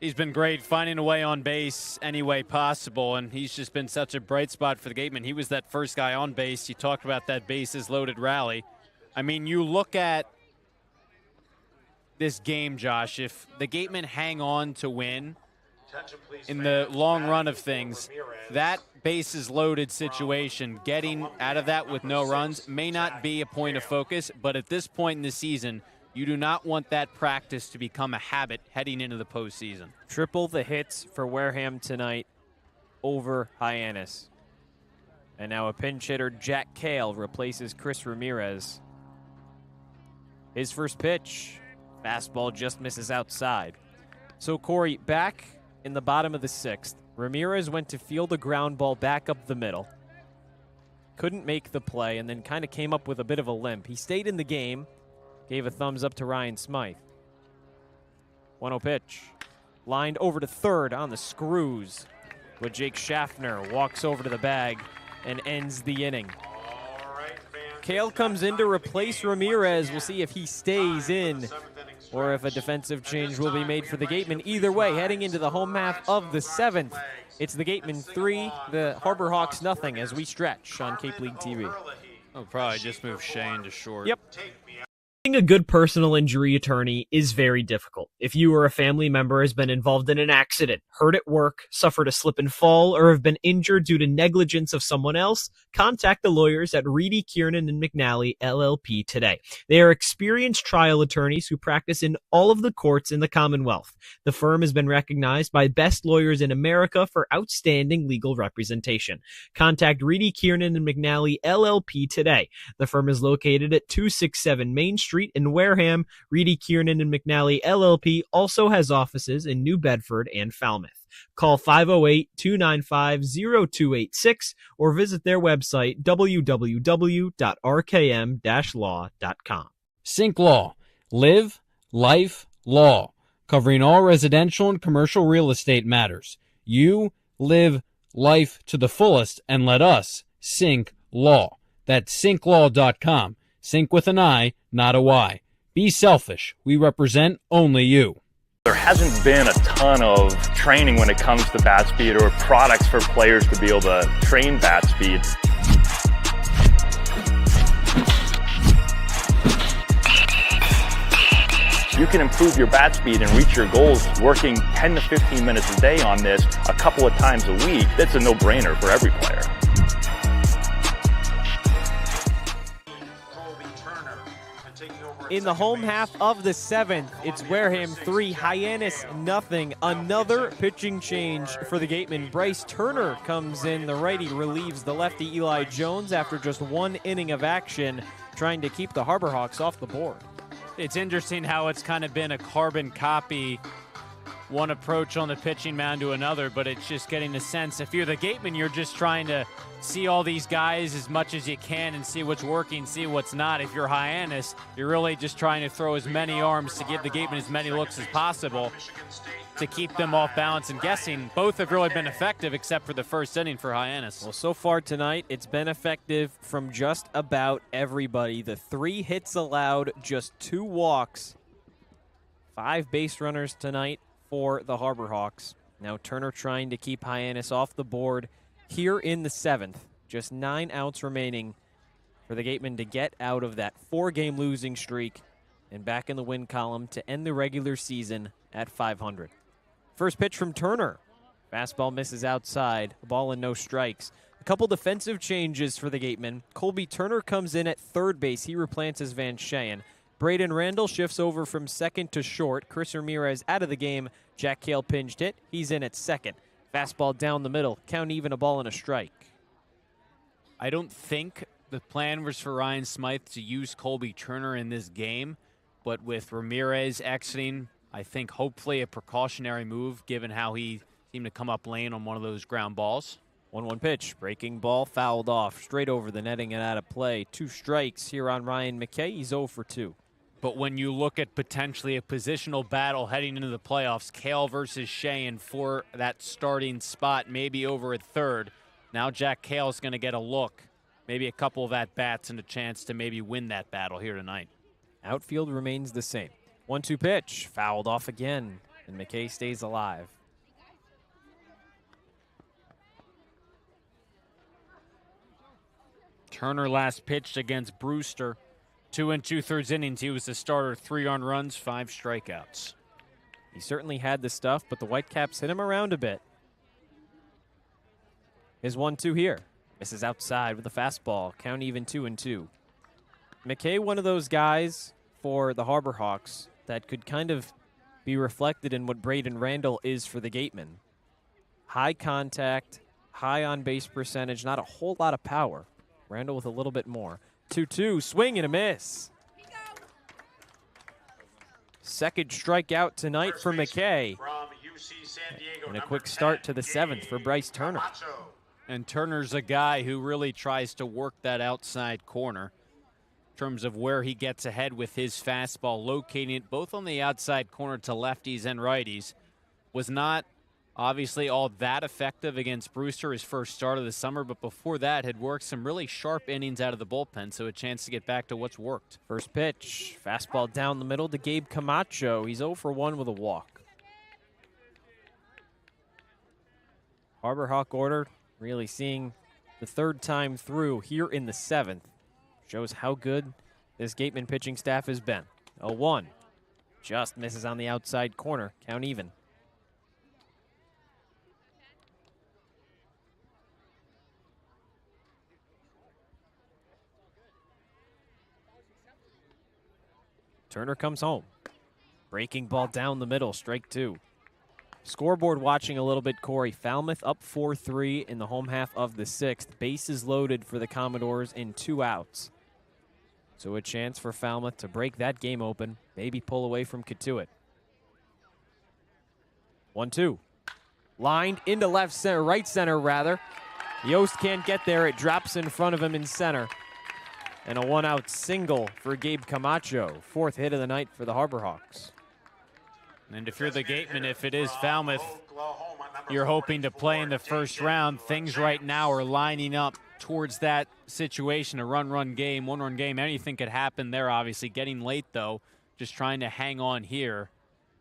A: He's been great finding a way on base any way possible, and he's just been such a bright spot for the Gatemen. He was that first guy on base. You talked about that bases loaded rally. I mean, you look at this game, Josh, if the Gatemen hang on to win in the long run of things, that bases loaded situation, getting out of that with no runs, may not be a point of focus, but at this point in the season, you do not want that practice to become a habit heading into the postseason.
K: Triple the hits for Wareham tonight over Hyannis. And now a pinch hitter, Jack Cale, replaces Chris Ramirez. His first pitch, fastball just misses outside. So, Cory, back in the bottom of the 6th, Ramirez went to field a ground ball back up the middle. Couldn't make the play and then kind of came up with a bit of a limp. He stayed in the game. Gave a thumbs up to Ryan Smythe. 1-0 pitch. Lined over to third on the screws. But Jake Schaffner walks over to the bag and ends the inning. Cale comes in to replace Ramirez. We'll see if he stays in or if a defensive change will be made for the Gatemen. Either way, heading into the home half of the 7th, it's the Gatemen 3, the Harbor Hawks nothing as we stretch on Cape League TV.
A: Oh, probably just move Shane to short.
K: Yep.
B: Being a good personal injury attorney is very difficult. If you or a family member has been involved in an accident, hurt at work, suffered a slip and fall, or have been injured due to negligence of someone else, contact the lawyers at Reedy, Kiernan & McNally, LLP today. They are experienced trial attorneys who practice in all of the courts in the Commonwealth. The firm has been recognized by Best Lawyers in America for outstanding legal representation. Contact Reedy, Kiernan & McNally, LLP today. The firm is located at 267 Main Street in Wareham. Reedy, Kiernan & McNally, LLP also has offices in New Bedford and Falmouth. Call 508-295-0286 or visit their website, www.rkm-law.com.
J: Sync Law. Live, life, law. Covering all residential and commercial real estate matters. You live life to the fullest and let us sync law. That's synclaw.com. Sync with an I, not a Y. Be selfish. We represent only you.
F: There hasn't been a ton of training when it comes to bat speed or products for players to be able to train bat speed. You can improve your bat speed and reach your goals working 10 to 15 minutes a day on this a couple of times a week. That's a no-brainer for every player.
K: In the home half of the 7th, it's Wareham 3, Hyannis nothing. Another pitching change for the Gatemen. Bryce Turner comes in. The righty relieves the lefty Eli Jones after just one inning of action, trying to keep the Harbor Hawks off the board.
A: It's interesting how it's kind of been a carbon copy, one approach on the pitching mound to another, but it's just getting the sense. If you're the Gatemen, you're just trying to see all these guys as much as you can and see what's working, see what's not. If you're Hyannis, you're really just trying to throw as many arms to give the Gatemen as many looks as possible to keep them off balance and guessing. Both have really been effective except for the first inning for Hyannis.
K: Well, so far tonight, it's been effective from just about everybody. The 3 hits allowed, just 2 walks, 5 base runners tonight for the Harbor Hawks. Now Turner trying to keep Hyannis off the board here in the 7th. Just 9 outs remaining for the Gatemen to get out of that 4-game losing streak and back in the win column to end the regular season at 500. First pitch from Turner. Fastball misses outside. A ball and no strikes. A couple defensive changes for the Gatemen. Colby Turner comes in at third base. He replances Van Shayen. Braden Randall shifts over from second to short. Chris Ramirez out of the game. Jack Cale pinged hit. He's in at second. Fastball down the middle. Count even, a ball and a strike.
A: I don't think the plan was for Ryan Smythe to use Colby Turner in this game, but with Ramirez exiting, I think hopefully a precautionary move given how he seemed to come up lane on one of those ground balls.
K: 1-1 pitch. Breaking ball fouled off straight over the netting and out of play. 2 strikes here on Ryan McKay. He's 0 for 2.
A: But when you look at potentially a positional battle heading into the playoffs, Cale versus Shayen for that starting spot, maybe over at third. Now Jack Cale's going to get a look, maybe a couple of at-bats and a chance to maybe win that battle here tonight.
K: Outfield remains the same. 1-2 pitch. Fouled off again, and McKay stays alive.
A: Turner last pitched against Brewster. 2 2/3 innings. He was the starter. 3 earned runs, 5 strikeouts.
K: He certainly had the stuff, but the Whitecaps hit him around a bit. His 1-2 here. Misses outside with a fastball. Count even 2-2. McKay, one of those guys for the Harbor Hawks that could kind of be reflected in what Braden Randall is for the Gatemen. High contact, high on base percentage, not a whole lot of power. Randall with a little bit more. 2-2, swing and a miss. Second strikeout tonight for McKay. And a quick start to the 7th for Bryce Turner.
A: And Turner's a guy who really tries to work that outside corner in terms of where he gets ahead with his fastball, locating it both on the outside corner to lefties and righties. Was not obviously all that effective against Brewster, his first start of the summer, but before that had worked some really sharp innings out of the bullpen, so a chance to get back to what's worked.
K: First pitch, fastball down the middle to Gabe Camacho. He's 0 for 1 with a walk. Harbor Hawk order really seeing the third time through here in the 7th. Shows how good this Gatemen pitching staff has been. 0-1. Just misses on the outside corner. Count even. Turner comes home. Breaking ball down the middle, strike 2. Scoreboard watching a little bit, Cory. Falmouth up 4-3 in the home half of the 6th. Bases loaded for the Commodores in 2 outs. So a chance for Falmouth to break that game open, maybe pull away from Katuitt. 1-2. Lined into left center, right center rather. Yost can't get there. It drops in front of him in center. And a 1-out single for Gabe Camacho. 4th hit of the night for the Harbor Hawks.
A: And if you're the Gatemen, if it is Falmouth, you're hoping to play in the first round. Things right now are lining up towards that situation, a run game, 1-run game. Anything could happen there, obviously. Getting late, though, just trying to hang on here.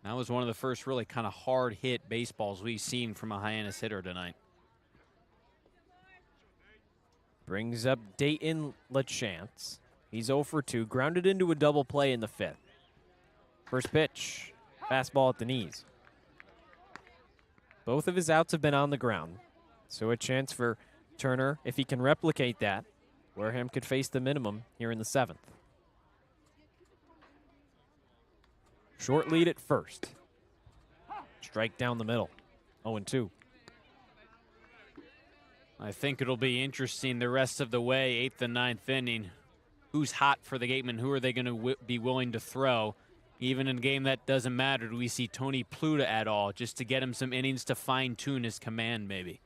A: That was one of the first really kind of hard-hit baseballs we've seen from a Hyannis hitter tonight.
K: Brings up Dayton LaChance. He's 0 for 2, grounded into a double play in the 5th. First pitch. Fastball at the knees. Both of his outs have been on the ground. So a chance for Turner, if he can replicate that, Wareham could face the minimum here in the 7th. Short lead at first. Strike down the middle. 0-2.
A: I think it'll be interesting the rest of the way, 8th and 9th inning. Who's hot for the Gatemen? Who are they going to be willing to throw? Even in a game that doesn't matter, do we see Tony Pluta at all, just to get him some innings to fine-tune his command, maybe?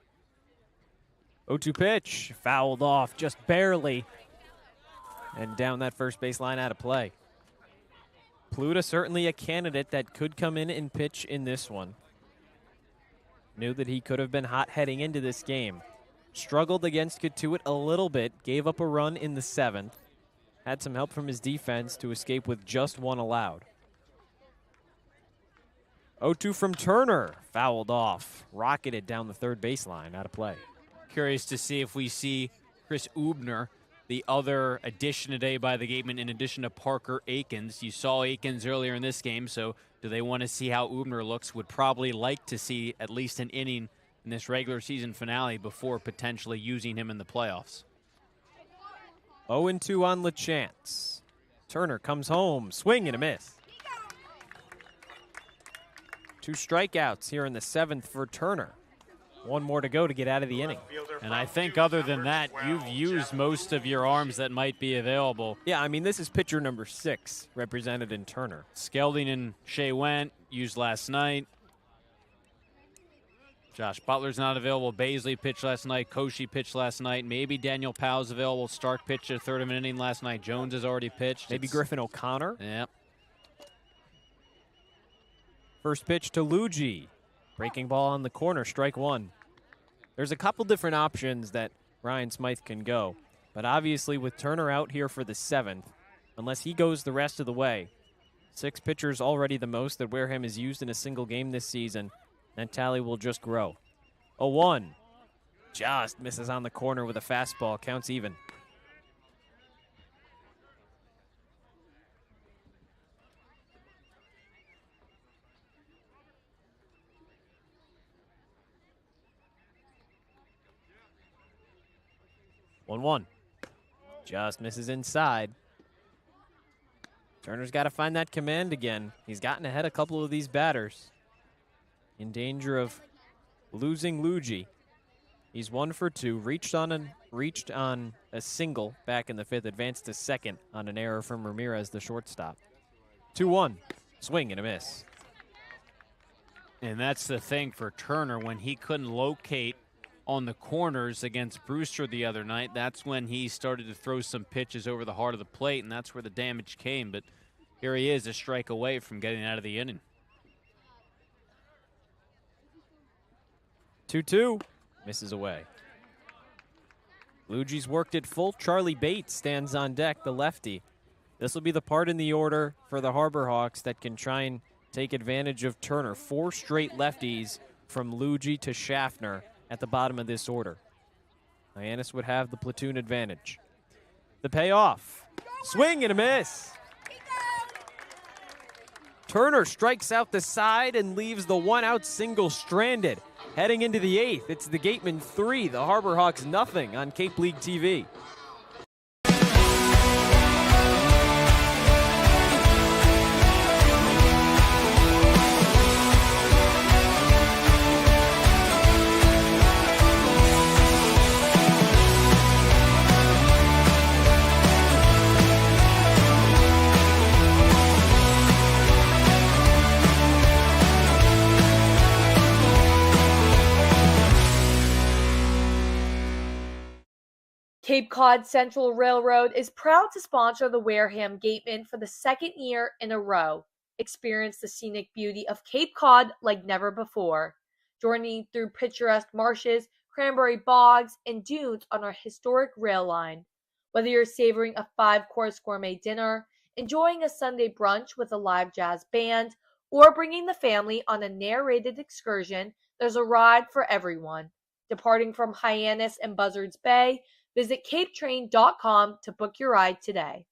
K: 0-2 pitch, fouled off just barely. And down that first base line out of play. Pluta certainly a candidate that could come in and pitch in this one. Knew that he could have been hot heading into this game. Struggled against Katuitt a little bit, gave up a run in the 7th. Had some help from his defense to escape with just 1 allowed. 0-2 from Turner, fouled off. Rocketed down the third baseline, out of play.
A: Curious to see if we see Chris Ubner, the other addition today by the Gatemen, in addition to Parker Akins. You saw Akins earlier in this game, so do they want to see how Ubner looks? Would probably like to see at least an inning in this regular season finale before potentially using him in the playoffs.
K: 0-2 on LaChance. Turner comes home, swing and a miss. 2 strikeouts here in the 7th for Turner. 1 more to go to get out of the inning.
A: And I think other than that, you've used most of your arms that might be available.
K: Yeah, I mean, this is pitcher number 6 represented in Turner.
A: Skelding and Shea Went used last night. Josh Butler's not available. Baisley pitched last night. Koshi pitched last night. Maybe Daniel Powell's available. Stark pitched a third of an inning last night. Jones has already pitched.
K: Maybe Griffin O'Connor.
A: Yep.
K: First pitch to Luigi. Breaking ball on the corner, strike 1. There's a couple different options that Ryan Smythe can go. But obviously with Turner out here for the 7th, unless he goes the rest of the way, 6 pitchers already the most that Wareham has used in a single game this season. That tally will just grow. 0-1. Just misses on the corner with a fastball. Counts even. One. Just misses inside. Turner's got to find that command again. He's gotten ahead a couple of these batters. In danger of losing Luigi. He's 1 for 2. Reached on a single back in the 5th. Advanced to second on an error from Ramirez, the shortstop. 2-1. Swing and a miss.
A: And that's the thing for Turner. When he couldn't locate on the corners against Brewster the other night, that's when he started to throw some pitches over the heart of the plate, and that's where the damage came. But here he is, a strike away from getting out of the inning.
K: 2-2. Misses away. Luigi's worked it full. Charlie Bates stands on deck, the lefty. This will be the part in the order for the Harbor Hawks that can try and take advantage of Turner. 4 straight lefties from Luigi to Schaffner at the bottom of this order. Hyannis would have the platoon advantage. The payoff. Swing and a miss. Turner strikes out the side and leaves the one-out single stranded. Heading into the 8th, it's the Gatemen 3, the Harbor Hawks nothing on Cape League TV.
H: Cape Cod Central Railroad is proud to sponsor the Wareham Gatemen for the second year in a row. Experience the scenic beauty of Cape Cod like never before. Journey through picturesque marshes, cranberry bogs, and dunes on our historic rail line. Whether you're savoring a 5-course gourmet dinner, enjoying a Sunday brunch with a live jazz band, or bringing the family on a narrated excursion, there's a ride for everyone. Departing from Hyannis and Buzzards Bay, visit capetrain.com to book your ride today.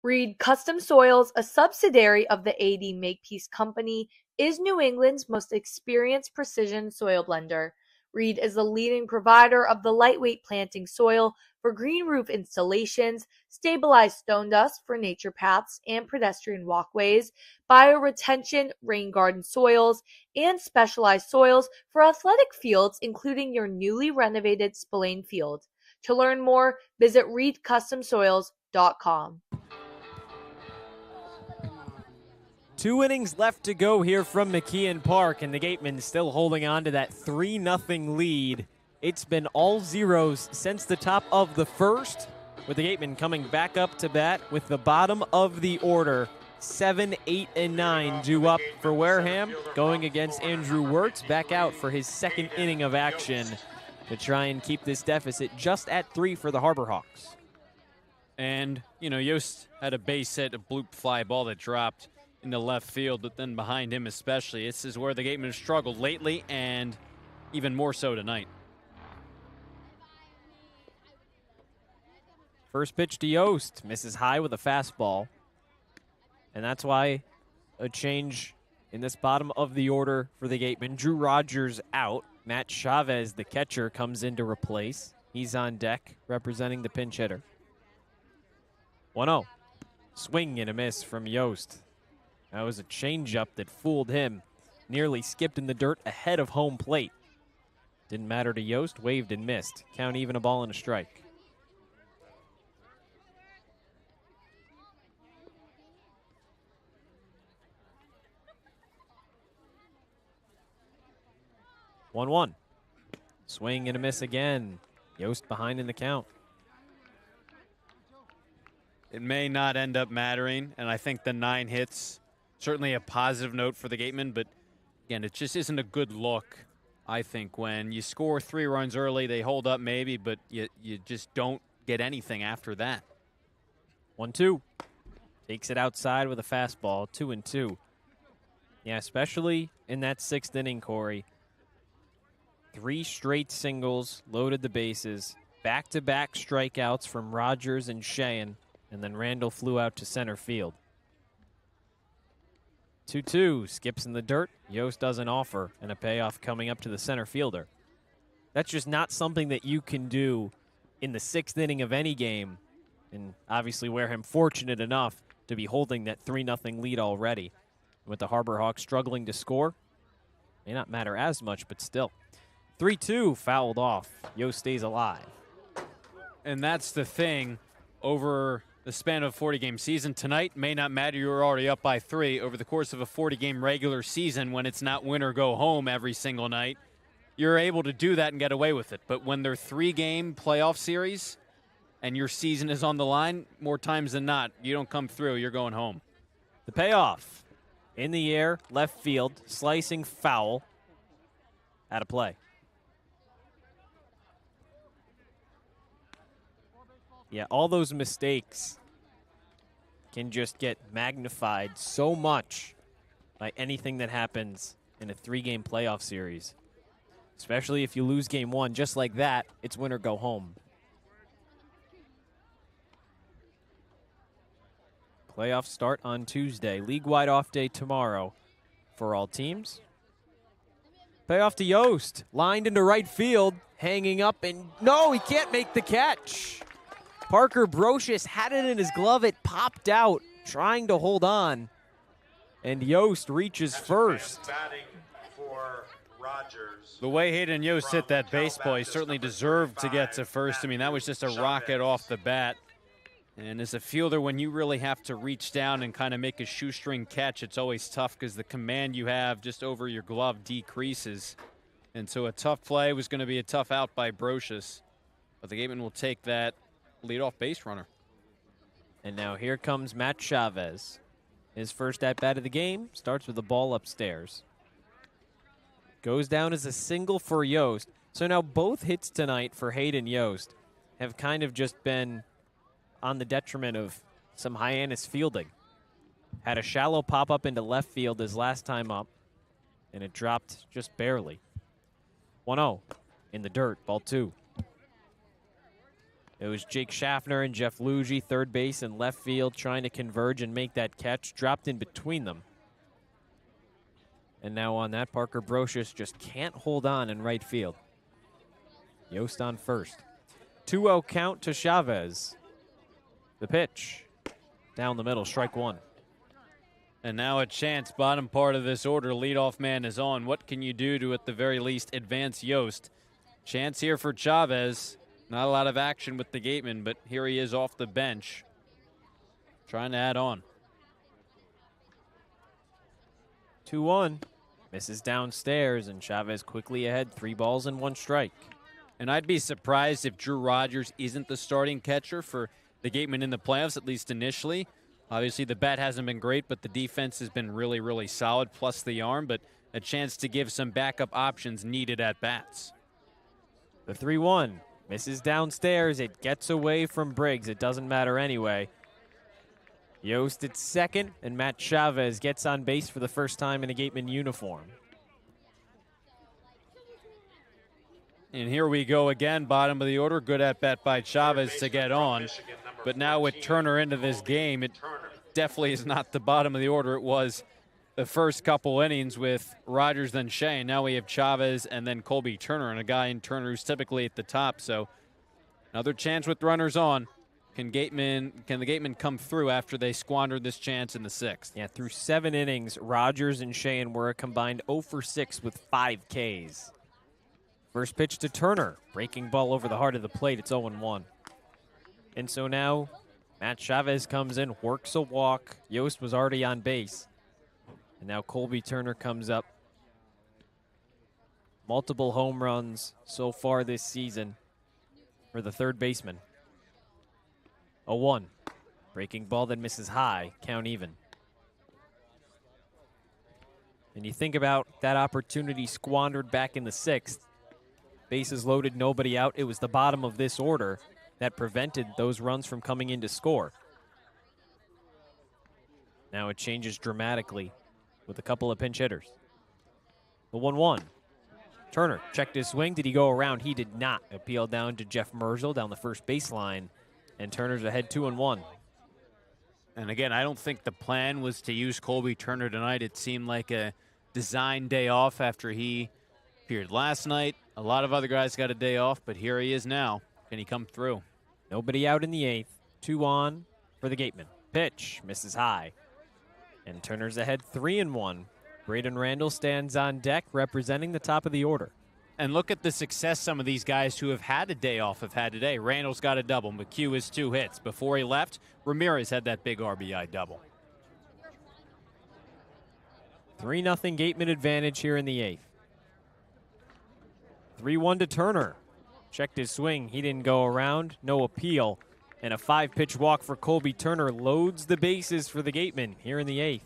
H: Reed Custom Soils, a subsidiary of the AD Makepeace Company, is New England's most experienced precision soil blender. Reed is the leading provider of the lightweight planting soil for green roof installations, stabilized stone dust for nature paths and pedestrian walkways, bioretention rain garden soils, and specialized soils for athletic fields, including your newly renovated Spillane Field. To learn more, visit reedcustomsoils.com.
K: 2 innings left to go here from McKeon Park, and the Gatemen still holding on to that 3-0 lead. It's been all zeros since the top of the first, with the Gatemen coming back up to bat with the bottom of the order. 7, 8, and 9 due up for Wareham, going against Andrew Wirtz, back out for his second inning of action to try and keep this deficit just at 3 for the Harbor Hawks.
A: And, Yost had a base hit, a bloop fly ball that dropped into left field, but then behind him especially. This is where the Gatemen have struggled lately, and even more so tonight.
K: First pitch to Yost, misses high with a fastball. And that's why a change in this bottom of the order for the Gatemen. Drew Rogers out. Matt Chavez, the catcher, comes in to replace. He's on deck representing the pinch hitter. 1-0. Swing and a miss from Yost. That was a changeup that fooled him. Nearly skipped in the dirt ahead of home plate. Didn't matter to Yost, waved and missed. Count even, a ball and a strike. One. Swing and a miss again. Yost behind in the count.
A: It may not end up mattering, and I think the 9 hits, certainly a positive note for the Gatemen, but again, it just isn't a good look, I think, when you score 3 runs early, they hold up maybe, but you just don't get anything after that.
K: 1-2. Takes it outside with a fastball, 2-2. Yeah, especially in that 6th inning, Cory. 3 straight singles, loaded the bases, back-to-back strikeouts from Rogers and Sheehan, and then Randall flew out to center field. 2-2, skips in the dirt. Yost doesn't offer, and a payoff coming up to the center fielder. That's just not something that you can do in the 6th inning of any game. And obviously Wareham fortunate enough to be holding that 3-0 lead already. With the Harbor Hawks struggling to score, may not matter as much, but still. 3-2, fouled off. Yost stays alive.
A: And that's the thing. Over the span of a 40-game season, tonight may not matter. You're already up by 3. Over the course of a 40-game regular season, when it's not win or go home every single night, you're able to do that and get away with it. But when they're 3-game playoff series and your season is on the line, more times than not, you don't come through, you're going home.
K: The payoff. In the air, left field, slicing foul. Out of play. Yeah, all those mistakes can just get magnified so much by anything that happens in a 3-game playoff series. Especially if you lose game 1 just like that, it's win or go home. Playoffs start on Tuesday. League-wide off day tomorrow for all teams. Payoff to Yost. Lined into right field. Hanging up, and no, he can't make the catch. Parker Brocious had it in his glove. It popped out, trying to hold on. And Yost reaches first.
A: The way Hayden Yost hit that baseball, he certainly deserved to get to first. I mean, that was just a rocket off the bat. And as a fielder, when you really have to reach down and kind of make a shoestring catch, it's always tough because the command you have just over your glove decreases. And so a tough play was going to be a tough out by Brocious. But the Gatemen will take that leadoff base runner.
K: And now here comes Matt Chavez. His first at-bat of the game starts with the ball upstairs. Goes down as a single for Yost. So now both hits tonight for Hayden Yost have kind of just been on the detriment of some Hyannis fielding. Had a shallow pop-up into left field his last time up, and it dropped just barely. 1-0 in the dirt, ball 2. It was Jake Schaffner and Jeff Luigi, third base and left field, trying to converge and make that catch. Dropped in between them. And now on that, Parker Brocious just can't hold on in right field. Yost on first. 2-0 count to Chavez. The pitch. Down the middle, strike 1.
A: And now a chance, bottom part of this order. Leadoff man is on. What can you do to, at the very least, advance Yost? Chance here for Chavez. Not a lot of action with the Gatemen, but here he is off the bench, trying to add on.
K: 2-1. Misses downstairs, and Chavez quickly ahead. 3 balls and 1 strike.
A: And I'd be surprised if Drew Rogers isn't the starting catcher for the Gatemen in the playoffs, at least initially. Obviously, the bat hasn't been great, but the defense has been really, really solid, plus the arm, but a chance to give some backup options needed at bats.
K: The 3-1 misses downstairs. It gets away from Briggs. It doesn't matter anyway. Yost at second, and Matt Chavez gets on base for the first time in a Gateman uniform.
A: And here we go again, bottom of the order. Good at-bat by Chavez to get on. But now with Turner into this game, it definitely is not the bottom of the order. It was the first couple innings with Rogers, then Shea. Now we have Chavez and then Colby Turner, and a guy in Turner who's typically at the top. So another chance with runners on. Can the Gatemen come through after they squandered this chance in the 6th?
K: Yeah, through 7 innings, Rogers and Sheehan were a combined 0 for 6 with 5 Ks. First pitch to Turner. Breaking ball over the heart of the plate. It's 0-1. And so now Matt Chavez comes in, works a walk. Yost was already on base. And now Colby Turner comes up. Multiple home runs so far this season for the third baseman. 0-1. Breaking ball that misses high. Count even. And you think about that opportunity squandered back in the 6th. Bases loaded, nobody out. It was the bottom of this order that prevented those runs from coming in to score. Now it changes dramatically with a couple of pinch hitters. The 1-1. Turner checked his swing. Did he go around? He did not. Appeal down to Jeff Merzel down the first baseline. And Turner's ahead 2-1.
A: And again, I don't think the plan was to use Colby Turner tonight. It seemed like a design day off after he appeared last night. A lot of other guys got a day off, but here he is now. Can he come through?
K: Nobody out in the 8th. 2 on for the Gatemen. Pitch misses high. And Turner's ahead 3-1. Braden Randall stands on deck representing the top of the order.
A: And look at the success some of these guys who have had a day off have had today. Randall's got a double. McHugh has 2 hits. Before he left, Ramirez had that big RBI double.
K: 3-0 Gateman advantage here in the 8th. 3-1 to Turner. Checked his swing. He didn't go around. No appeal. And a 5-pitch walk for Colby Turner loads the bases for the Gatemen here in the 8th.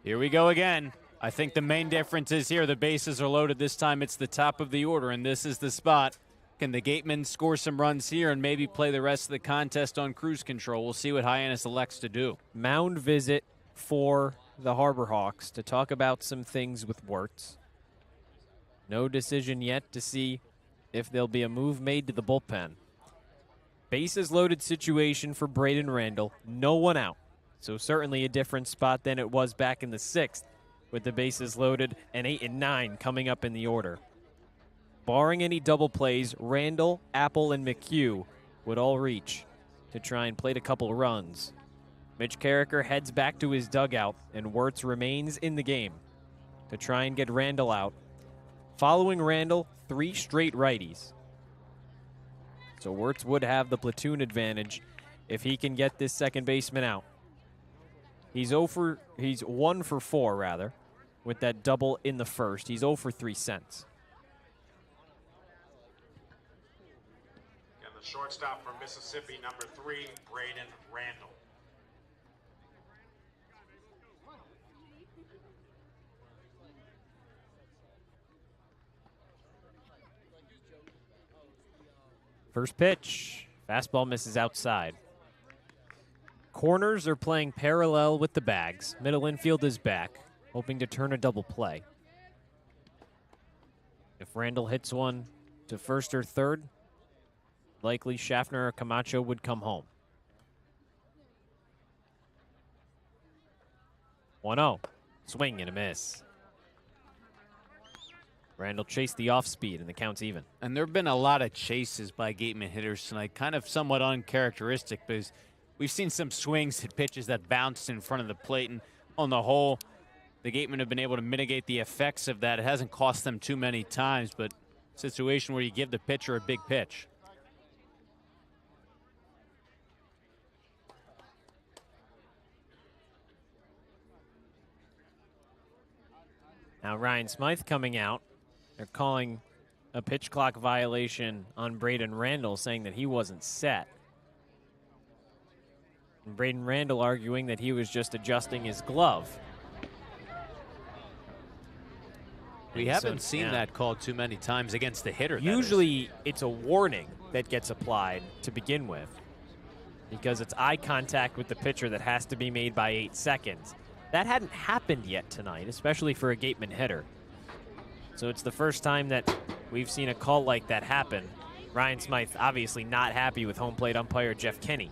A: Here we go again. I think the main difference is here the bases are loaded. This time it's the top of the order, and this is the spot. Can the Gatemen score some runs here and maybe play the rest of the contest on cruise control? We'll see what Hyannis elects to do.
K: Mound visit for the Harbor Hawks to talk about some things with Wirtz. No decision yet to see if there'll be a move made to the bullpen. Bases loaded situation for Braden Randall. No one out. So certainly a different spot than it was back in the 6th, with the bases loaded and 8 and 9 coming up in the order. Barring any double plays, Randall, Apple, and McHugh would all reach to try and plate a couple runs. Mitch Carricker heads back to his dugout, and Wirtz remains in the game to try and get Randall out. Following Randall, 3 straight righties. So Wirtz would have the platoon advantage if he can get this second baseman out. He's 1 for 4 rather, with that double in the first. He's 0 for 3 cents.
I: And the shortstop from Mississippi, number 3, Braden Randall.
K: First pitch, fastball misses outside. Corners are playing parallel with the bags. Middle infield is back, hoping to turn a double play. If Randall hits one to first or third, likely Schaffner or Camacho would come home. 1-0, swing and a miss. Randall chased the off speed, and the count's even.
A: And there have been a lot of chases by Gatemen hitters tonight, kind of somewhat uncharacteristic, because we've seen some swings at pitches that bounced in front of the plate, and on the whole, the Gatemen have been able to mitigate the effects of that. It hasn't cost them too many times, but a situation where you give the pitcher a big pitch.
K: Now Ryan Smythe coming out. They're calling a pitch clock violation on Braden Randall, saying that he wasn't set. And Braden Randall arguing that he was just adjusting his glove.
A: We haven't seen that called too many times against the hitter.
K: Usually it's a warning that gets applied to begin with, because it's eye contact with the pitcher that has to be made by 8 seconds. That hadn't happened yet tonight, especially for a Gateman hitter. So it's the first time that we've seen a call like that happen. Ryan Smythe obviously not happy with home plate umpire Jeff Kenny.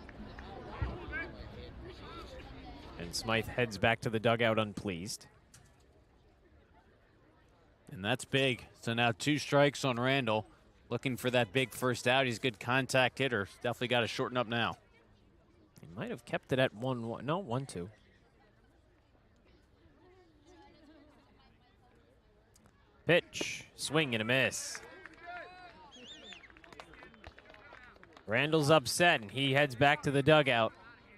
K: And Smythe heads back to the dugout unpleased.
A: And that's big. So now 2 strikes on Randall. Looking for that big first out. He's a good contact hitter. Definitely got to shorten up now.
K: He might have kept it at 1-1. No, 1-2. Pitch, swing and a miss. Randall's upset, and he heads back to the dugout,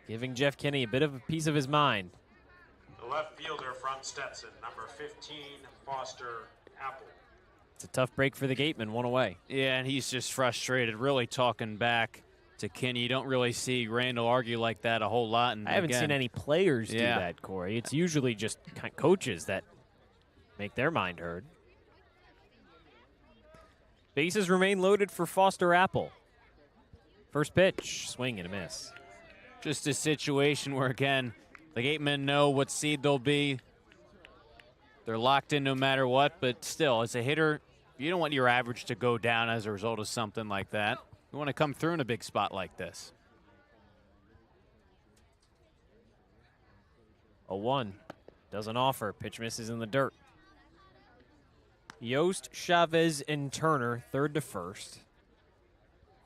K: giving Jeff Kenny a bit of a piece of his mind.
I: The left fielder from Stetson, number 15, Foster Apple.
K: It's a tough break for the Gatemen, 1 away.
A: Yeah, and he's just frustrated, really talking back to Kenny. You don't really see Randall argue like that a whole lot. And
K: I haven't seen any players do that, Corey. It's usually just coaches that make their mind heard. Bases remain loaded for Foster Apple. First pitch, swing and a miss.
A: Just a situation where, again, the Gatemen know what seed they'll be. They're locked in no matter what, but still, as a hitter, you don't want your average to go down as a result of something like that. You want to come through in a big spot like this.
K: 0-1, doesn't offer. Pitch misses in the dirt. Yost, Chavez, and Turner, third to first.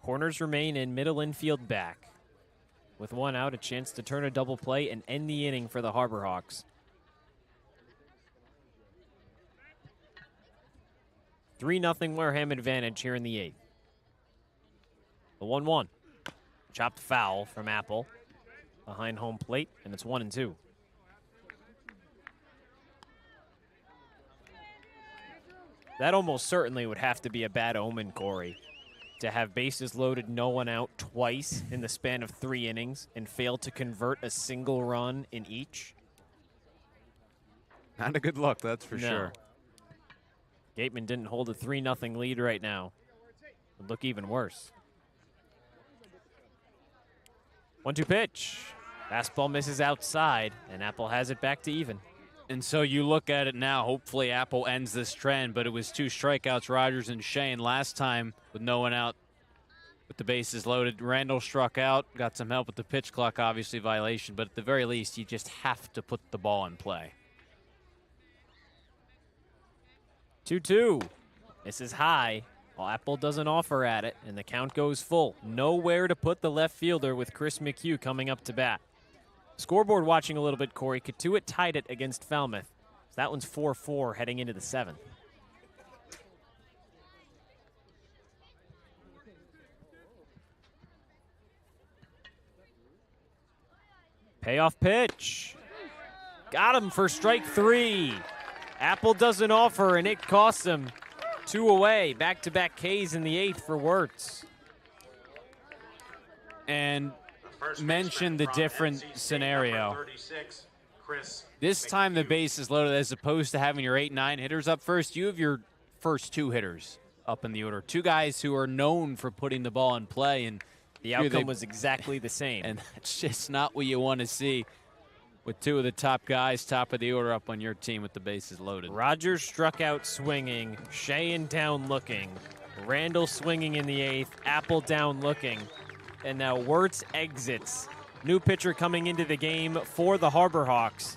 K: Corners remain in, middle infield back. With 1 out, a chance to turn a double play and end the inning for the Harbor Hawks. 3-0 Wareham advantage here in the 8th. The 1-1. Chopped foul from Apple behind home plate, and it's 1-2. That almost certainly would have to be a bad omen, Corey, to have bases loaded, no one out twice in the span of 3 innings and fail to convert a single run in each.
A: Not a good look, that's for sure.
K: Gateman didn't hold a 3-0 lead right now. Would look even worse. 1-2 pitch. Fastball misses outside, and Apple has it back to even.
A: And so you look at it now, hopefully Apple ends this trend, but it was 2 strikeouts, Rogers and Shane, last time with no one out With the bases loaded, Randall struck out, got some help with the pitch clock, obviously violation, but at the very least, you just have to put the ball in play.
K: 2-2. This is high. Well, Apple doesn't offer at it, and the count goes full. Nowhere to put the left fielder with Chris McHugh coming up to bat. Scoreboard watching a little bit, Cory. Katuitt tied it against Falmouth. So that one's 4-4 heading into the 7th. Payoff pitch. Got him for strike 3. Apple doesn't offer, and it costs him. 2 away. Back-to-back Ks in the 8th for Wirtz.
A: And mentioned the different scenario. This time the base is loaded, as opposed to having your 8-9 hitters up first. You have your first 2 hitters up in the order. 2 guys who are known for putting the ball in play, and
K: the outcome was exactly the same.
A: And that's just not what you want to see with 2 of the top guys, top of the order, up on your team with the bases loaded.
K: Rogers struck out swinging, Sheehan down looking, Randall swinging in the 8th, Apple down looking, and now Wirtz exits. New pitcher coming into the game for the Harbor Hawks.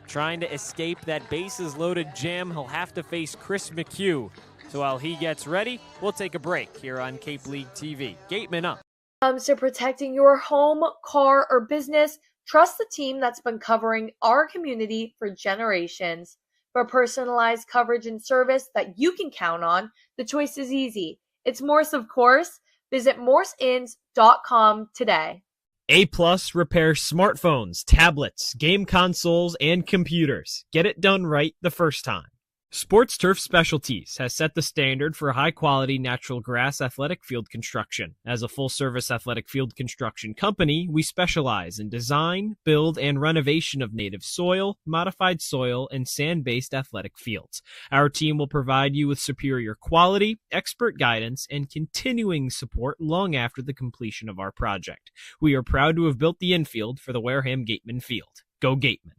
K: Trying to escape that bases loaded jam, he'll have to face Chris McHugh. So while he gets ready, we'll take a break here on Cape League TV. Gatemen up.
H: Comes to protecting your home, car, or business, trust the team that's been covering our community for generations. For personalized coverage and service that you can count on, the choice is easy. It's Morse, of course. Visit morseins.com today.
B: A+ repairs smartphones, tablets, game consoles, and computers. Get it done right the first time. Sports Turf Specialties has set the standard for high-quality natural grass athletic field construction. As a full-service athletic field construction company, we specialize in design, build, and renovation of native soil, modified soil, and sand-based athletic fields. Our team will provide you with superior quality, expert guidance, and continuing support long after the completion of our project. We are proud to have built the infield for the Wareham Gatemen field. Go Gatemen!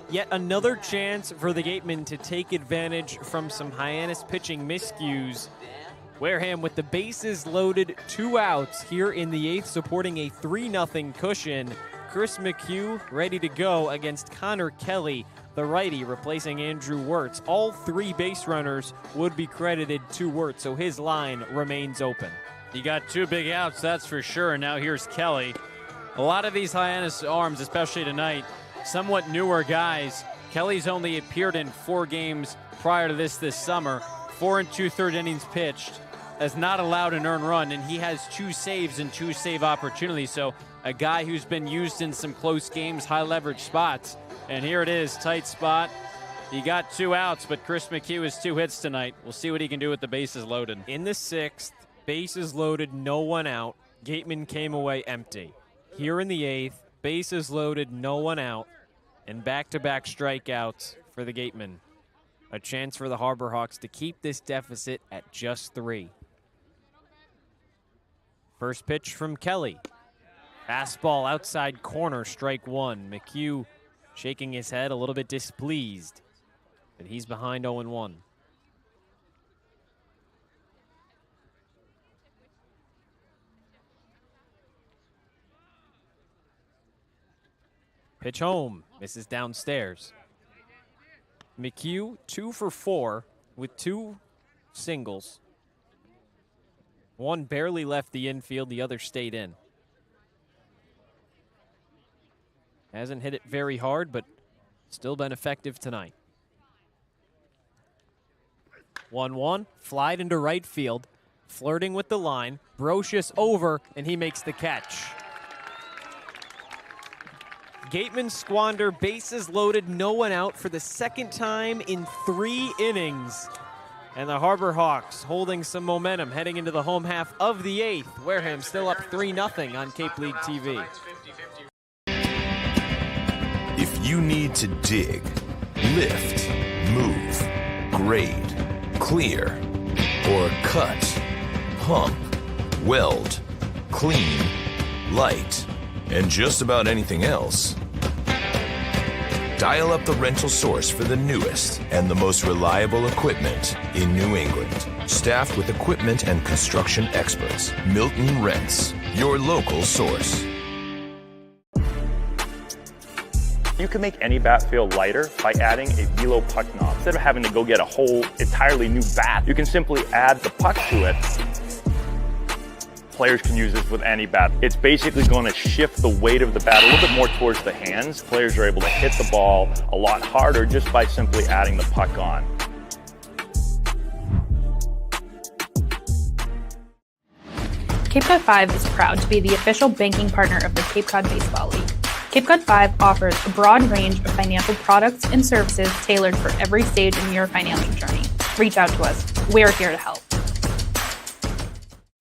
K: Yet another chance for the Gatemen to take advantage from some Hyannis pitching miscues. Wareham with the bases loaded, 2 outs here in the 8th, supporting a 3-0 cushion. Chris McHugh ready to go against Connor Kelly, the righty, replacing Andrew Wirtz. All 3 base runners would be credited to Wirtz, so his line remains open.
A: You got 2 big outs, that's for sure. Now here's Kelly. A lot of these Hyannis arms, especially tonight, somewhat newer guys. Kelly's only appeared in 4 games prior to this summer. 4 2/3 innings pitched, has not allowed an earned run, and he has 2 saves and 2 save opportunities. So a guy who's been used in some close games, high leverage spots. And here it is, tight spot. He got 2 outs, but Chris McHugh has 2 hits tonight. We'll see what he can do with the bases loaded.
K: In the 6th, bases loaded, no one out. Gatemen came away empty. Here in the 8th, bases loaded, no one out, and back-to-back strikeouts for the Gatemen. A chance for the Harbor Hawks to keep this deficit at just 3. First pitch from Kelly. Fastball outside corner, strike 1. McHugh shaking his head, a little bit displeased, but he's behind 0-1. Pitch home, misses downstairs. McHugh 2 for 4 with 2 singles. One barely left the infield, the other stayed in. Hasn't hit it very hard, but still been effective tonight. 1-1, flied into right field, flirting with the line. Brocious over, and he makes the catch. Gatemen squander bases loaded, no one out for the 2nd time in 3 innings. And the Harbor Hawks holding some momentum heading into the home half of the 8th. Wareham still up 3-0 on Cape League TV.
E: If you need to dig, lift, move, grade, clear, or cut, pump, weld, clean, light, and just about anything else, dial up the rental source for the newest and the most reliable equipment in New England. Staffed with equipment and construction experts. Milton Rents, your local source.
F: You can make any bat feel lighter by adding a velo puck knob. Instead of having to go get a whole entirely new bat, you can simply add the puck to it. Players can use this with any bat. It's basically going to shift the weight of the bat a little bit more towards the hands. Players are able to hit the ball a lot harder just by simply adding the puck on.
G: Cape Cod 5 is proud to be the official banking partner of the Cape Cod Baseball League. Cape Cod 5 offers a broad range of financial products and services tailored for every stage in your financial journey. Reach out to us. We're here to help.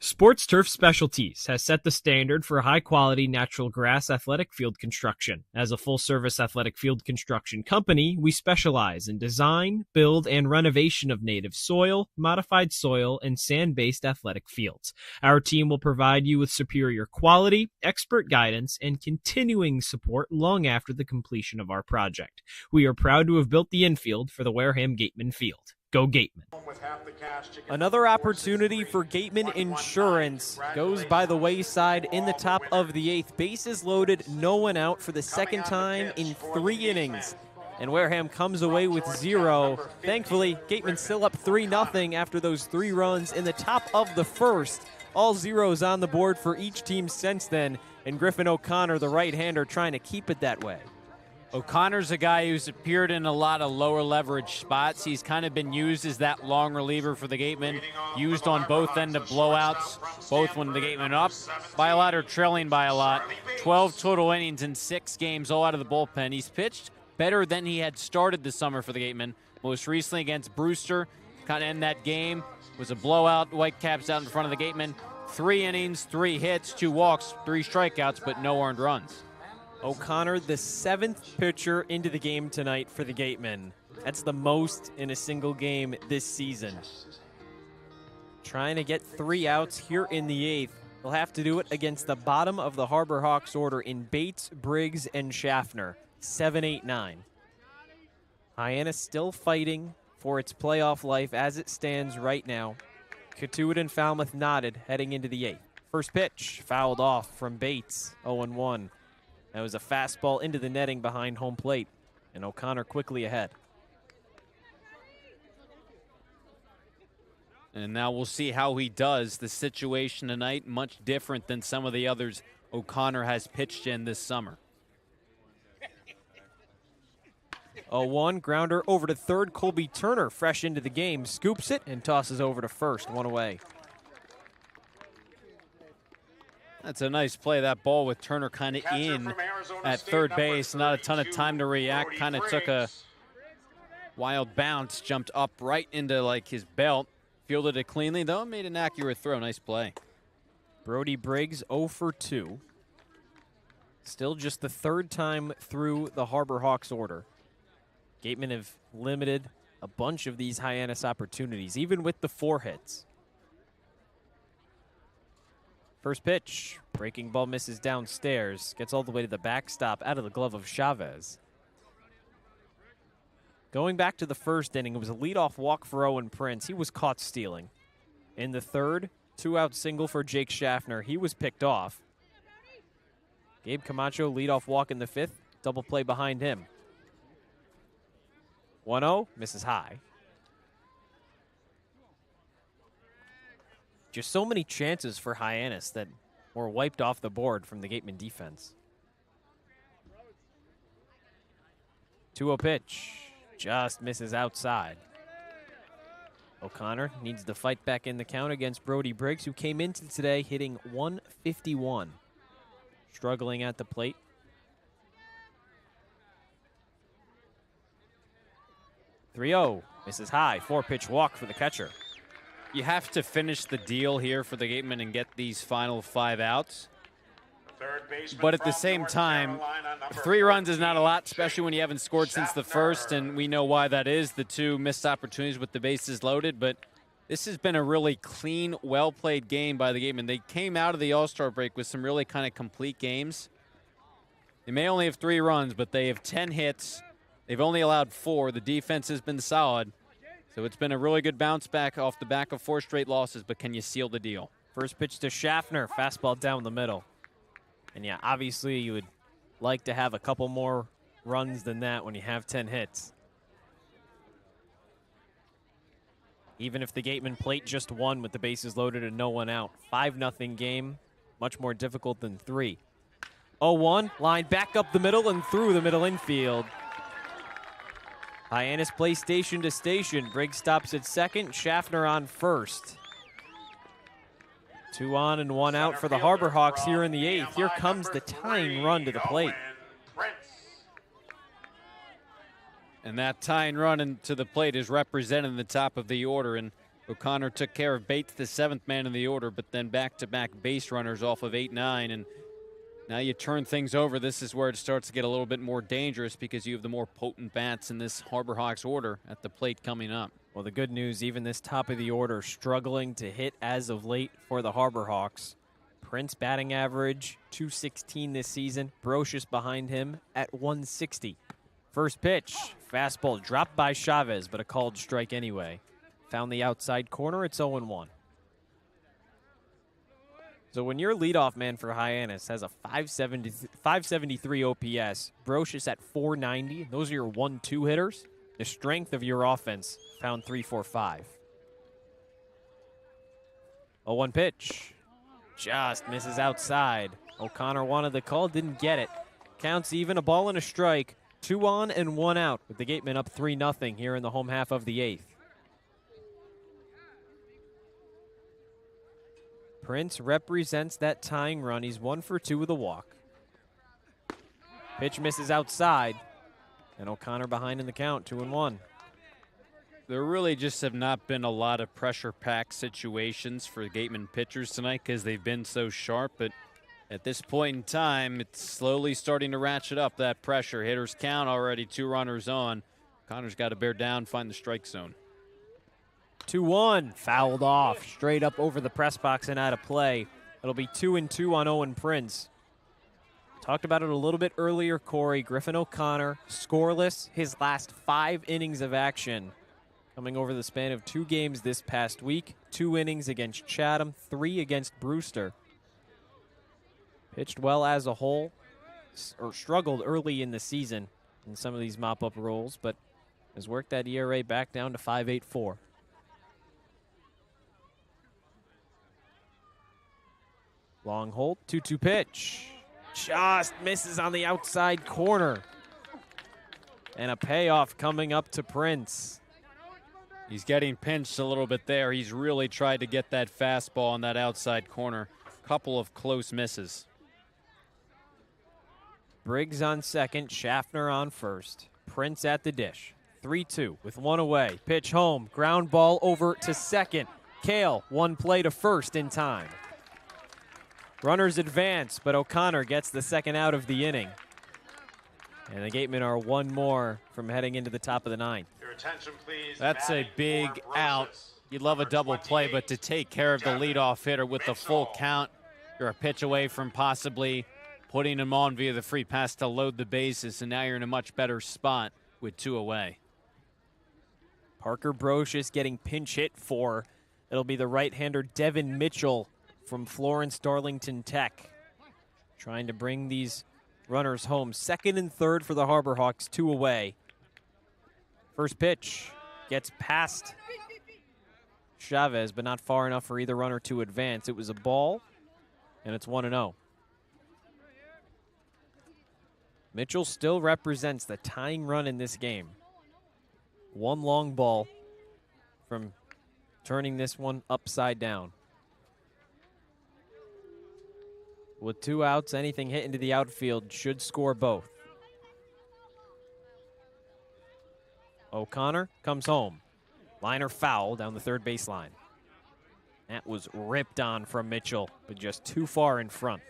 B: Sports Turf Specialties has set the standard for high-quality natural grass athletic field construction. As a full-service athletic field construction company, we specialize in design, build, and renovation of native soil, modified soil, and sand-based athletic fields. Our team will provide you with superior quality, expert guidance, and continuing support long after the completion of our project. We are proud to have built the infield for the Wareham Gatemen field. Go Gatemen.
K: Another opportunity for Gatemen Insurance goes by the wayside in the top of the 8th. Bases loaded, no one out for the second time in 3 innings. And Wareham comes away with 0. Thankfully, Gatemen still up 3-0 after those 3 runs in the top of the 1st. All zeros on the board for each team since then. And Griffin O'Connor, the right-hander, trying to keep it that way.
A: O'Connor's a guy who's appeared in a lot of lower leverage spots. He's kind of been used as that long reliever for the Gatemen, used on both end of blowouts, both when the Gatemen up by a lot or trailing by a lot. 12 total innings in 6 games, all out of the bullpen. He's pitched better than he had started this summer for the Gatemen. Most recently against Brewster, kind of end that game, was a blowout. Whitecaps out in front of the Gatemen. 3 innings, 3 hits, 2 walks, 3 strikeouts, but no earned runs.
K: O'Connor, the 7th pitcher into the game tonight for the Gatemen. That's the most in a single game this season. Trying to get 3 outs here in the 8th. They'll have to do it against the bottom of the Harbor Hawks order in Bates, Briggs, and Schaffner. 7, 8, 9. Hyannis still fighting for its playoff life as it stands right now. Katuitt and Falmouth knotted heading into the 8th. First pitch, fouled off from Bates, 0-1. That was a fastball into the netting behind home plate, and O'Connor quickly ahead.
A: And now we'll see how he does. The situation tonight, much different than some of the others O'Connor has pitched in this summer.
K: 0-1, grounder over to third. Colby Turner, fresh into the game, scoops it and tosses over to first, 1 away.
A: That's a nice play. That ball with Turner kind of in at third base. Not a ton of time to react. Kind of took a wild bounce, jumped up right into like his belt. Fielded it cleanly, though. Made an accurate throw. Nice play.
K: Brody Briggs 0 for 2. Still just the 3rd time through the Harbor Hawks order. Gatemen have limited a bunch of these Hyannis opportunities, even with the 4 hits. First pitch, breaking ball misses downstairs, gets all the way to the backstop out of the glove of Chavez. Going back to the 1st inning, it was a leadoff walk for Owen Prince. He was caught stealing. In the 3rd, 2-out single for Jake Schaffner. He was picked off. Gabe Camacho, leadoff walk in the 5th, double play behind him. 1-0, misses high. Just so many chances for Hyannis that were wiped off the board from the Gatemen defense. 2-0 pitch. Just misses outside. O'Connor needs to fight back in the count against Brody Briggs, who came into today hitting 151. Struggling at the plate. Misses high. 4-pitch walk for the catcher.
A: You have to finish the deal here for the Gatemen and get these final 5 outs. But at the same time, 3 runs is not a lot, especially when you haven't scored since the first, and we know why that is, the 2 missed opportunities with the bases loaded. But this has been a really clean, well-played game by the Gatemen. They came out of the All-Star break with some really kind of complete games. They may only have 3 runs, but they have 10 hits. They've only allowed 4. The defense has been solid. So it's been a really good bounce back off the back of 4 straight losses, but can you seal the deal?
K: First pitch to Schaffner, fastball down the middle. And yeah, obviously you would like to have a couple more runs than that when you have 10 hits. Even if the Gatemen plate just 1 with the bases loaded and no one out. 5-0 game, much more difficult than 3. 0-1, line back up the middle and through the middle infield. Hyannis plays station to station. Briggs stops at second, Schaffner on first. 2 on and 1 out for the Harbor Hawks here in the 8th. Here comes the tying run to the plate.
A: And that tying run into the plate is represented in the top of the order. And O'Connor took care of Bates, the 7th man in the order, but then back-to-back base runners off of 8-9. And now you turn things over. This is where it starts to get a little bit more dangerous because you have the more potent bats in this Harbor Hawks order at the plate coming up.
K: Well, the good news, even this top of the order struggling to hit as of late for the Harbor Hawks. Prince batting average, .216 this season. Brocious behind him at .160. First pitch, fastball dropped by Chavez, but a called strike anyway. Found the outside corner, it's 0-1. So when your leadoff man for Hyannis has a 573 OPS, Brocious at 490, those are your 1-2 hitters. The strength of your offense found 3-4-5. 0-1 pitch. Just misses outside. O'Connor wanted the call, didn't get it. Counts even, a ball and a strike. 2 on and 1 out with the Gatemen up 3-0 here in the home half of the 8th. Prince represents that tying run. He's 1 for 2 with a walk. Pitch misses outside. And O'Connor behind in the count, 2-1.
A: There really just have not been a lot of pressure-packed situations for Gatemen pitchers tonight because they've been so sharp. But at this point in time, it's slowly starting to ratchet up that pressure. Hitters count already, 2 runners on. O'Connor's got to bear down, find the strike zone.
K: 2-1, fouled off, straight up over the press box and out of play. It'll be 2-2 on Owen Prince. Talked about it a little bit earlier, Cory. Griffin O'Connor, scoreless his last 5 innings of action. Coming over the span of 2 games this past week. 2 innings against Chatham, 3 against Brewster. Pitched well as a whole, or struggled early in the season in some of these mop-up roles, but has worked that ERA back down to 5.84. Long hold, 2-2 pitch. Just misses on the outside corner. And a payoff coming up to Prince.
A: He's getting pinched a little bit there. He's really tried to get that fastball on that outside corner. Couple of close misses.
K: Briggs on second, Schaffner on first. Prince at the dish. 3-2 with 1 away. Pitch home, ground ball over to second. Kale, 1 play to first in time. Runners advance, but O'Connor gets the second out of the inning. And the Gatemen are 1 more from heading into the top of the 9th.
I: Your attention, please.
A: That's a big out. You'd love a double play, but to take care of the leadoff hitter with the full count, you're a pitch away from possibly putting him on via the free pass to load the bases, and now you're in a much better spot with 2 away.
K: Parker Brocious getting pinch hit for. It'll be the right-hander Devin Mitchell from Florence Darlington Tech. Trying to bring these runners home. 2nd and 3rd for the Harbor Hawks, 2 away. First pitch gets past Chavez, but not far enough for either runner to advance. It was a ball, and it's 1-0. Mitchell still represents the tying run in this game. 1 long ball from turning this one upside down. With 2 outs, anything hit into the outfield should score both. O'Connor comes home. Liner foul down the third baseline. That was ripped on from Mitchell, but just too far in front.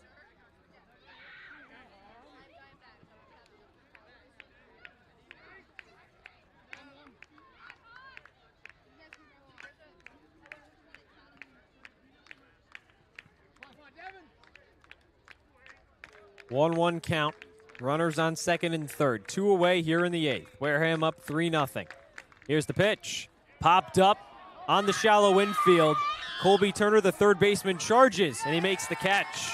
K: One count. Runners on second and third. 2 away here in the 8th. Wareham up 3-0. Here's the pitch. Popped up on the shallow infield. Colby Turner, the third baseman, charges, and he makes the catch.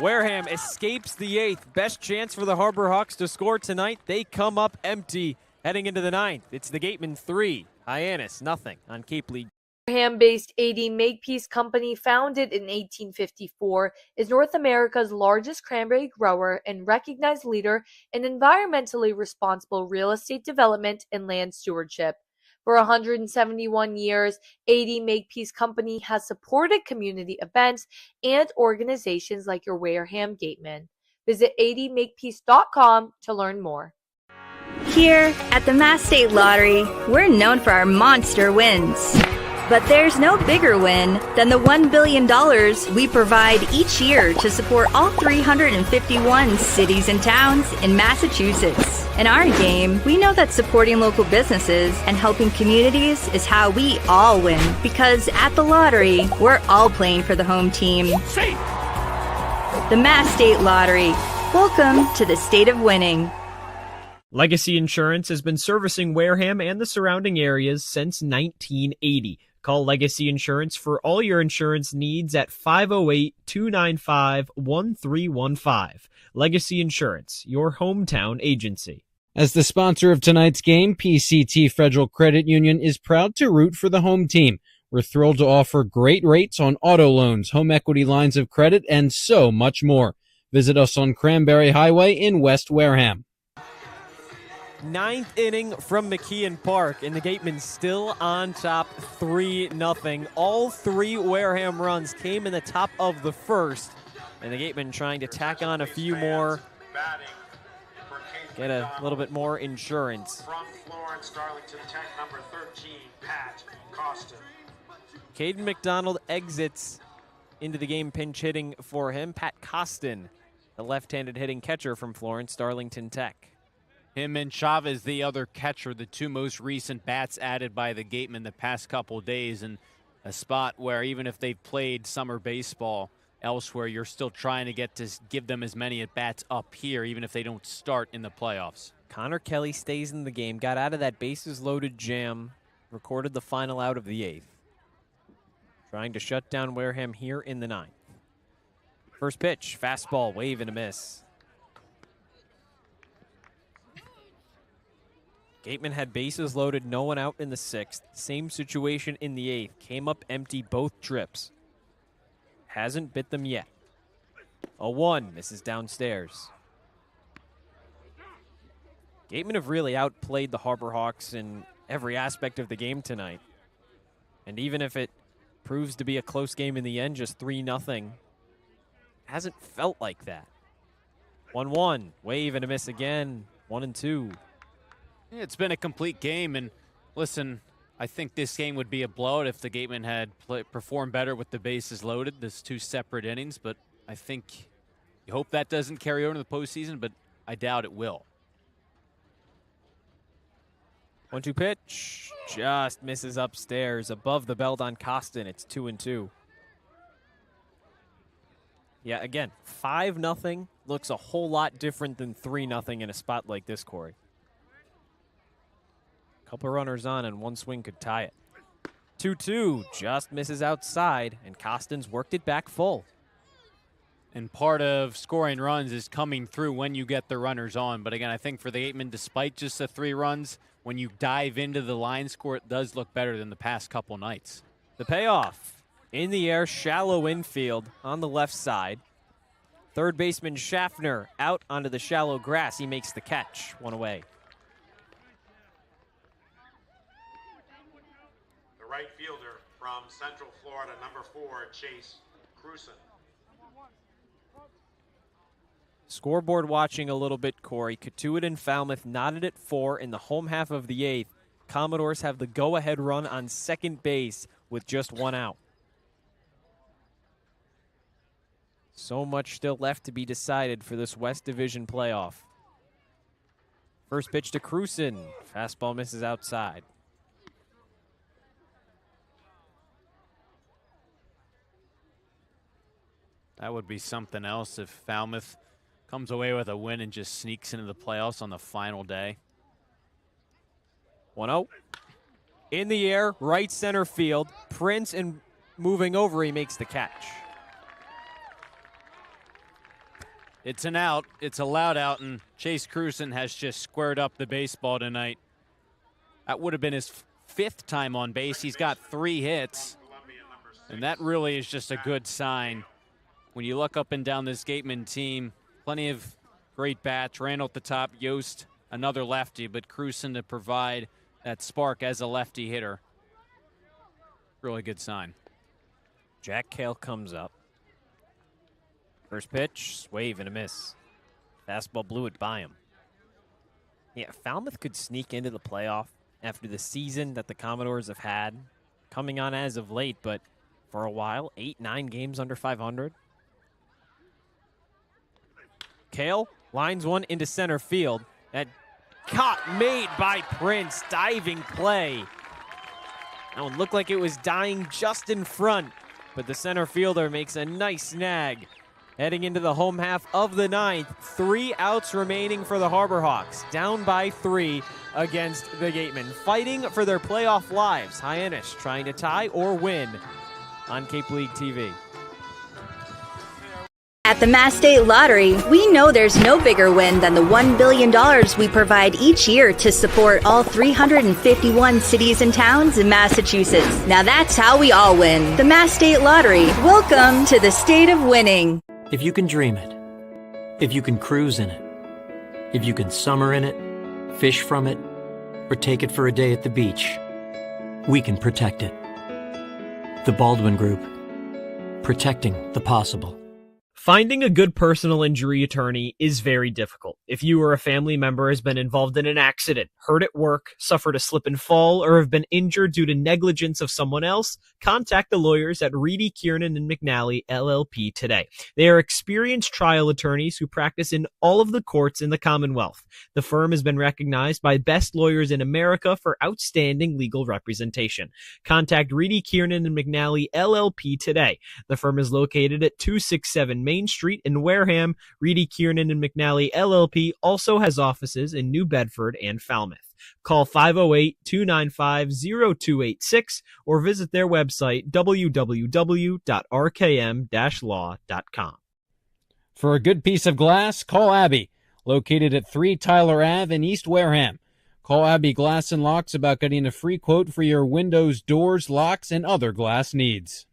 K: Wareham escapes the 8th. Best chance for the Harbor Hawks to score tonight. They come up empty heading into the 9th. It's the Gatemen 3, Hyannis 0 on Cape League.
H: Wareham-based AD Makepeace Company, founded in 1854, is North America's largest cranberry grower and recognized leader in environmentally responsible real estate development and land stewardship. For 171 years, AD Makepeace Company has supported community events and organizations like your Wareham Gatemen. Visit admakepeace.com to learn more.
L: Here at the Mass State Lottery, we're known for our monster wins. But there's no bigger win than the $1 billion we provide each year to support all 351 cities and towns in Massachusetts. In our game, we know that supporting local businesses and helping communities is how we all win. Because at the lottery, we're all playing for the home team. The Mass State Lottery. Welcome to the state of winning.
B: Legacy Insurance has been servicing Wareham and the surrounding areas since 1980. Call Legacy Insurance for all your insurance needs at 508-295-1315. Legacy Insurance, your hometown agency.
J: As the sponsor of tonight's game, PCT Federal Credit Union is proud to root for the home team. We're thrilled to offer great rates on auto loans, home equity lines of credit, and so much more. Visit us on Cranberry Highway in West Wareham.
K: 9th inning from McKeon Park, and the Gatemen still on top 3-0. All 3 Wareham runs came in the top of the first, and the Gatemen trying to tack on a few more, get a little bit more insurance.
I: From Florence, Darlington Tech, number 13, Pat Costin.
K: Caden McDonald exits into the game, pinch hitting for him. Pat Costin, the left-handed hitting catcher from Florence, Darlington Tech.
A: Him and Chavez, the other catcher, the 2 most recent bats added by the Gatemen the past couple days, in a spot where even if they've played summer baseball elsewhere, you're still trying to get to give them as many at-bats up here, even if they don't start in the playoffs.
K: Connor Kelly stays in the game, got out of that bases-loaded jam, recorded the final out of the 8th. Trying to shut down Wareham here in the 9th. First pitch, fastball, wave and a miss. Gatemen had bases loaded, no one out in the 6th. Same situation in the 8th. Came up empty both trips. Hasn't bit them yet. 0-1, misses downstairs. Gatemen have really outplayed the Harbor Hawks in every aspect of the game tonight. And even if it proves to be a close game in the end, just 3-0, hasn't felt like that. 1-1, wave and a miss again. 1-2.
A: It's been a complete game, and listen, I think this game would be a blowout if the Gatemen had performed better with the bases loaded. There's 2 separate innings, but I think you hope that doesn't carry over to the postseason, but I doubt it will.
K: 1-2 pitch, just misses upstairs, above the belt on Costin. It's 2-2. Yeah, again, 5-0 looks a whole lot different than 3-0 in a spot like this, Cory. Couple runners on, and 1 swing could tie it. 2-2, just misses outside, and Costin's worked it back full.
A: And part of scoring runs is coming through when you get the runners on. But again, I think for the Gatemen, despite just the 3 runs, when you dive into the line score, it does look better than the past couple nights.
K: The payoff, in the air, shallow infield on the left side. Third baseman Schaffner out onto the shallow grass. He makes the catch, 1 away.
I: Right fielder from Central Florida, number 4, Chase Cruson.
K: Scoreboard watching a little bit, Cory. Cotuit and Falmouth knotted at 4 in the home half of the 8th. Commodores have the go-ahead run on second base with just one out. So much still left to be decided for this West Division playoff. First pitch to Cruson. Fastball misses outside.
J: That would be something else if Falmouth comes away with a win and just sneaks into the playoffs on the final day.
K: 1-0. In the air, right center field. Prince, and moving over, he makes the catch.
J: It's an out. It's a loud out, and Chase Cruson has just squared up the baseball tonight. That would have been his fifth time on base. He's got 3 hits, and that really is just a good sign. When you look up and down this Gatemen team, plenty of great bats. Randall at the top, Yost, another lefty, but Cruson to provide that spark as a lefty hitter. Really good sign.
K: Jack Cale comes up. First pitch, swave and a miss. Fastball blew it by him. Yeah, Falmouth could sneak into the playoff after the season that the Commodores have had, coming on as of late, but for a while, 8-9 games under 500. Cale lines one into center field. That caught, made by Prince. Diving play. That one looked like it was dying just in front, but the center fielder makes a nice snag. Heading into the home half of the 9th, 3 outs remaining for the Harbor Hawks. Down by 3 against the Gatemen. Fighting for their playoff lives. Hyannis trying to tie or win on Cape League TV.
L: At the Mass State Lottery, we know there's no bigger win than the $1 billion we provide each year to support all 351 cities and towns in Massachusetts. Now that's how we all win. The Mass State Lottery. Welcome to the state of winning.
M: If you can dream it, if you can cruise in it, if you can summer in it, fish from it, or take it for a day at the beach, we can protect it. The Baldwin Group. Protecting the possible.
B: Finding a good personal injury attorney is very difficult. If you or a family member has been involved in an accident, hurt at work, suffered a slip and fall, or have been injured due to negligence of someone else, contact the lawyers at Reedy, Kiernan, and McNally, LLP today. They are experienced trial attorneys who practice in all of the courts in the Commonwealth. The firm has been recognized by Best Lawyers in America for outstanding legal representation. Contact Reedy, Kiernan, and McNally, LLP today. The firm is located at 267 Main Street in Wareham. Reedy, Kiernan, and McNally LLP also has offices in New Bedford and Falmouth. Call 508-295-0286 or visit their website www.rkm-law.com.
J: For a good piece of glass, call Abby, located at 3 Tyler Ave in East Wareham. Call Abby Glass and Locks about getting a free quote for your windows, doors, locks, and other glass needs.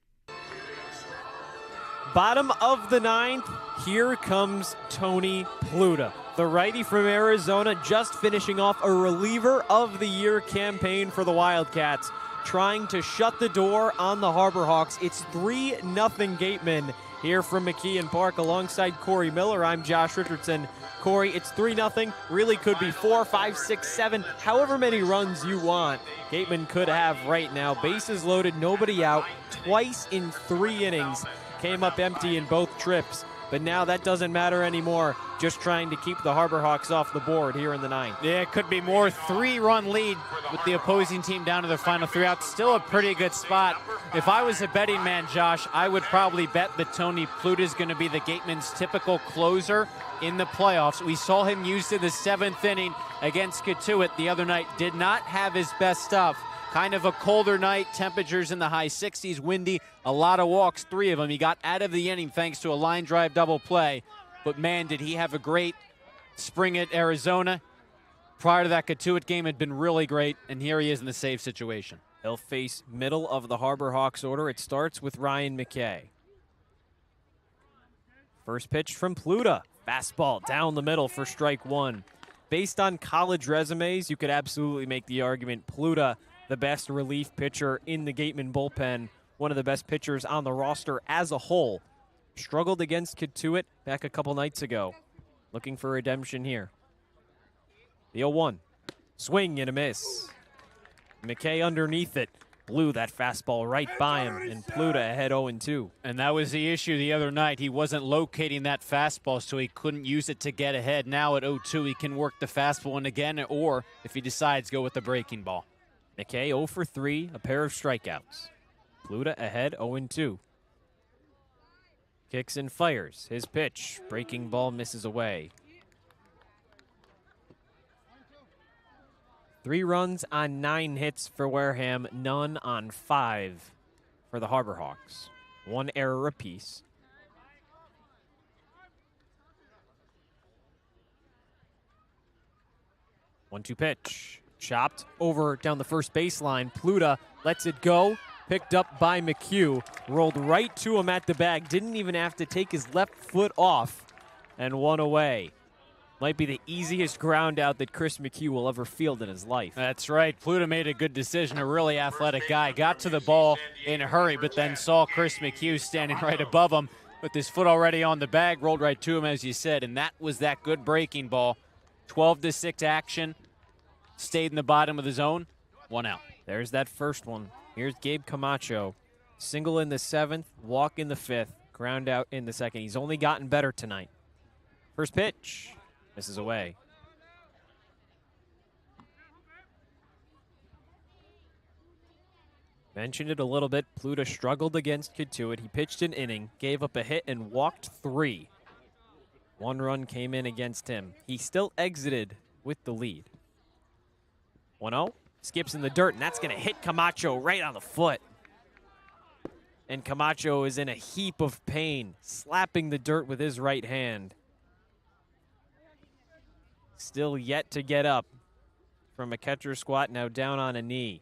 K: Bottom of the 9th, here comes Tony Pluta. The righty from Arizona just finishing off a reliever of the year campaign for the Wildcats, trying to shut the door on the Harbor Hawks. It's 3-0 Gatemen here from McKeon Park alongside Cory Miller. I'm Josh Richardson. Cory, it's 3-0. Really could be 4, 5, 6, 7, however many runs you want. Gatemen could have right now. Bases loaded, nobody out, twice in 3 innings. Came up empty in both trips, but now that doesn't matter anymore. Just trying to keep the Harbor Hawks off the board here in the 9th.
A: Yeah, it could be more. 3-run lead with the opposing team down to their final 3 outs. Still a pretty good spot. If I was a betting man, Josh, I would probably bet that Tony Pluta is going to be the Gatemen's typical closer in the playoffs. We saw him used in the 7th inning against Cotuit the other night. Did not have his best stuff. Kind of a colder night, temperatures in the high 60s, windy, a lot of walks, 3 of them. He got out of the inning thanks to a line drive double play. But man, did he have a great spring at Arizona. Prior to that, Cotuit game had been really great, and here he is in the save situation.
K: He'll face middle of the Harbor Hawks order. It starts with Ryan McKay. First pitch from Pluta. Fastball down the middle for strike 1. Based on college resumes, you could absolutely make the argument Pluta, the best relief pitcher in the Gatemen bullpen, one of the best pitchers on the roster as a whole. Struggled against Cotuit back a couple nights ago. Looking for redemption here. The 0-1. Swing and a miss. McKay underneath it. Blew that fastball right by him, and Pluta ahead 0-2.
A: And that was the issue the other night. He wasn't locating that fastball, so he couldn't use it to get ahead. Now at 0-2, he can work the fastball in again, or if he decides, go with the breaking ball.
K: McKay 0 for 3, a pair of strikeouts. Pluta ahead 0-2. Kicks and fires. His pitch. Breaking ball misses away. 3 runs on 9 hits for Wareham, none on 5 for the Harbor Hawks. 1 error apiece. One-two pitch. Chopped over down the first baseline. Pluta lets it go. Picked up by McHugh. Rolled right to him at the bag. Didn't even have to take his left foot off. And one away. Might be the easiest ground out that Chris McHugh will ever field in his life.
A: That's right. Pluta made a good decision. A really athletic guy. Got to the ball in a hurry, but then saw Chris McHugh standing right above him with his foot already on the bag. Rolled right to him, as you said, and that was that good breaking ball. 12-6 action. Stayed in the bottom of the zone. 1 out.
K: There's that first one. Here's Gabe Camacho. Single in the 7th, walk in the 5th, ground out in the 2nd. He's only gotten better tonight. First pitch. Misses away. Mentioned it a little bit. Pluta struggled against Kituit. He pitched an inning, gave up a hit, and walked 3. 1 run came in against him. He still exited with the lead. 1-0. Skips in the dirt, and that's going to hit Camacho right on the foot. And Camacho is in a heap of pain, slapping the dirt with his right hand. Still yet to get up from a catcher squat, now down on a knee.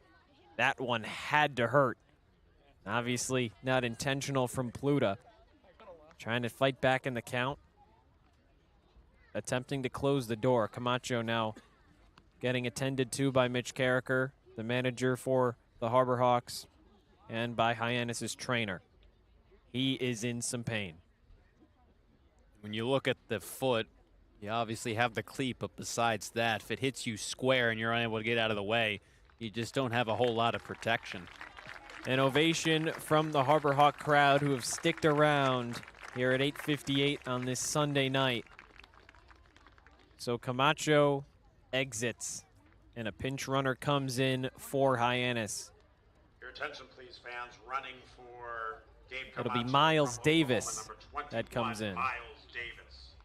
K: That one had to hurt. Obviously not intentional from Pluta. Trying to fight back in the count. Attempting to close the door. Camacho now getting attended to by Mitch Carricker, the manager for the Harbor Hawks, and by Hyannis' trainer. He is in some pain.
A: When you look at the foot, you obviously have the cleat, but besides that, if it hits you square and you're unable to get out of the way, you just don't have a whole lot of protection.
K: An ovation from the Harbor Hawk crowd who have sticked around here at 8:58 on this Sunday night. So Camacho exits, and a pinch runner comes in for Hyannis.
I: Your attention, please, fans. Running for Gabe
K: It'll
I: Camacho
K: be Miles
I: from
K: Davis
I: Oklahoma,
K: that comes in.
I: Miles Davis.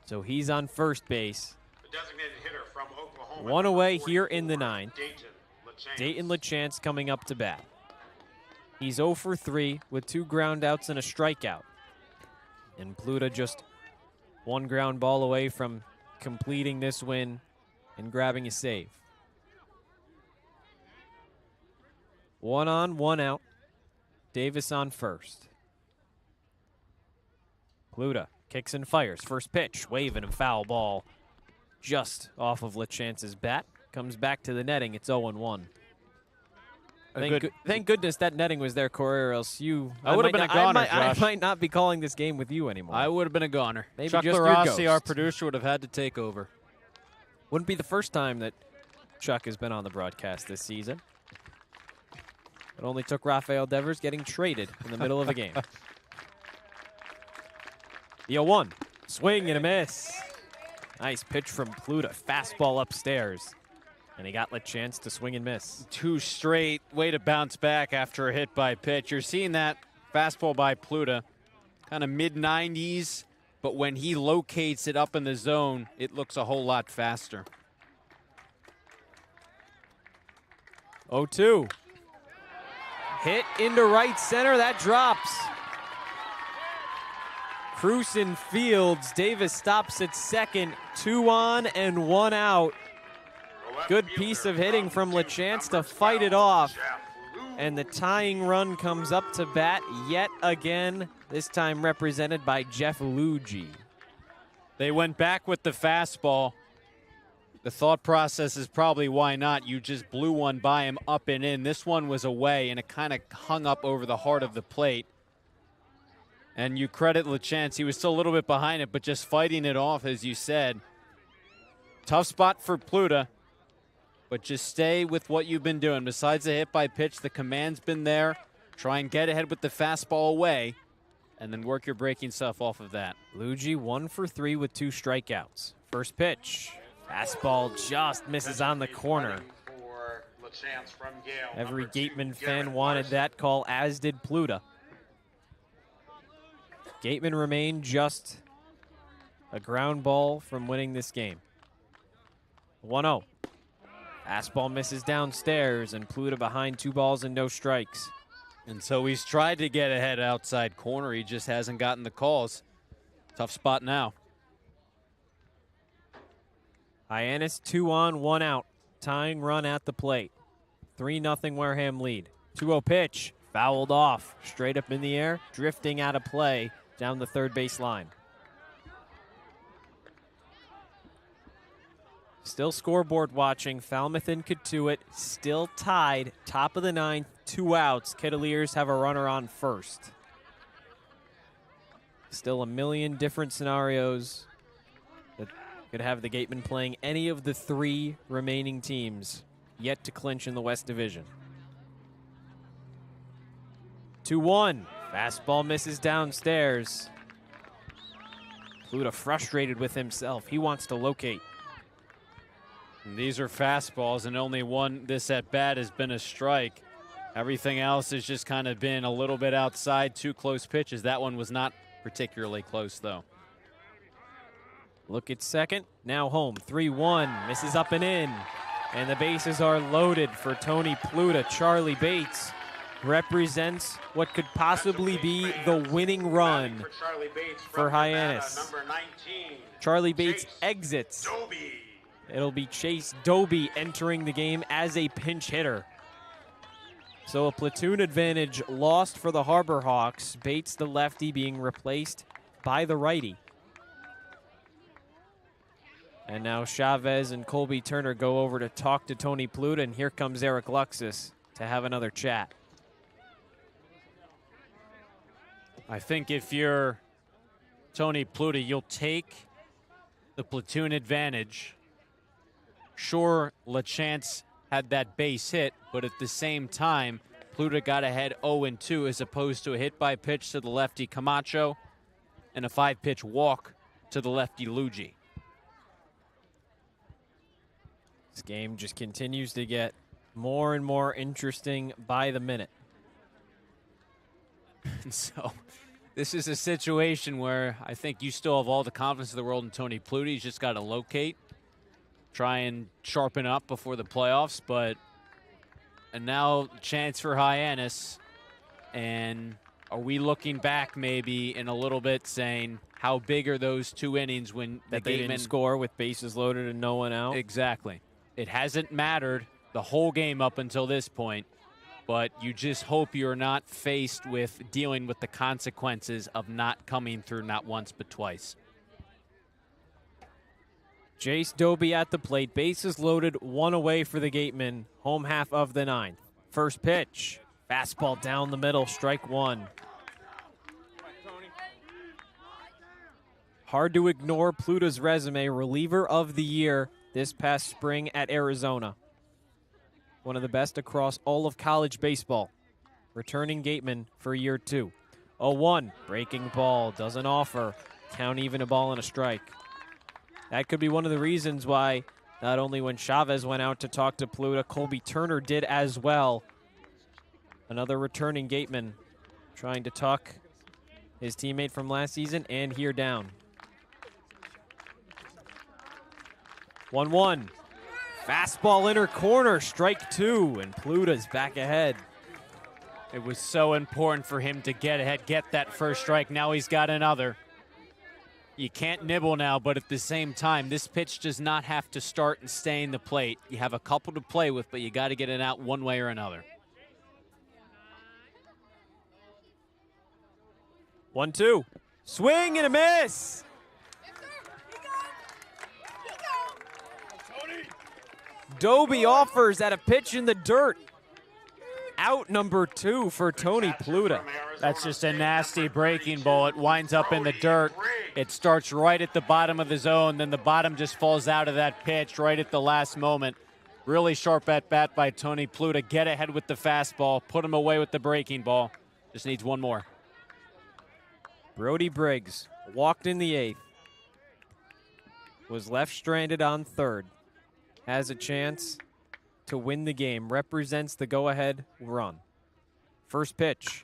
K: So he's on first base.
I: The designated hitter from Oklahoma.
K: 1 away here in the 9th.
I: Dayton
K: Dayton LaChance coming up to bat. He's 0 for 3 with 2 ground outs and a strikeout. And Pluta just 1 ground ball away from completing this win and grabbing a save. 1 on, 1 out. Davis on first. Pluta kicks and fires. First pitch, waving a foul ball just off of LaChance's bat. Comes back to the netting. It's 0-1. Thank goodness that netting was there, Cory, or else I would have been a goner. I might not be calling this game with you anymore.
A: I would have been a goner.
K: Maybe
A: Chuck
K: just
A: Luarasi, our producer, would have had to take over.
K: Wouldn't be the first time that Chuck has been on the broadcast this season. It only took Rafael Devers getting traded in the middle of a game. The 0-1. Swing and a miss. Nice pitch from Pluta. Fastball upstairs. And he got LaChance to swing and miss.
A: 2 straight. Way to bounce back after a hit by pitch. You're seeing that fastball by Pluta. Kind of mid-90s. But when he locates it up in the zone, it looks a whole lot faster.
K: 0-2. Hit into right center. That drops. Cruson fields. Davis stops at second. 2 on and 1 out. Good piece of hitting from LaChance to fight it off. And the tying run comes up to bat yet again, this time represented by Jeff Luigi.
A: They went back with the fastball. The thought process is probably why not. You just blew one by him up and in. This one was away, and it kind of hung up over the heart of the plate. And you credit LaChance. He was still a little bit behind it, but just fighting it off, as you said. Tough spot for Pluta. but just stay with what you've been doing. Besides the hit by pitch, the command's been there. Try and get ahead with the fastball away, and then work your breaking stuff off of that.
K: Luigi 1 for 3 with 2 strikeouts. First pitch. Fastball just misses on the corner. Every Gateman fan wanted that call, as did Pluta. Gateman remained just a ground ball from winning this game. 1-0. Fastball misses downstairs, and Pluta behind 2 balls and no strikes.
A: And so he's tried to get ahead outside corner. He just hasn't gotten the calls. Tough spot now.
K: Hyannis 2 on, 1 out. Tying run at the plate. 3-0 Wareham lead. 2-0 pitch. Fouled off. Straight up in the air. Drifting out of play down the third base line. Still scoreboard watching. Falmouth and Katuitt still tied. Top of the 9th. 2 outs. Kettleers have a runner on first. Still a million different scenarios that could have the Gatemen playing any of the 3 remaining teams yet to clinch in the West Division. 2-1. Fastball misses downstairs. Pluta frustrated with himself. He wants to locate.
A: And these are fastballs, and only one this at bat has been a strike. Everything else has just kind of been a little bit outside, 2 close pitches. That one was not particularly close, though.
K: Look at second. Now home. 3-1. Misses up and in. And the bases are loaded for Tony Pluta. Charlie Bates represents what could possibly be the winning run for Hyannis. Charlie Bates exits. It'll be Chase Doby entering the game as a pinch hitter. So a platoon advantage lost for the Harbor Hawks. Bates, the lefty, being replaced by the righty. And now Chavez and Colby Turner go over to talk to Tony Pluta, and here comes Eric Luxus to have another chat.
A: I think if you're Tony Pluta, you'll take the platoon advantage. Sure, LaChance had that base hit, but at the same time, Pluta got ahead 0-2 as opposed to a hit by pitch to the lefty Camacho and a 5-pitch walk to the lefty Luigi.
K: This game just continues to get more and more interesting by the minute.
A: And so this is a situation where I think you still have all the confidence in the world in Tony Pluta. He's just got to locate, try and sharpen up before the playoffs. And now chance for Hyannis. And are we looking back maybe in a little bit saying how big are those 2 innings when
K: that they didn't score with bases loaded and no one out?
A: Exactly. It hasn't mattered the whole game up until this point, but you just hope you're not faced with dealing with the consequences of not coming through not once but twice.
K: Jace Doby at the plate. Bases loaded, 1 away for the Gatemen. Home half of the 9th. First pitch. Fastball down the middle. Strike 1. Hard to ignore Pluta's resume. Reliever of the year this past spring at Arizona. One of the best across all of college baseball. Returning Gateman for year 2. 0-1. Breaking ball. Doesn't offer. Count even, a ball and a strike. That could be one of the reasons why not only when Chavez went out to talk to Pluta, Colby Turner did as well. Another returning Gateman trying to talk his teammate from last season and here down. 1-1. Fastball inner corner, strike 2, and Pluta's back ahead.
A: It was so important for him to get ahead, get that first strike. Now he's got another. You can't nibble now, but at the same time, this pitch does not have to start and stay in the plate. You have a couple to play with, but you got to get it out one way or another.
K: 1-2. Swing and a miss. Doby offers at a pitch in the dirt. Out number 2 for Tony Pluta.
A: That's just a nasty breaking ball. It winds up in the dirt. It starts right at the bottom of the zone. Then the bottom just falls out of that pitch right at the last moment. Really sharp at bat by Tony Pluta. Get ahead with the fastball. Put him away with the breaking ball. Just needs one more.
K: Brody Briggs walked in the 8th. Was left stranded on 3rd. Has a chance to win the game. Represents the go-ahead run. First pitch.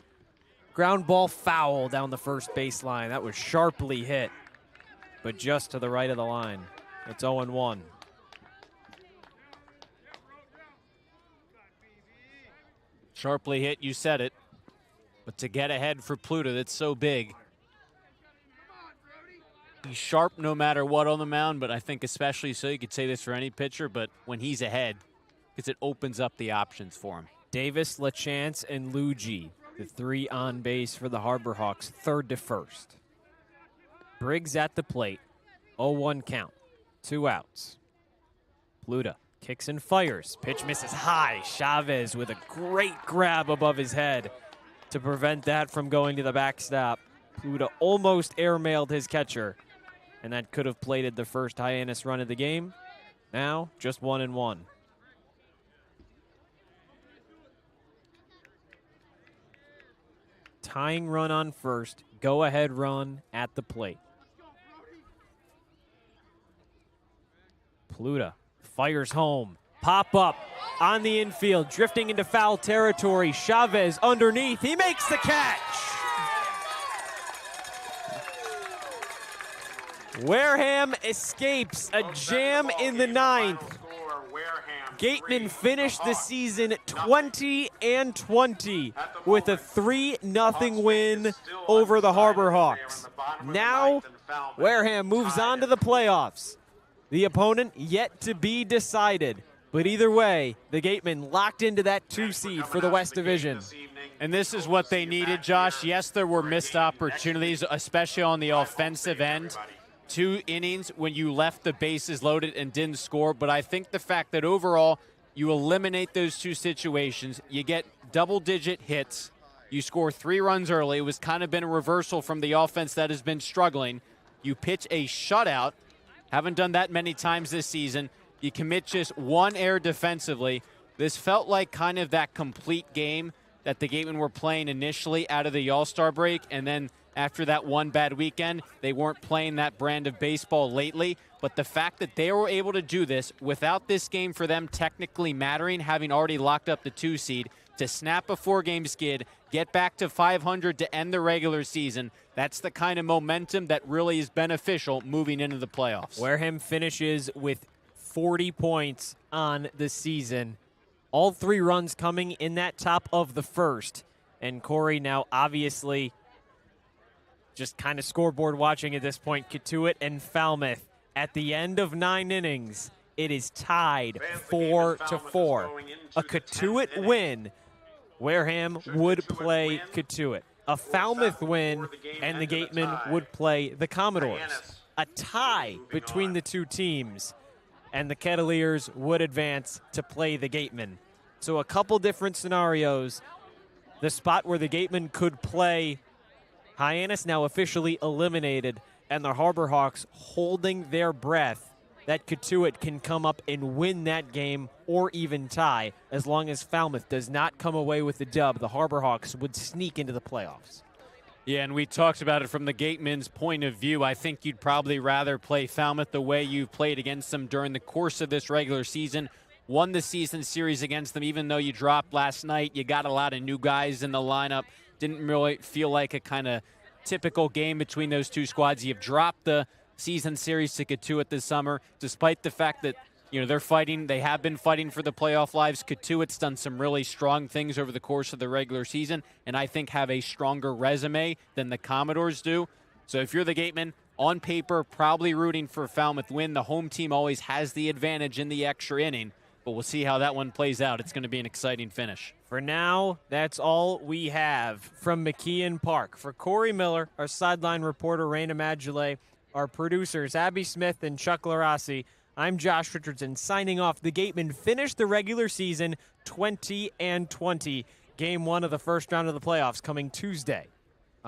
K: Ground ball foul down the first baseline. That was sharply hit, but just to the right of the line. It's 0-1.
A: Sharply hit, you said it. But to get ahead for Pluta, that's so big. He's sharp no matter what on the mound, but I think especially so, you could say this for any pitcher, but when he's ahead, because it opens up the options for him.
K: Davis, LaChance, and Luigi, the 3 on base for the Harbor Hawks, 3rd to 1st. Briggs at the plate, 0-1 count, 2 outs. Pluta kicks and fires. Pitch misses high. Chavez with a great grab above his head to prevent that from going to the backstop. Pluta almost airmailed his catcher, and that could have plated the first Hyannis run of the game. Now, just 1-1. Tying run on first, go-ahead run at the plate. Pluta fires home. Pop up on the infield, drifting into foul territory. Chavez underneath. He makes the catch. Wareham escapes a jam in the 9th. Gatemen finished the season 20-20 with a 3-0 win over the Harbor Hawks. Now, Wareham moves on to the playoffs. The opponent yet to be decided. But either way, the Gatemen locked into that 2 seed for the West Division.
A: And this is what they needed, Josh. Yes, there were missed opportunities, especially on the offensive end. 2 innings when you left the bases loaded and didn't score. But I think the fact that overall you eliminate those 2 situations, you get double-digit hits, you score 3 runs early. It was kind of been a reversal from the offense that has been struggling. You pitch a shutout. Haven't done that many times this season. You commit just 1 error defensively. This felt like kind of that complete game that the Gatemen were playing initially out of the All-Star break, and then after that one bad weekend, they weren't playing that brand of baseball lately. But the fact that they were able to do this without this game for them technically mattering, having already locked up the 2 seed, to snap a 4-game skid, get back to 500 to end the regular season, that's the kind of momentum that really is beneficial moving into the playoffs.
K: Wareham finishes with 40 points on the season. All 3 runs coming in that top of the 1st. And Cory now obviously just kind of scoreboard watching at this point. Katuitt and Falmouth at the end of 9 innings. It is tied 4-4. A Katuitt win, Wareham would play Katuitt. A Falmouth win, and the Gatemen would play the Commodores. A tie between the 2 teams, and the Kettleers would advance to play the Gatemen. So a couple different scenarios. The spot where the Gatemen could play Hyannis now officially eliminated, and the Harbor Hawks holding their breath that Katuitt can come up and win that game or even tie. As long as Falmouth does not come away with the dub, the Harbor Hawks would sneak into the playoffs.
A: Yeah, and we talked about it from the Gatemen's point of view. I think you'd probably rather play Falmouth the way you've played against them during the course of this regular season. Won the season series against them, even though you dropped last night. You got a lot of new guys in the lineup. Didn't really feel like a kind of typical game between those 2 squads. You've dropped the season series to Katuitt this summer, despite the fact that they're fighting. They have been fighting for the playoff lives. Katuitt's done some really strong things over the course of the regular season, and I think have a stronger resume than the Commodores do. So if you're the Gatemen, on paper, probably rooting for a Falmouth win. The home team always has the advantage in the extra inning, but we'll see how that one plays out. It's going to be an exciting finish.
K: For now, that's all we have from McKeon Park. For Cory Miller, our sideline reporter, Rayna Maggelet, our producers, Abby Smith and Chuck Luarasi, I'm Josh Richardson signing off. The Gatemen finished the regular season 20-20. Game 1 of the first round of the playoffs coming Tuesday